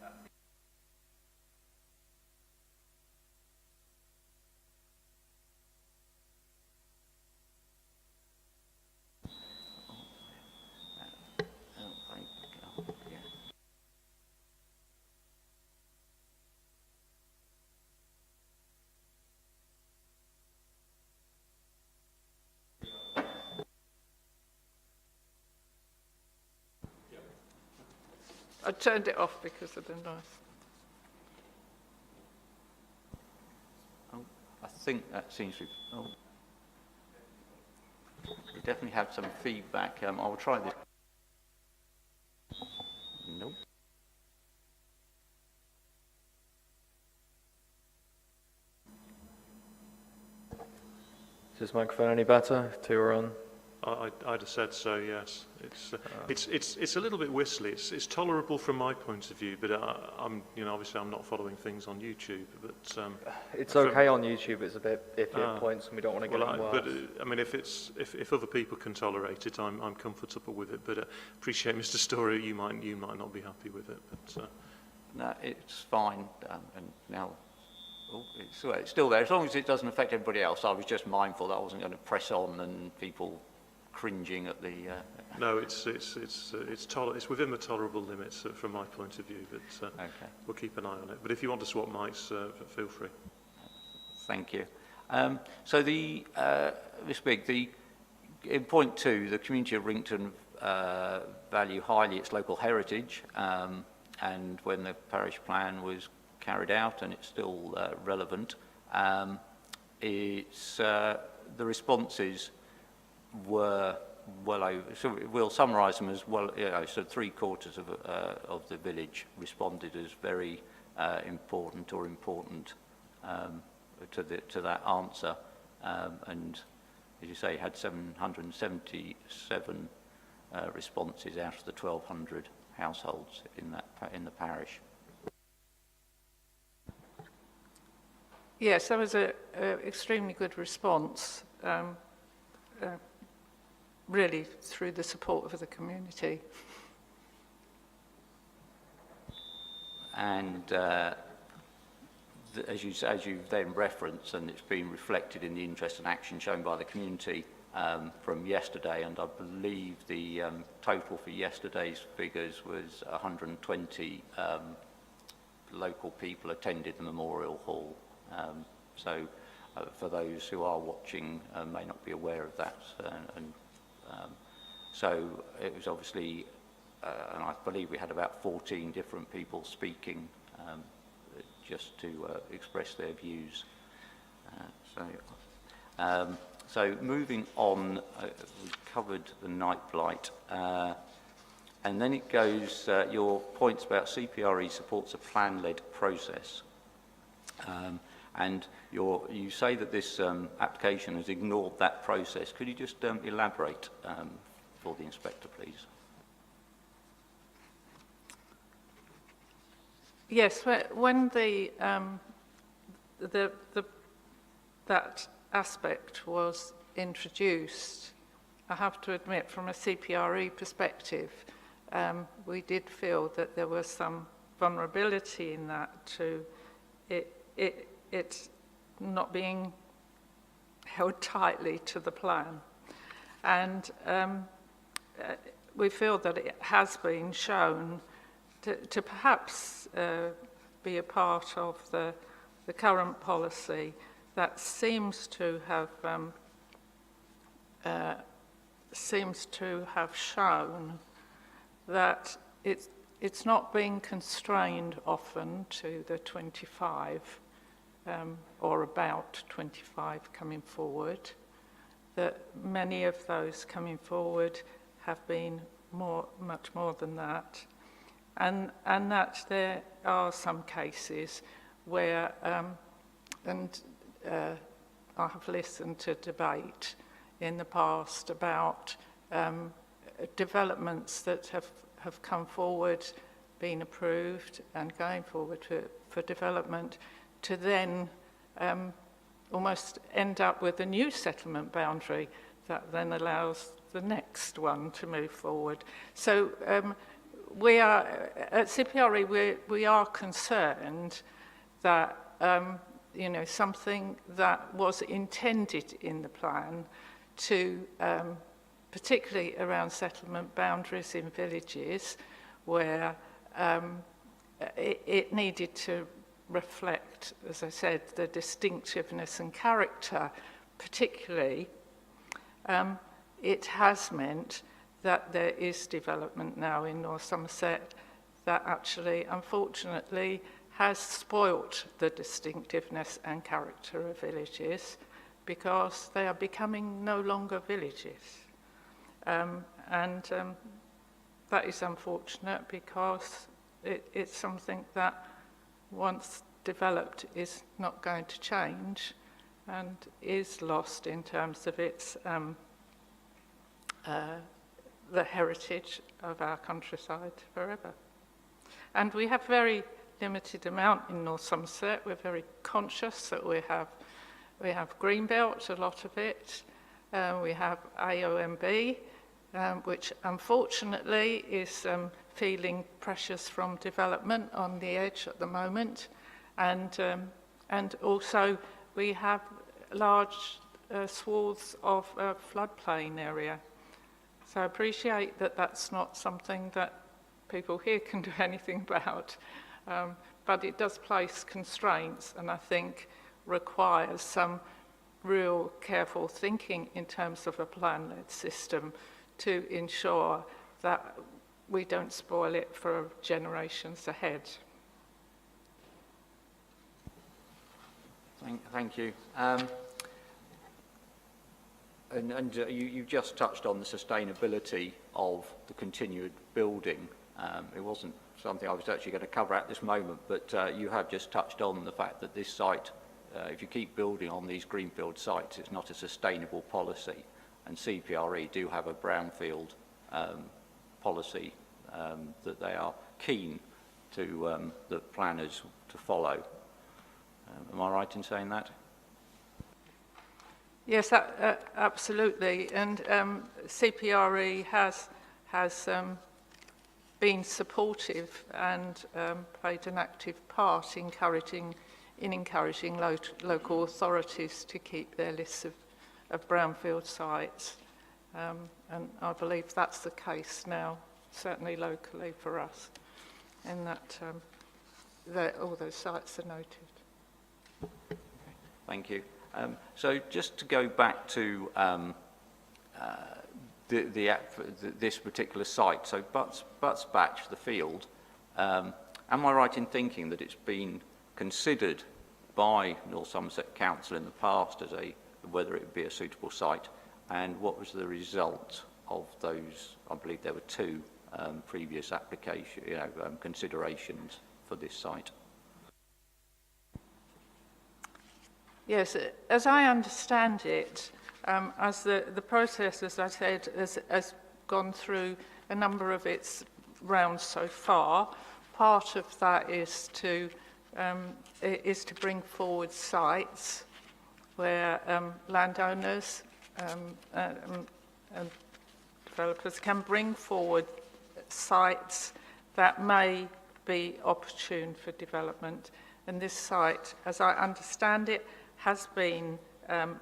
I turned it off because of the noise. Oh, I think that seems to. Oh, we definitely have some feedback. I'll try this. Nope. Is this microphone any better? If two are on. I'd have said so. Yes, it's a little bit whistly. It's tolerable from my point of view, but I'm obviously I'm not following things on YouTube. But it's okay on YouTube. It's a bit iffy at points, and we don't want to get it worse. But I mean, if other people can tolerate it, I'm comfortable with it. But appreciate, Mr. Story, you might not be happy with it. But No, it's fine. And now, it's still there. As long as it doesn't affect everybody else. I was just mindful that I wasn't going to press on and people cringing at the. No, it's within the tolerable limits from my point of view. But Okay. We'll keep an eye on it. But if you want to swap mics, feel free. Thank you. So in point 2, the community of Wrington value highly its local heritage, and when the parish plan was carried out, and it's still relevant, the responses were well over. So we'll summarise them as well. So 3/4 of the village responded as very important to that answer, and as you say, had 777 responses out of the 1,200 households in the parish. Yes, that was an extremely good response, really through the support of the community. And as you then reference, and it's been reflected in the interest and action shown by the community from yesterday, and I believe the total for yesterday's figures was 120 local people attended the Memorial Hall. So for those who are watching may not be aware of that, so it was obviously, and I believe we had about 14 different people speaking just to express their views. So moving on, we covered the night blight, and then it goes, your points about CPRE supports a plan-led process. And you say that this application has ignored that process. Could you just elaborate for the inspector, please? Yes, when that aspect was introduced, I have to admit, from a CPRE perspective, we did feel that there was some vulnerability in that to it not being held tightly to the plan. And we feel that it has been shown to perhaps be a part of the current policy that seems to have seems to have shown that it's not being constrained often to the 25 or about 25 coming forward, that many of those coming forward have been much more than that, and that there are some cases where, I have listened to debate in the past about developments that have come forward, been approved and going forward for development, to then almost end up with a new settlement boundary that then allows the next one to move forward. So we are, at CPRE, we are concerned that something that was intended in the plan to, particularly around settlement boundaries in villages, where it needed to reflect, as I said, the distinctiveness and character, particularly, it has meant that there is development now in North Somerset that actually, unfortunately, has spoilt the distinctiveness and character of villages because they are becoming no longer villages. That is unfortunate because it's something that, once developed, is not going to change and is lost in terms of its the heritage of our countryside forever. And we have very limited amount in North Somerset. We're very conscious that we have Greenbelt, a lot of it. We have AOMB, which unfortunately is feeling pressures from development on the edge at the moment. And also we have large swaths of floodplain area. So I appreciate that that's not something that people here can do anything about, but it does place constraints, and I think requires some real careful thinking in terms of a plan-led system to ensure that we don't spoil it for generations ahead. Thank you. You just touched on the sustainability of the continued building. It wasn't something I was actually going to cover at this moment, but you have just touched on the fact that this site, if you keep building on these greenfield sites, it's not a sustainable policy, and CPRE do have a brownfield policy that they are keen to the planners to follow. Am I right in saying that? Yes, absolutely. And CPRE has been supportive and played an active part in encouraging local authorities to keep their lists of brownfield sites. And I believe that's the case now, certainly locally for us, in that all those sites are noted. Thank you. So just to go back to this particular site, so Butts Batch, the field, am I right in thinking that it's been considered by North Somerset Council in the past as whether it would be a suitable site, and what was the result of those? I believe there were two previous considerations for this site. Yes, as I understand it, as the process, as I said, has gone through a number of its rounds so far, part of that is to bring forward sites where landowners and developers can bring forward sites that may be opportune for development. And this site, as I understand it, has been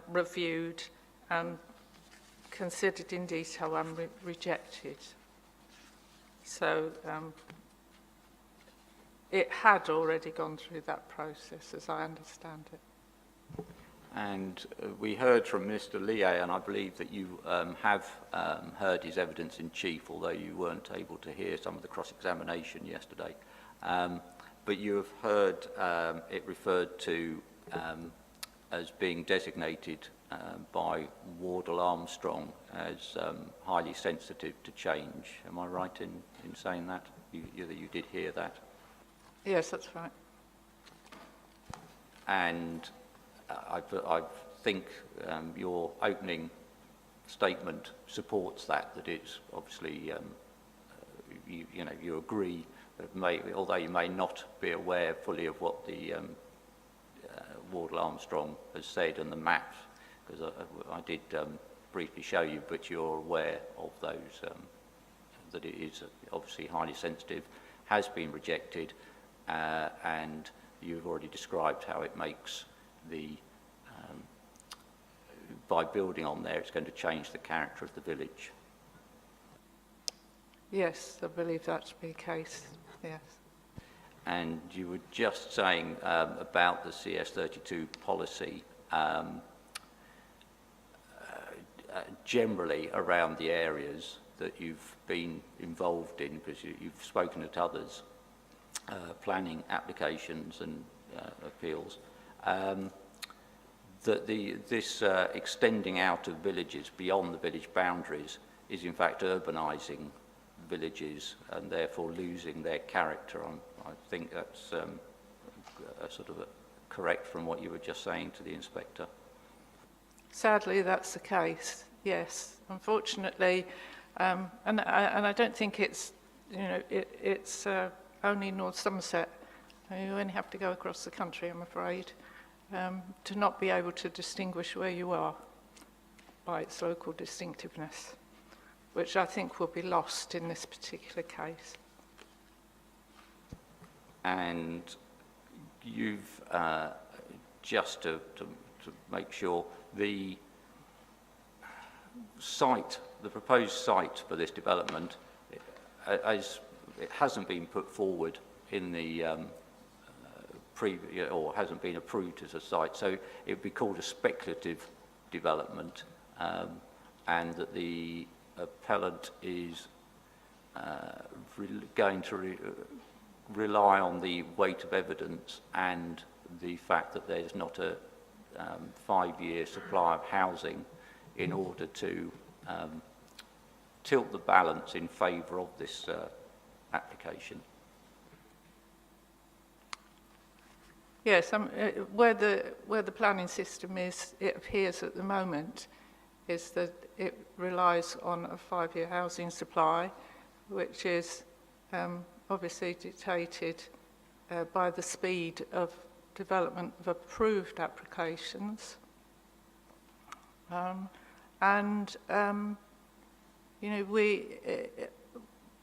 reviewed and considered in detail and rejected. So it had already gone through that process, as I understand it. And we heard from Mr. Lié, and I believe that you have heard his evidence in chief, although you weren't able to hear some of the cross-examination yesterday. But you have heard it referred to as being designated by Wardle Armstrong as highly sensitive to change. Am I right in saying that? You did hear that? Yes, that's right. And I think your opening statement supports that it's obviously, you agree, that although you may not be aware fully of what the Wardle Armstrong has said and the maps, because I did briefly show you, but you're aware of those, that it is obviously highly sensitive, has been rejected, and you've already described how it makes the, by building on there, it's going to change the character of the village. Yes, I believe that to be the case, yes. And you were just saying about the CS32 policy, generally around the areas that you've been involved in, because you've spoken at others, planning applications and appeals, that this extending out of villages beyond the village boundaries is in fact urbanising villages and therefore losing their character. I think that's sort of correct from what you were just saying to the inspector. Sadly, that's the case, yes. Unfortunately, and I don't think it's, it's only North Somerset. You only have to go across the country, I'm afraid, to not be able to distinguish where you are by its local distinctiveness, which I think will be lost in this particular case. And you've, just to make sure, the site, the proposed site for this development, as it hasn't been put forward in the or hasn't been approved as a site, so it would be called a speculative development, and that the appellant is going to rely on the weight of evidence and the fact that there's not a 5-year supply of housing in order to tilt the balance in favour of this application. Yes, where the planning system is, it appears at the moment, is that it relies on a 5-year housing supply, which is obviously dictated by the speed of development of approved applications.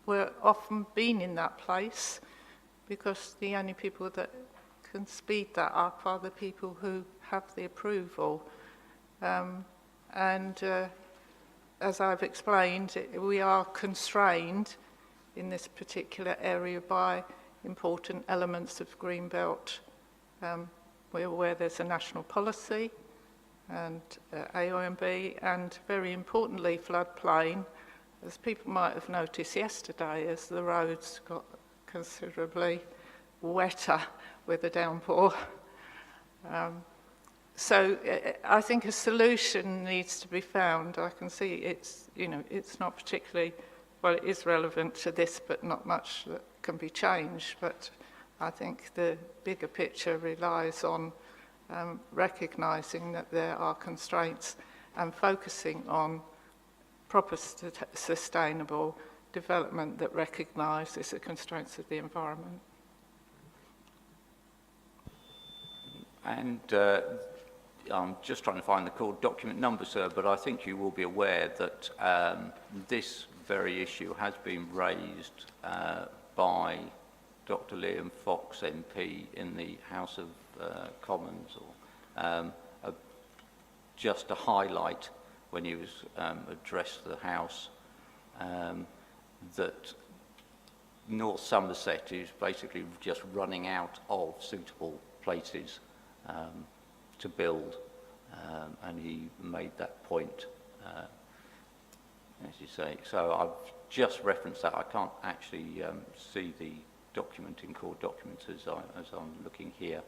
We're often been in that place because the only people that can speed that up are the people who have the approval. As I've explained, we are constrained in this particular area by important elements of green belt. We're aware there's a national policy and AOMB, and very importantly floodplain, as people might have noticed yesterday as the roads got considerably wetter with the downpour. So I think a solution needs to be found. I can see it's not particularly, well, it is relevant to this, but not much that can be changed. But I think the bigger picture relies on recognising that there are constraints and focusing on proper sustainable development that recognises the constraints of the environment. And I'm just trying to find the court document number, sir, but I think you will be aware that this very issue has been raised by Dr. Liam Fox MP in the House of Commons, just to highlight when he was addressed the House that North Somerset is basically just running out of suitable places to build, and he made that point, as you say. So I've just referenced that. I can't actually see the document in core documents as I'm looking here,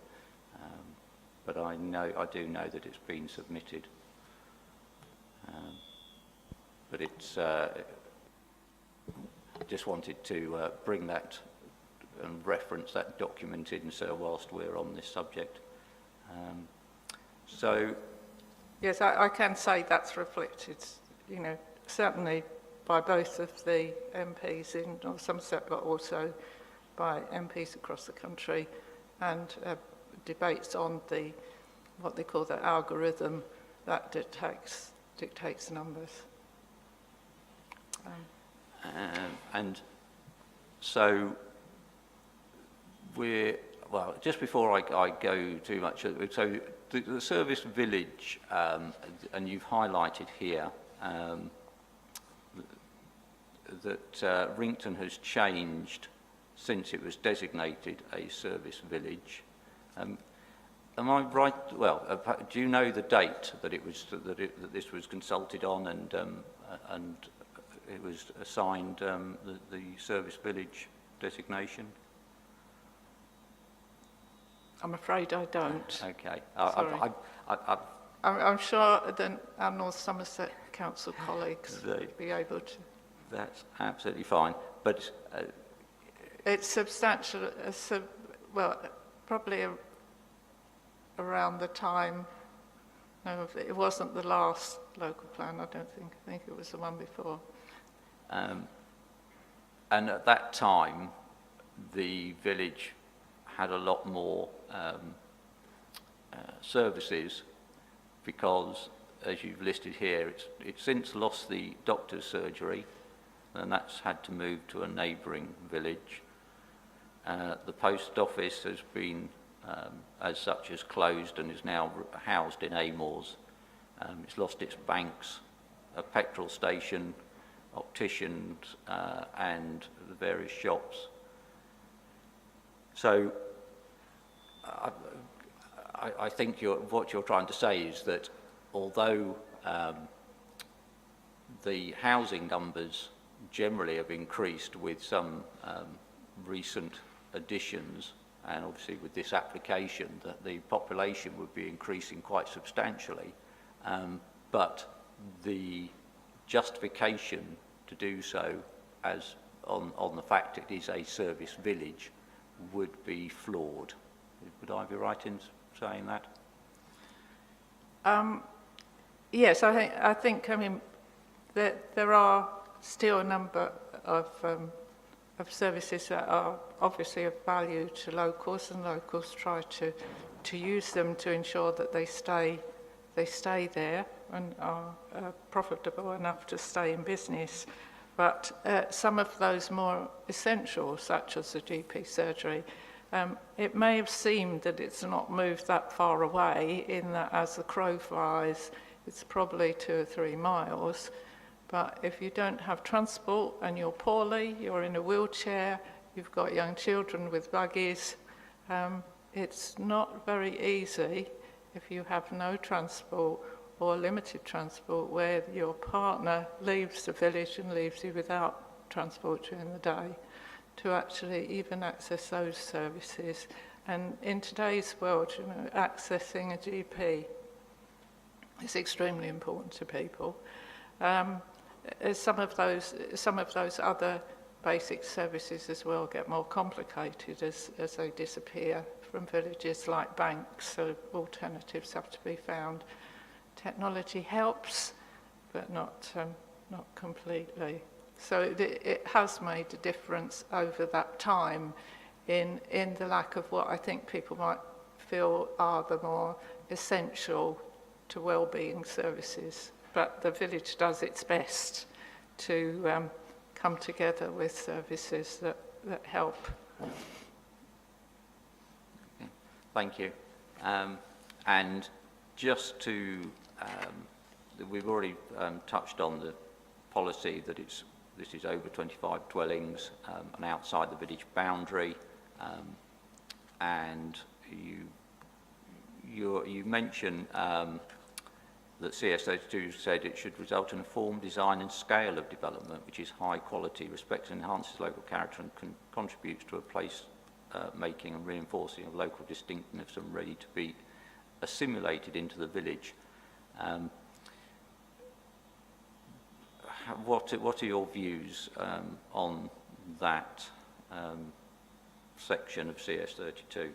but I do know that it's been submitted. But it's just wanted to bring that and reference that document in, so whilst we're on this subject. So Yes, I can say that's reflected, certainly by both of the MPs in North Somerset, but also by MPs across the country, and debates on what they call the algorithm that dictates numbers. And so just before I go too much, so the service village, and you've highlighted here that Wrington has changed since it was designated a service village. Am I right? Well, do you know the date that that this was consulted on and it was assigned the service village designation? I'm afraid I don't. Okay. Sorry. I'm sure that our North Somerset Council colleagues would be able to. That's absolutely fine, but it's substantial. Probably around the time. No, it wasn't the last local plan. I don't think. I think it was the one before. And at that time, the village had a lot more services, because, as you've listed here, it's since lost the doctor's surgery, and that's had to move to a neighbouring village. The post office has been, as such, has closed and is now housed in Amors. It's lost its banks, a petrol station, opticians, and the various shops. So I think what you're trying to say is that although the housing numbers generally have increased with some recent additions, and obviously with this application, that the population would be increasing quite substantially, but the justification to do so, as on the fact it is a service village, would be flawed. Would I be right in saying that? Yes, I think. I mean, there are still a number of services that are obviously of value to locals, and locals try to use them to ensure that they stay there and are profitable enough to stay in business. But some of those more essential, such as the GP surgery, it may have seemed that it's not moved that far away, in that as the crow flies, it's probably 2 or 3 miles. But if you don't have transport and you're poorly, you're in a wheelchair, you've got young children with buggies, it's not very easy if you have no transport or limited transport, where your partner leaves the village and leaves you without transport during the day, to actually even access those services. And in today's world, accessing a GP is extremely important to people. Some of those other basic services as well get more complicated as they disappear from villages, like banks, so alternatives have to be found. Technology helps, but not completely. So it has made a difference over that time in the lack of what I think people might feel are the more essential to well-being services. But the village does its best to come together with services that help. Okay. Thank you. And just to, we've already touched on the policy that this is over 25 dwellings and outside the village boundary, and you mention that CS32 said it should result in a form, design and scale of development which is high quality, respects and enhances local character and contributes to a place making and reinforcing of local distinctiveness and ready to be assimilated into the village. What are your views on that section of CS32?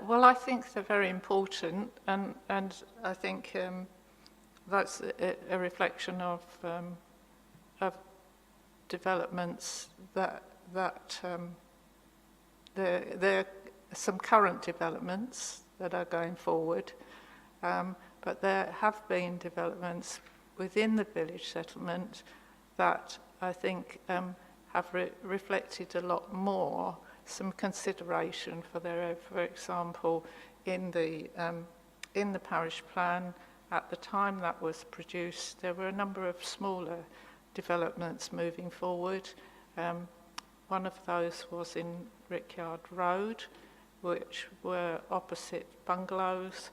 Well, I think they're very important, and I think that's a reflection of developments that there are some current developments that are going forward, but there have been developments within the village settlement that I think have reflected a lot more some consideration for their area. For example, in the parish plan, at the time that was produced, there were a number of smaller developments moving forward. One of those was in Rickyard Road, which were opposite bungalows,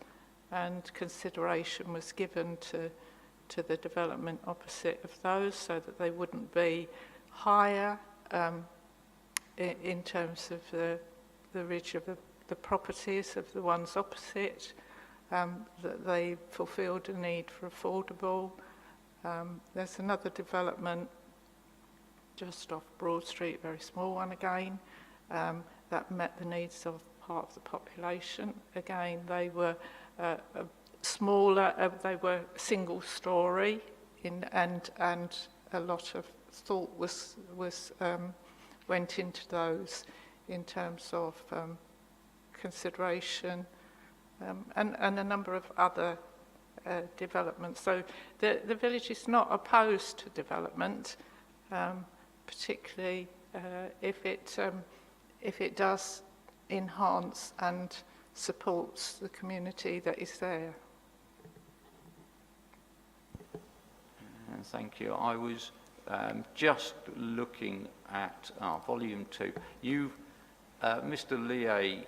and consideration was given to the development opposite of those so that they wouldn't be higher in terms of the ridge of the properties of the ones opposite, that they fulfilled a need for affordable. There's another development just off Broad Street, very small one again, that met the needs of part of the population. Again, they were smaller, they were single story, and a lot of thought went into those in terms of consideration, and a number of other developments. So the village is not opposed to development, particularly if it does enhance and supports the community that is there. Thank you. I was just looking at volume 2. You, Mr. Lee,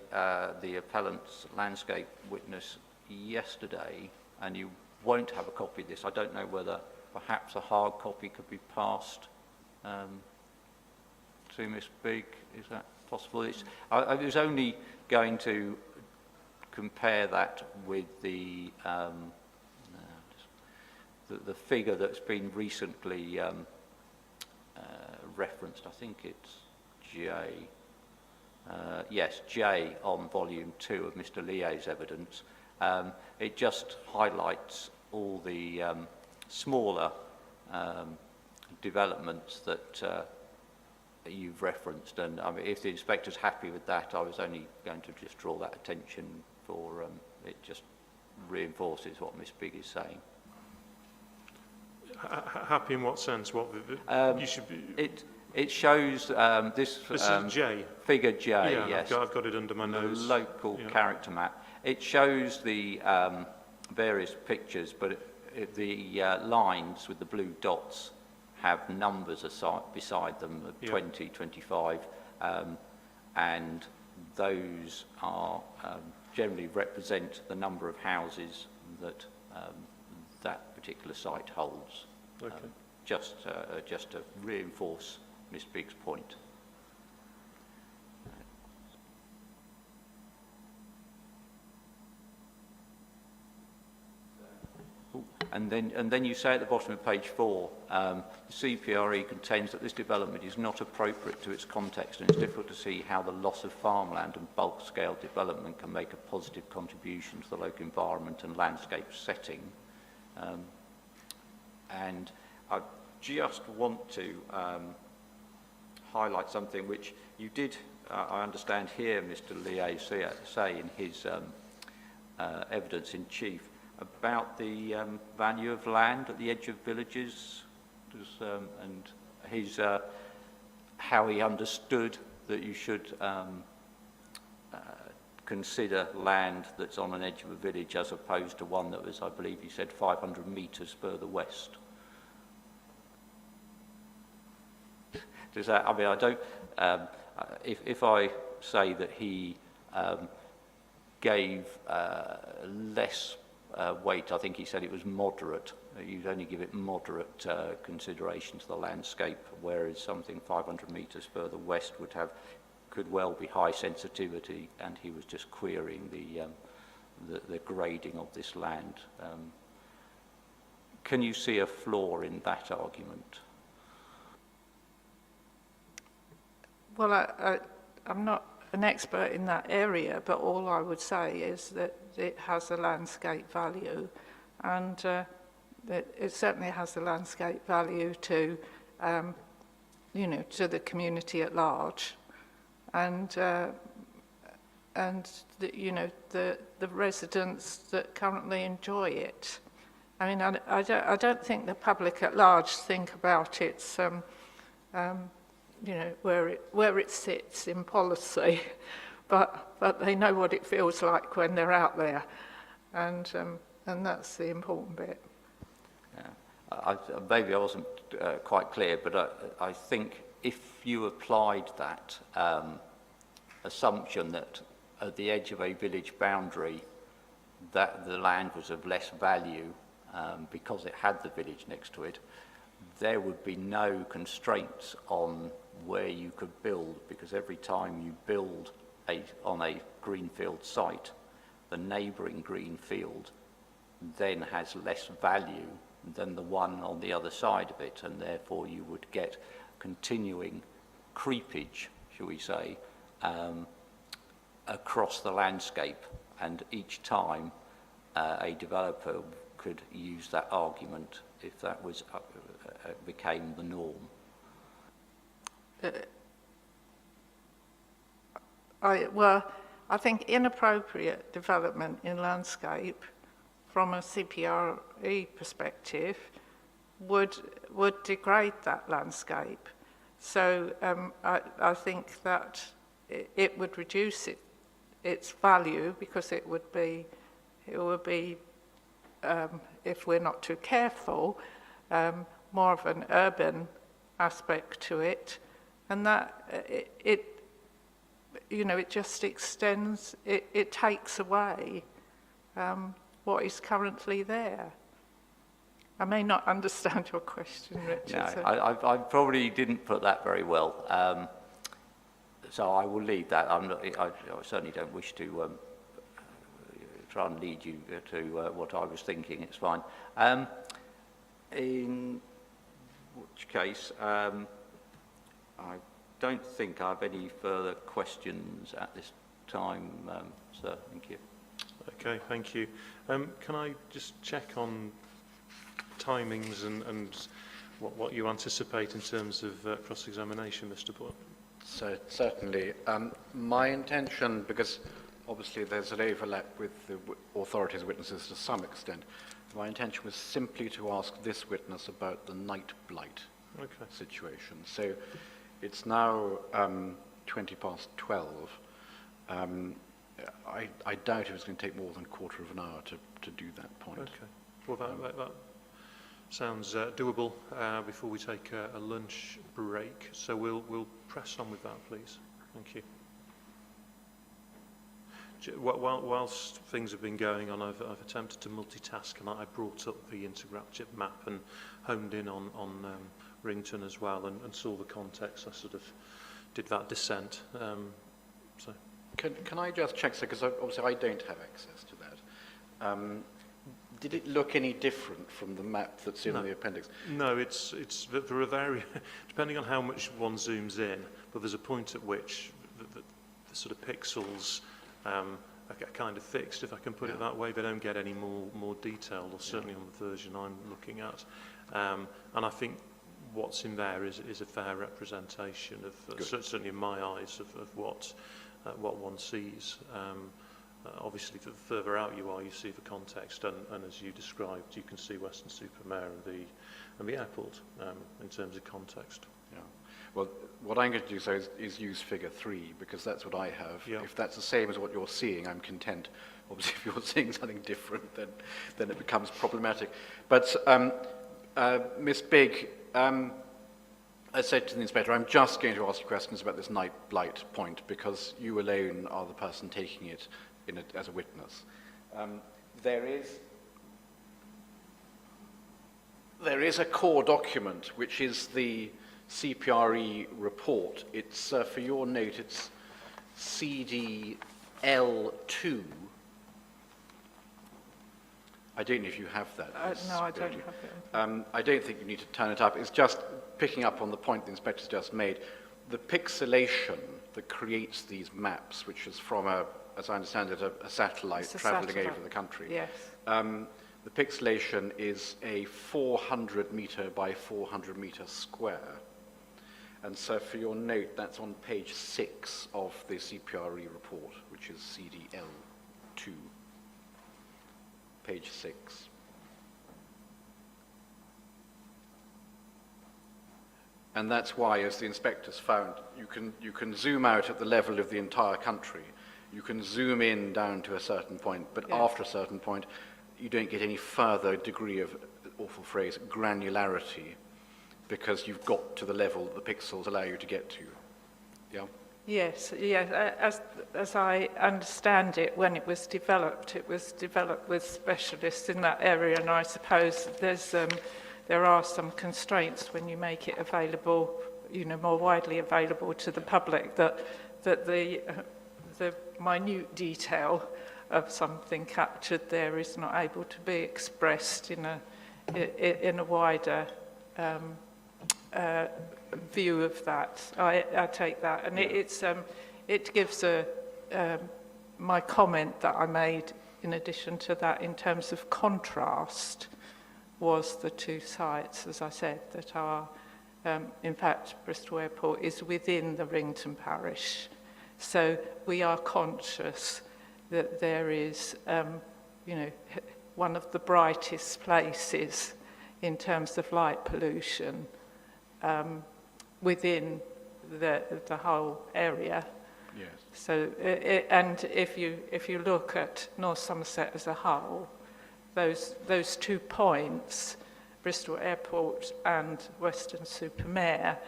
the appellant's landscape witness yesterday, and you won't have a copy of this. I don't know whether perhaps a hard copy could be passed to Miss Bigg. Is that possible? I was only going to compare that with the figure that's been recently referenced. I think it's J. Yes, J on volume 2 of Mr. Lee's evidence. It just highlights all the smaller developments that you've referenced, and I mean, if the inspector's happy with that, I was only going to just draw that attention for it just reinforces what Miss Bigg is saying. Happy in what sense? What you should be... It shows this is J. Figure J. Yeah, yes, I've got it under my nose. The local character map. It shows the various pictures, but the lines with the blue dots have numbers beside them of 20, 25, and those are generally represent the number of houses that that particular site holds. Okay. Just to reinforce Miss Bigg's point. And then you say at the bottom of page 4, the CPRE contends that this development is not appropriate to its context, and it's difficult to see how the loss of farmland and bulk scale development can make a positive contribution to the local environment and landscape setting. And I just want to highlight something which you did, I understand, hear Mr. Lee say in his evidence in chief about the value of land at the edge of villages, and his how he understood that you should consider land that's on an edge of a village as opposed to one that was, I believe he said, 500 metres further west. Does that, I mean, I don't, if I say that he gave less weight. I think he said it was moderate. You'd only give it moderate consideration to the landscape, whereas something 500 metres further west could well be high sensitivity, and he was just querying the grading of this land. Can you see a flaw in that argument? Well, I'm not an expert in that area, but all I would say is that it has a landscape value, and it certainly has a landscape value to, to the community at large, and the residents that currently enjoy it. I mean, I don't think the public at large think about its, where it sits in policy, but they know what it feels like when they're out there, and that's the important bit. Yeah, maybe I wasn't quite clear, but I think if you applied that assumption that at the edge of a village boundary that the land was of less value because it had the village next to it, there would be no constraints on where you could build, because every time you build on a greenfield site, the neighbouring green field then has less value than the one on the other side of it, and therefore you would get continuing creepage, shall we say, across the landscape, and each time a developer could use that argument if that was became the norm. I think inappropriate development in landscape from a CPRE perspective would degrade that landscape. So I think that it would reduce its value, because it would be if we're not too careful, more of an urban aspect to it, and that it just extends, it takes away what is currently there. I may not understand your question, Richard. No, I probably didn't put that very well, so I will leave that. I certainly don't wish to try and lead you to what I was thinking. It's fine. In which case, I don't think I have any further questions at this time, sir. Thank you. Okay, thank you. Can I just check on timings and what you anticipate in terms of cross-examination, Mr. Boyle? So, certainly. My intention, because obviously there's an overlap with the authorities' witnesses to some extent, my intention was simply to ask this witness about the night blight situation. So it's now 12:20. I doubt it was going to take more than a quarter of an hour to do that point. Okay. Well, that sounds doable before we take a lunch break. So we'll press on with that, please. Thank you. Whilst things have been going on, I've attempted to multitask, and I brought up the interactive map and honed in on Wrington as well, and saw the context. I sort of did that descent. So. Can I just check, because obviously I don't have access to that. Did it look any different from the map that's in the appendix? No, there are various, depending on how much one zooms in, but there's a point at which the sort of pixels are kind of fixed, if I can put it that way. They don't get any more detailed, or certainly on the version I'm looking at. And I think what's in there is a fair representation of, certainly in my eyes, of what one sees. Obviously, the further out you are, you see the context, and as you described, you can see Weston-super-Mare and the airport in terms of context. Yeah. Well, what I'm going to do is use figure 3, because that's what I have. Yeah. If that's the same as what you're seeing, I'm content. Obviously, if you're seeing something different, then it becomes problematic. But Miss Bigg, I said to the inspector, I'm just going to ask you questions about this night blight point, because you alone are the person taking it as a witness. There is a core document, which is the CPRE report. It's, for your note, it's CDL2. I don't know if you have that. No, I don't have it. I don't think you need to turn it up. It's just picking up on the point the inspector's just made. The pixelation that creates these maps, which is from, as I understand it, a satellite traveling over the country. Yes. The pixelation is a 400 meter by 400 meter square. And so for your note, that's on page 6 of the CPRE report, which is CDL2. Page 6. And that's why, as the inspectors found, you can zoom out at the level of the entire country. You can zoom in down to a certain point, but yes. After a certain point, you don't get any further degree of, awful phrase, granularity, because you've got to the level that the pixels allow you to get to. Yeah? Yes, yes. As I understand it, when it was developed with specialists in that area, and I suppose there are some constraints when you make it available, more widely available to the public, that the minute detail of something captured there is not able to be expressed in a wider view of that. I take that, and it gives my comment that I made in addition to that in terms of contrast was the two sites, as I said, that are, in fact, Bristol Airport is within the Wrington parish. So we are conscious that there is, one of the brightest places in terms of light pollution within the whole area. Yes. So, and if you look at North Somerset as a whole, those 2 points, Bristol Airport and Weston-super-Mare,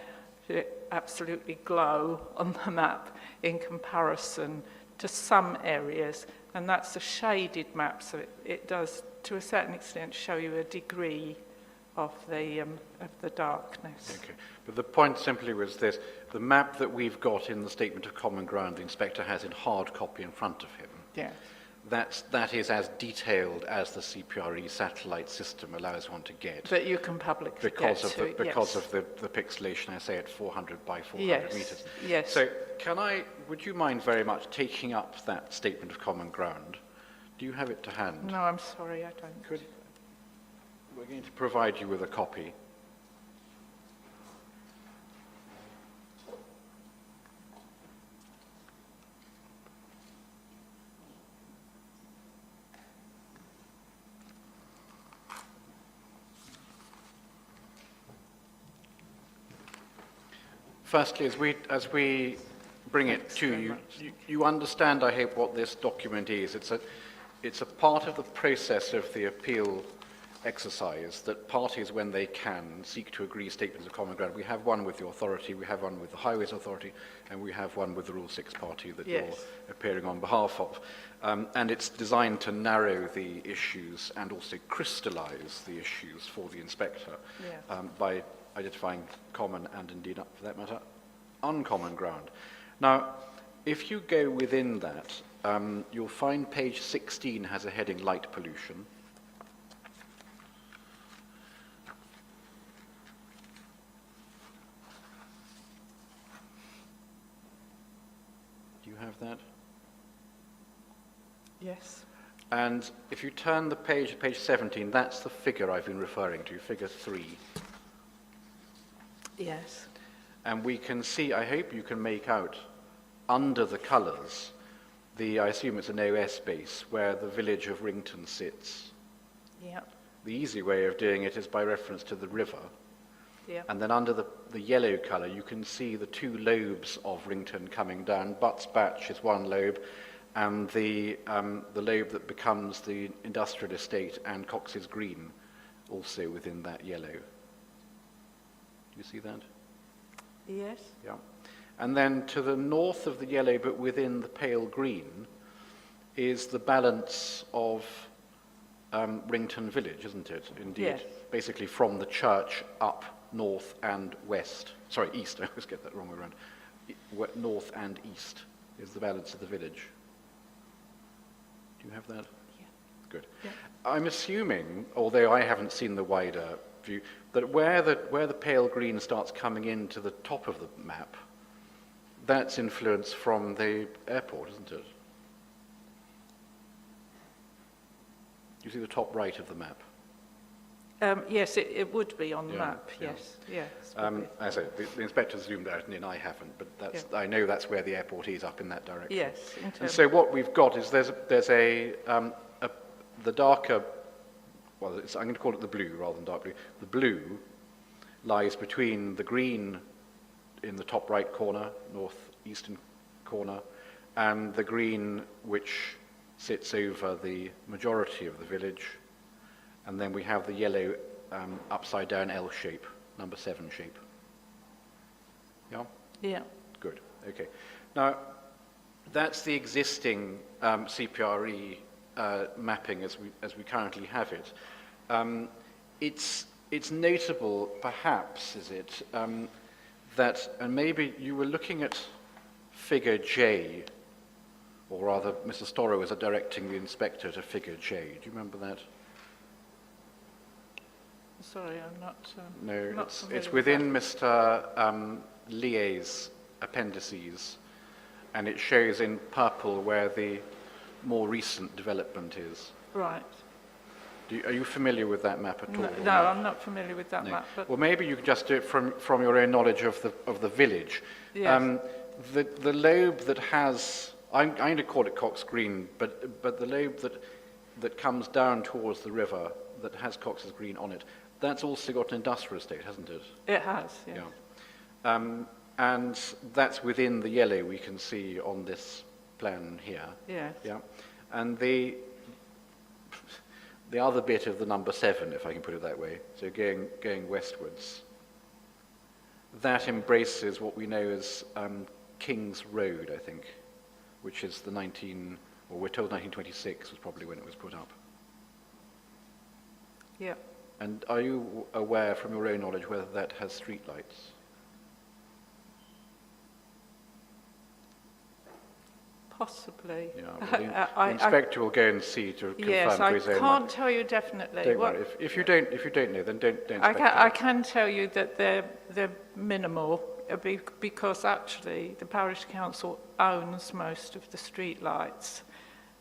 absolutely glow on the map in comparison to some areas, and that's a shaded map, so it does, to a certain extent, show you a degree of the darkness. Okay, but the point simply was this: the map that we've got in the Statement of Common Ground, the inspector has in hard copy in front of him. Yeah. That is as detailed as the CPRE satellite system allows one to get. That you can publicly because get of the pixelation, I say, at 400 by 400 yes. meters. Yes. So would you mind very much taking up that Statement of Common Ground? Do you have it to hand? No, I'm sorry, I don't. We're going to provide you with a copy. Firstly, as we bring it to you, you understand, I hope, what this document is. It's a part of the process of the appeal exercise that parties, when they can, seek to agree statements of common ground. We have one with the authority, we have one with the Highways Authority, and we have one with the Rule 6 party that yes. you're appearing on behalf of. And it's designed to narrow the issues and also crystallize the issues for the inspector by identifying common and, indeed, for that matter, uncommon ground. Now, if you go within that, you'll find page 16 has a heading, Light Pollution. Do you have that? Yes. And if you turn the page to page 17, that's the figure I've been referring to, figure 3. Yes. And we can see, I hope you can make out, under the colours, I assume it's an OS base, where the village of Wrington sits. Yeah. The easy way of doing it is by reference to the river. Yeah. And then under the yellow colour, you can see the 2 lobes of Wrington coming down. Butts Batch is one lobe, and the lobe that becomes the industrial estate and Cox's Green, also within that yellow. Do you see that? Yes. Yeah. And then to the north of the yellow, but within the pale green, is the balance of Wrington village, isn't it? Indeed. Yes. Basically from the church up north and west. Sorry, east. I always get that wrong way around. North and east is the balance of the village. Do you have that? Yeah. Good. Yeah. I'm assuming, although I haven't seen the wider view, that where the pale green starts coming into the top of the map, that's influence from the airport, isn't it? You see the top right of the map? Yes, it would be on the Yeah, map, yeah. yes. I say, the inspector zoomed out and I haven't, but that's, I know that's where the airport is, up in that direction. Yes. And so what we've got is there's the darker, well, I'm going to call it the blue rather than dark blue. The blue lies between the green in the top right corner, northeastern corner, and the green which sits over the majority of the village. And then we have the yellow upside down L shape, number 7 shape. Yeah? Yeah. Good, okay. Now, that's the existing CPRE mapping as we currently have it. It's notable, perhaps, is it, that, and maybe you were looking at figure J, or rather, Mr. Storrow was directing the inspector to figure J. Do you remember that? Sorry, I'm not. No, not it's familiar with within that. Mr. Lie's appendices, and it shows in purple where the more recent development is. Right. Are you familiar with that map at all? No, I'm not familiar with that No. map. But Well, maybe you could just do it from your own knowledge of the village. Yes. The lobe that has, I'm going to call it Cox Green, but the lobe that comes down towards the river that has Cox's Green on it, that's also got an industrial estate, hasn't it? it has, yes. Yeah. And that's within the yellow we can see on this plan here. Yes. Yeah. And the other bit of the number 7, if I can put it that way, so going westwards, that embraces what we know as King's Road, I think, which is the we're told 1926 was probably when it was put up. Yeah. And are you aware from your own knowledge whether that has streetlights? Possibly. Yeah, well, the I- inspector will go and see to confirm Yes, for I his own can't tell you definitely. Don't What- worry. If you don't know, then don't I speculate. can tell you that they're minimal because actually the parish council owns most of the street lights.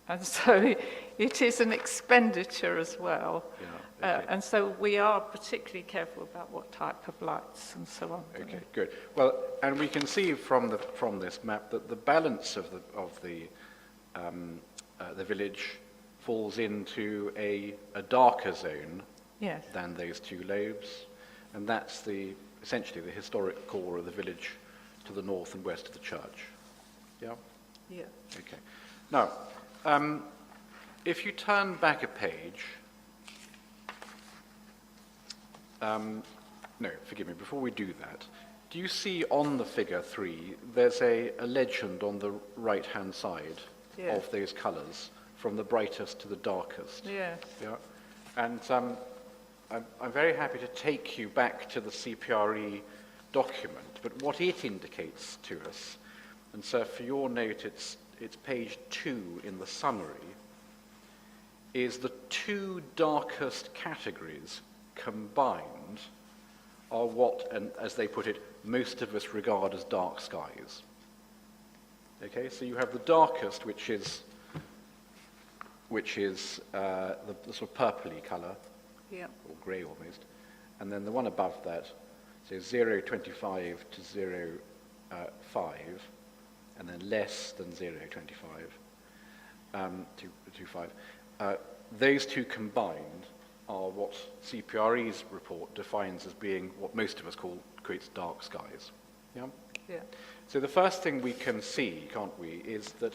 And so it is an expenditure as well. Yeah, okay. And so we are particularly careful about what type of lights and so on. Okay, good. Well, and we can see from this map that the balance of the village falls into a darker zone Yes. than those two lobes, and that's essentially the historic core of the village to the north and west of the church. Yeah. Yeah. Okay. Now, if you turn back a page, no, forgive me, before we do that, do you see on the figure 3, there's a legend on the right-hand side Yeah. of those colours, from the brightest to the darkest? Yes. Yeah. And I'm very happy to take you back to the CPRE document, but what it indicates to us, and so for your note, it's page 2 in the summary, is the 2 darkest categories combined are what, and as they put it, most of us regard as dark skies. Okay, so you have the darkest, which is the sort of purpley colour, Yeah. or or grey almost, and then the one above that, so 0.25 to 0.5, and then less than 0.25 to 5. Those two combined are what CPRE's report defines as being what most of us creates dark skies. Yeah? Yeah. So the first thing we can see, can't we, is that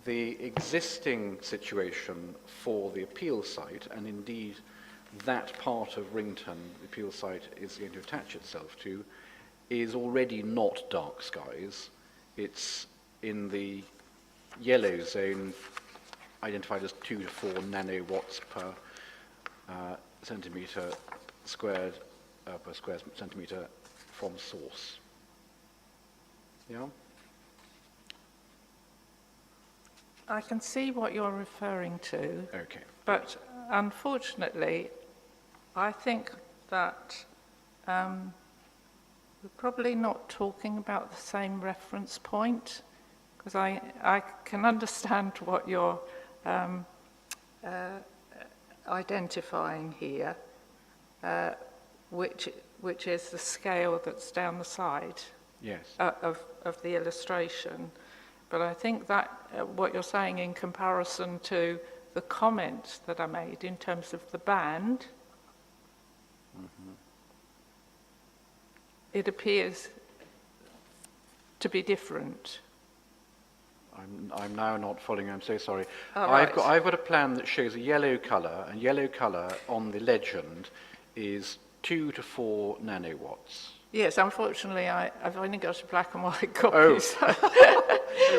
the existing situation for the appeal site, and indeed that part of Wrington the appeal site is going to attach itself to, is already not dark skies. It's in the yellow zone identified as 2 to 4 nanowatts per centimetre squared per square centimetre from source. Yeah? I can see what you're referring to, Okay. but unfortunately, I think that we're probably not talking about the same reference point, because I can understand what you're identifying here, which is the scale that's down the side Yes. of the illustration. But I think that what you're saying in comparison to the comments that I made in terms of the band, it appears to be different. I'm now not following. I'm so sorry. Oh, right. I've got a plan that shows a yellow colour, and yellow colour on the legend is 2 to 4 nanowatts. Yes, unfortunately, I've only got a black and white copy. Oh. So,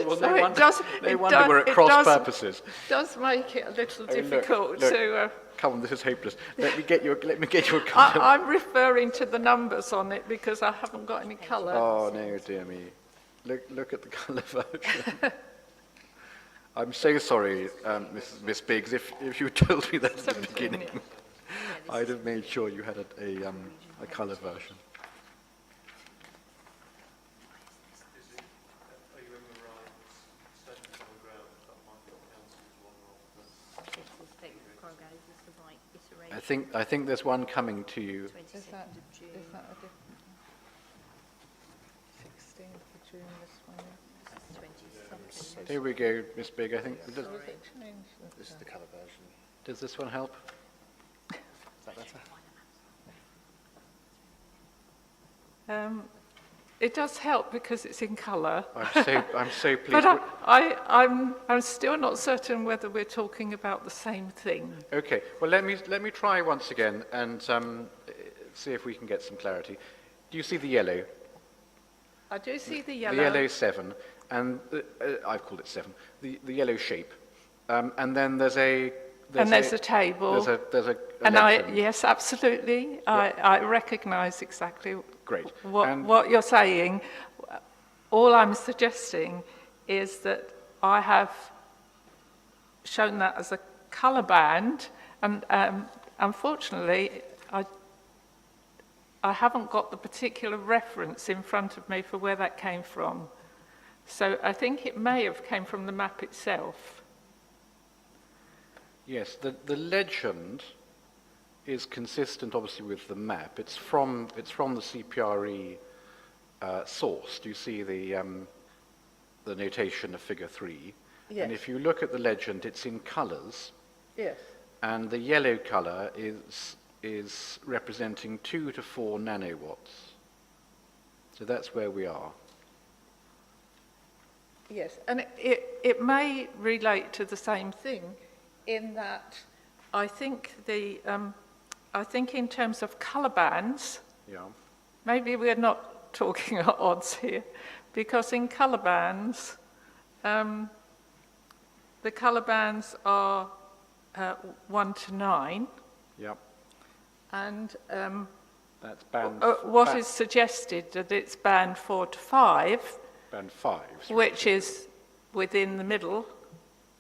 Well, so no wonder, it we're at cross purposes. does make it a little Oh, difficult look. to... Come on, this is hopeless. Let me get you a colour. I'm referring to the numbers on it because I haven't got any colour. Oh no, dear me! Look at the colour version. I'm so sorry, Miss Biggs. If you told me that at the beginning, I'd have made sure you had a colour version. I think there's one coming to you. Is that a different 16th of June, this one? Here we go, Miss Big. I think This is the colour version. does this one help? Is that better? It does help because it's in colour. I'm so pleased. But I'm still not certain whether we're talking about the same thing. Okay. Well, let me try once again and see if we can get some clarity. Do you see the yellow? I do see the yellow. The yellow 7, and I've called it 7. The yellow shape, and then there's a table. There's a And legend. yes, absolutely. I recognise exactly Great. what you're saying. All I'm suggesting is that I have shown that as a colour band, and unfortunately, I haven't got the particular reference in front of me for where that came from. So I think it may have came from the map itself. Yes, the legend is consistent, obviously, with the map. It's from the CPRE source. Do you see the notation of Figure 3? Yes. And if you look at the legend, it's in colours, Yes. and the yellow colour is representing 2 to 4 nanowatts. So that's where we are. Yes, and it may relate to the same thing in that I think I think in terms of colour bands, Yeah. maybe we're not talking at odds here, because in colour bands, the colour bands are 1 to 9, Yep. and That's band. what is suggested that it's band 4 to 5, band 5? which is within the middle,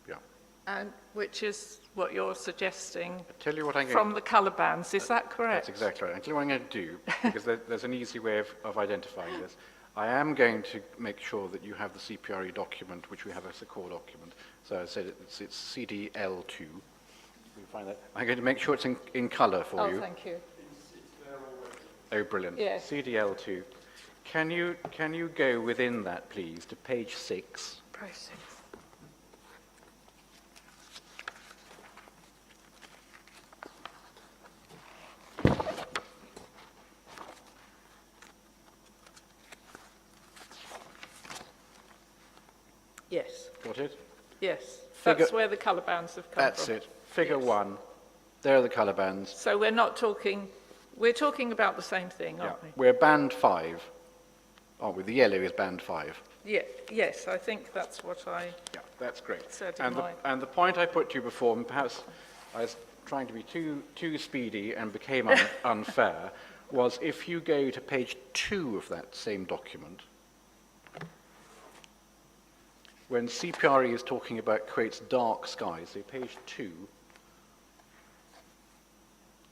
Yeah. and which is what you're suggesting I tell you what I'm going. from the colour bands. Is that correct? That's exactly right. I'll tell you what I'm going to do, because there's an easy way of identifying this. I am going to make sure that you have the CPRE document, which we have as a core document. So I said it's CDL2. You can find that. I'm going to make sure it's in colour for you. Oh, thank you. Oh, brilliant. Yes. CDL2. Can you go within that, please, to page 6? Process. Yes, Got it? yes. Figure- That's where the colour bands have come That's from. it. Figure Yes. 1. There are the colour bands. So we're not talking, we're talking about the same thing, Yeah. aren't we? We're band 5. Oh, with the yellow is band 5. Yeah, yes, I think that's what I Yeah, that's great. said in And my... the point I put to you before, and perhaps I was trying to be too speedy and became unfair, was if you go to page 2 of that same document, when CPRE is talking about, quotes, dark skies, so page 2,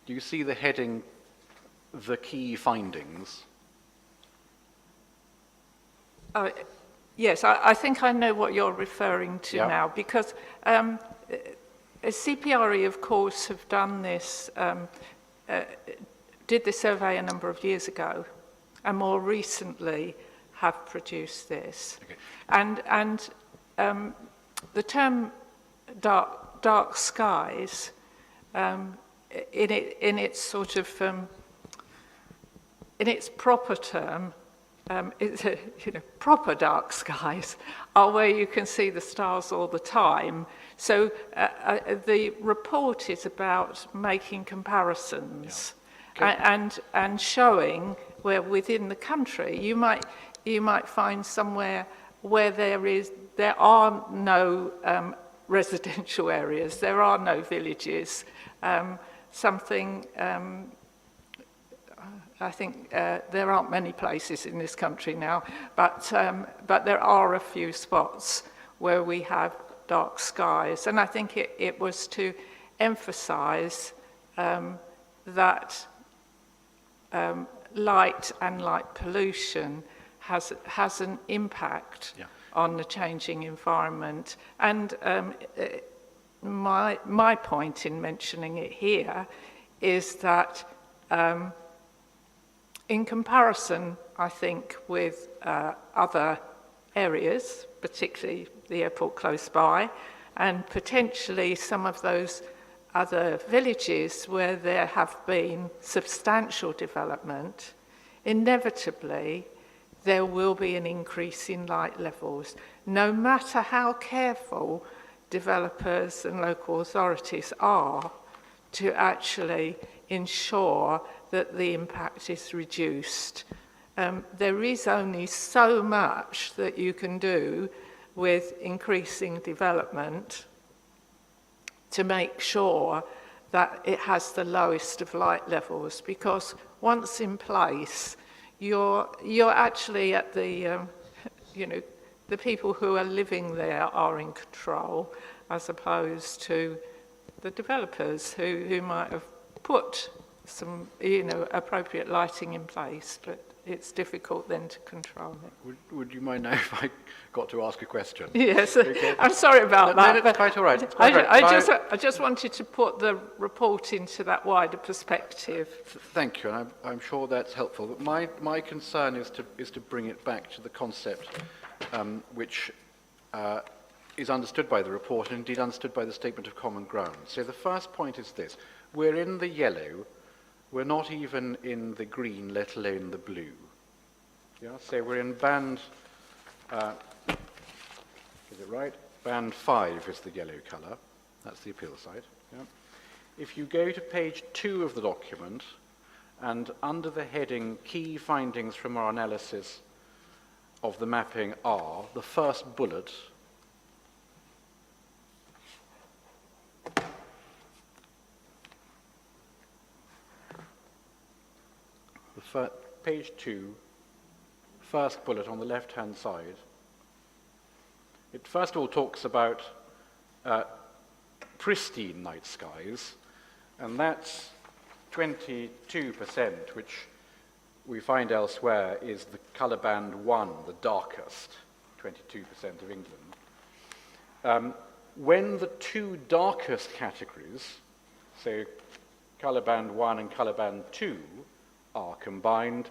do you see the heading, the key findings? Yes, I think I know what you're referring to Yeah. now, because CPRE, of course, have done this, did the survey a number of years ago, and more recently have produced this. Okay. And the term dark skies, in its sort of, in its proper term, proper dark skies are where you can see the stars all the time. So the report is about making comparisons, and showing where within the country you might find somewhere where there are no residential areas, there are no villages, I think there aren't many places in this country now, but there are a few spots where we have dark skies. And I think it was to emphasize that light and light pollution has an impact on the changing environment. And my point in mentioning it here is that in comparison, I think, with other areas, particularly the airport close by, and potentially some of those other villages where there have been substantial development, inevitably there will be an increase in light levels, no matter how careful developers and local authorities are to actually ensure that the impact is reduced. There is only so much that you can do with increasing development to make sure that it has the lowest of light levels, because once in place, you're actually at the, the people who are living there are in control, as opposed to the developers who might have put some, appropriate lighting in place, but it's difficult then to control it. Would you mind now if I got to ask a question? Yes, okay. I'm sorry about that. No, it's quite all right. It's quite all right. I just wanted to put the report into that wider perspective. Thank you, and I'm sure that's helpful. But my concern is to bring it back to the concept which is understood by the report, and indeed understood by the Statement of Common Ground. So the first point is this: we're in the yellow. We're not even in the green, let alone the blue. Yeah, so we're in band, is it right? Band 5 is the yellow colour. That's the appeal side. Yeah. If you go to page 2 of the document, and under the heading Key Findings from Our Analysis of the Mapping are, the first bullet, page 2, first bullet on the left-hand side, it first of all talks about pristine night skies, and that's 22%, which we find elsewhere is the colour band 1, the darkest, 22% of England. When the two darkest categories, so colour band 1 and colour band 2, are combined,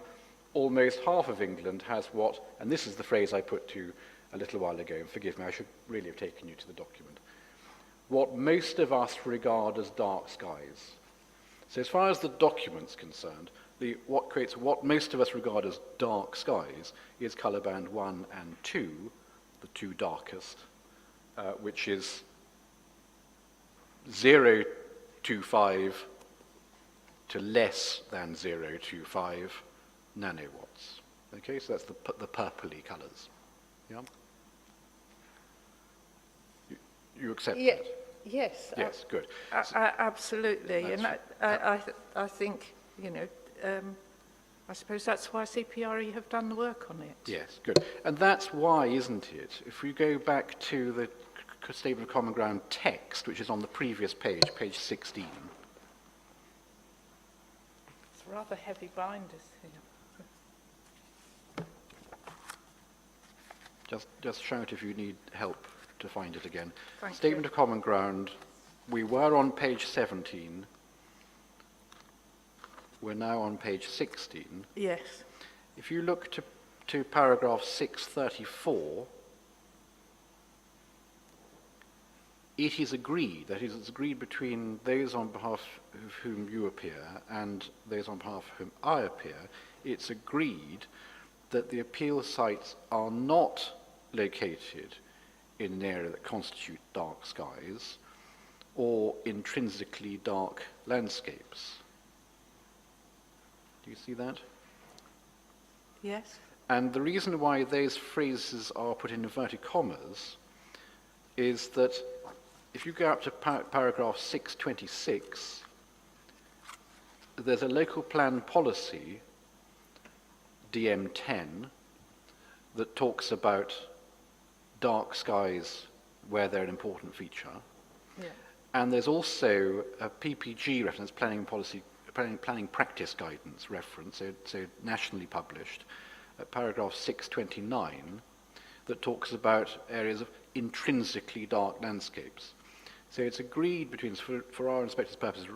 almost half of England has what, and this is the phrase I put to you a little while ago, and forgive me, I should really have taken you to the document, what most of us regard as dark skies. So as far as the document's concerned, what most of us regard as dark skies is colour band 1 and 2, the two darkest, which is 0.25 to less than 0.25 nanowatts. Okay, so that's the purpley colours. Yeah? You accept Yeah, that? yes. Yes, good. Absolutely. And That's- I think, you know, I suppose that's why CPRE have done the work on it. Yes, good. And that's why, isn't it? If we go back to the Statement of Common Ground text, which is on the previous page, page 16. It's rather heavy binders here. Just shout if you need help to find it again. Thank Statement you. of Common Ground, we were on page 17. We're now on page 16. Yes. If you look to paragraph 634, it is agreed, that is, it's agreed between those on behalf of whom you appear and those on behalf of whom I appear, it's agreed that the appeal sites are not located in an area that constitute dark skies or intrinsically dark landscapes. Do you see that? Yes. And the reason why those phrases are put in inverted commas is that if you go up to paragraph 626, there's a local plan policy, DM10, that talks about dark skies where they're an important feature. Yeah. And there's also a PPG reference, planning policy, planning practice guidance reference, so nationally published, at paragraph 629, that talks about areas of intrinsically dark landscapes. So it's agreed between, for our inspector's purposes,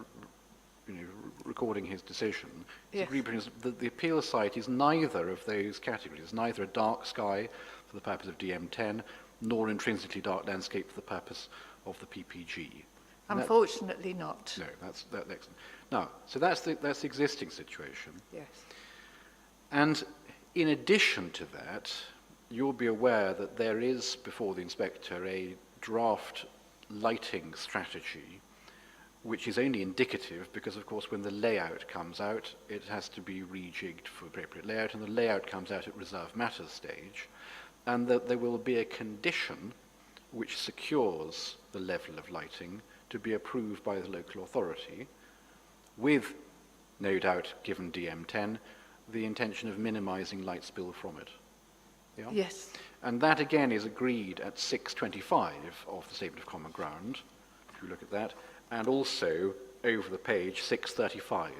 you know, recording his decision, it's Yes. agreed between us that the appeal site is neither of those categories, neither a dark sky for the purpose of DM10, nor intrinsically dark landscape for the purpose of the PPG. And Unfortunately not. no, that's excellent. Now, so that's the existing situation. Yes. And in addition to that, you'll be aware that there is, before the inspector, a draft lighting strategy, which is only indicative because, of course, when the layout comes out, it has to be rejigged for appropriate layout, and the layout comes out at reserve matters stage, and that there will be a condition which secures the level of lighting to be approved by the local authority, with, no doubt, given DM10, the intention of minimizing light spill from it. Yeah? Yes. And that, again, is agreed at 625 of the Statement of Common Ground, if you look at that, and also over the page, 635.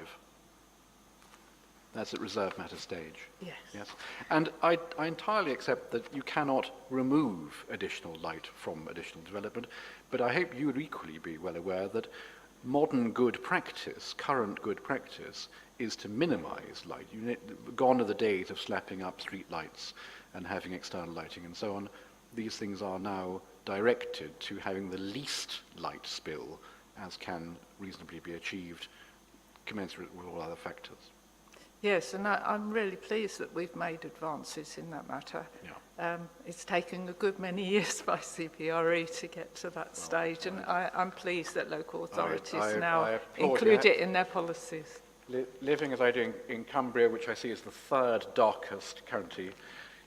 That's at reserve matter stage. Yes. Yes. And I entirely accept that you cannot remove additional light from additional development, but I hope you would equally be well aware that modern good practice, current good practice, is to minimize light. Gone are the days of slapping up street lights and having external lighting and so on. These things are now directed to having the least light spill as can reasonably be achieved, commensurate with all other factors. Yes, and I'm really pleased that we've made advances in that matter. Yeah. It's taken a good many years by CPRE to get to that stage, and I'm pleased that local authorities now include it in their policies. Living as I do in Cumbria, which I see as the third darkest county,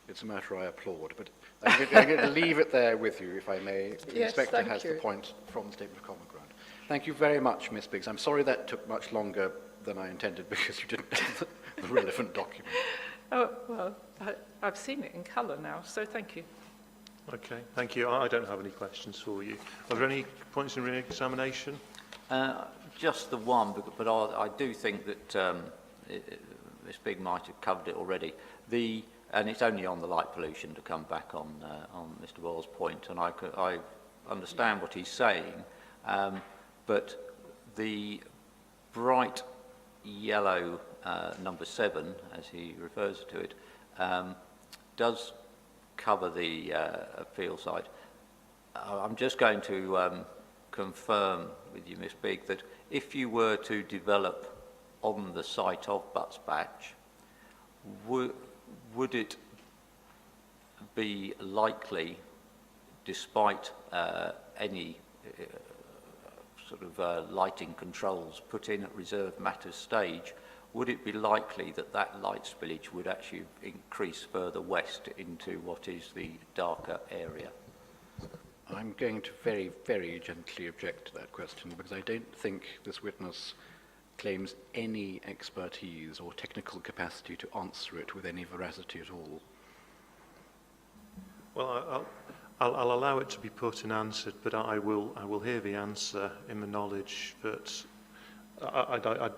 it's a matter I applaud. But I'm going to leave it there with you, if I may. The Yes, Inspector thank has you. the point from the Statement of Common Ground. Thank you very much, Miss Biggs. I'm sorry that took much longer than I intended because you didn't have the relevant document. Oh, well, I've seen it in colour now, so thank you. Okay, thank you. I don't have any questions for you. Are there any points in re-examination? Just the one, but I do think that Ms. Big might have covered it already. And it's only on the light pollution to come back on Mr. Wall's point, and I understand what he's saying, but the bright yellow number 7, as he refers to it, does cover the appeal side. I'm just going to confirm with you, Miss Big, that if you were to develop on the site of Butts Batch, would it be likely, despite any sort of lighting controls put in at reserve matters stage, would it be likely that that light spillage would actually increase further west into what is the darker area? I'm going to very, very gently object to that question because I don't think this witness claims any expertise or technical capacity to answer it with any veracity at all. Well, I'll allow it to be put and answered, but I will hear the answer in the knowledge that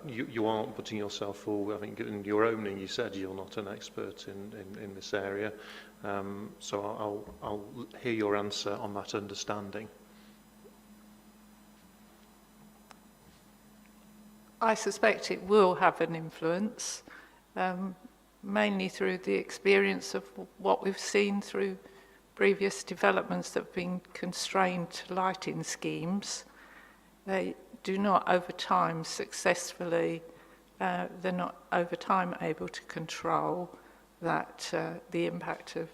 you aren't putting yourself forward. I think in your opening you said you're not an expert in this area, so I'll hear your answer on that understanding. I suspect it will have an influence, mainly through the experience of what we've seen through previous developments that have been constrained to lighting schemes. They do not over time successfully, they're not over time able to control that the impact of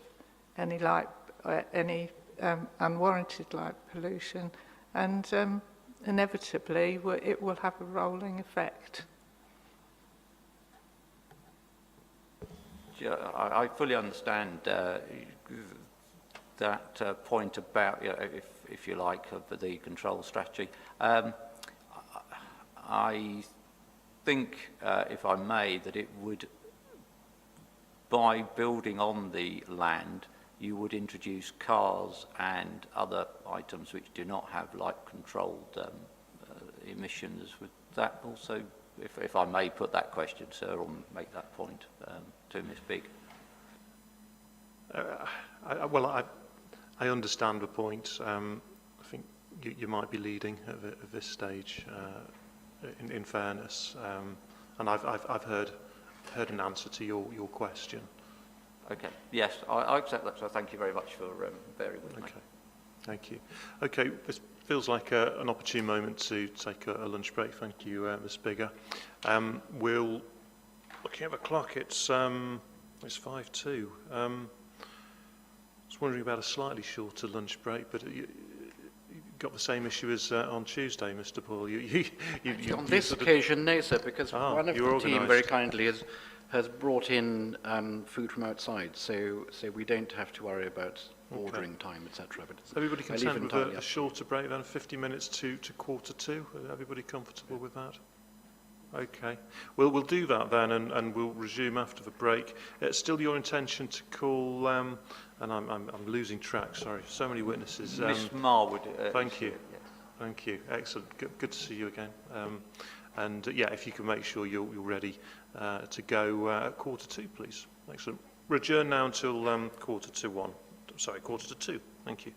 any light, any unwarranted light pollution, and inevitably it will have a rolling effect. Yeah, I fully understand that point about, if you like, of the control strategy. I think, if I may, that it would, by building on the land, you would introduce cars and other items which do not have light-controlled emissions. Would that also, if I may put that question, sir, or make that point to Ms. Bigg? I understand the point. I think you might be leading at this stage, in fairness, and I've heard an answer to your question. Okay. Yes, I accept that. So thank you very much for bearing with me. Okay. Thank you. Okay. This feels like an opportune moment to take a lunch break. Thank you, Ms. Bigger. We'll looking at the clock. It's 5:02. I was wondering about a slightly shorter lunch break, but you got the same issue as on Tuesday, Mr. Paul. On this occasion, no, sir, because one of the team very kindly has brought in food from outside, so we don't have to worry about ordering time, etc. But everybody content with a shorter break then, 50 minutes to 1:45? Everybody comfortable with that? Okay. We'll do that then, and we'll resume after the break. It's still your intention to call, and I'm losing track, sorry, so many witnesses. Miss Marwood. Thank you. Yes. Thank you. Excellent. Good to see you again. And yeah, if you can make sure you're ready to go at 1:45, please. Excellent. We're adjourned now until 1:45. Sorry, 1:45. Thank you.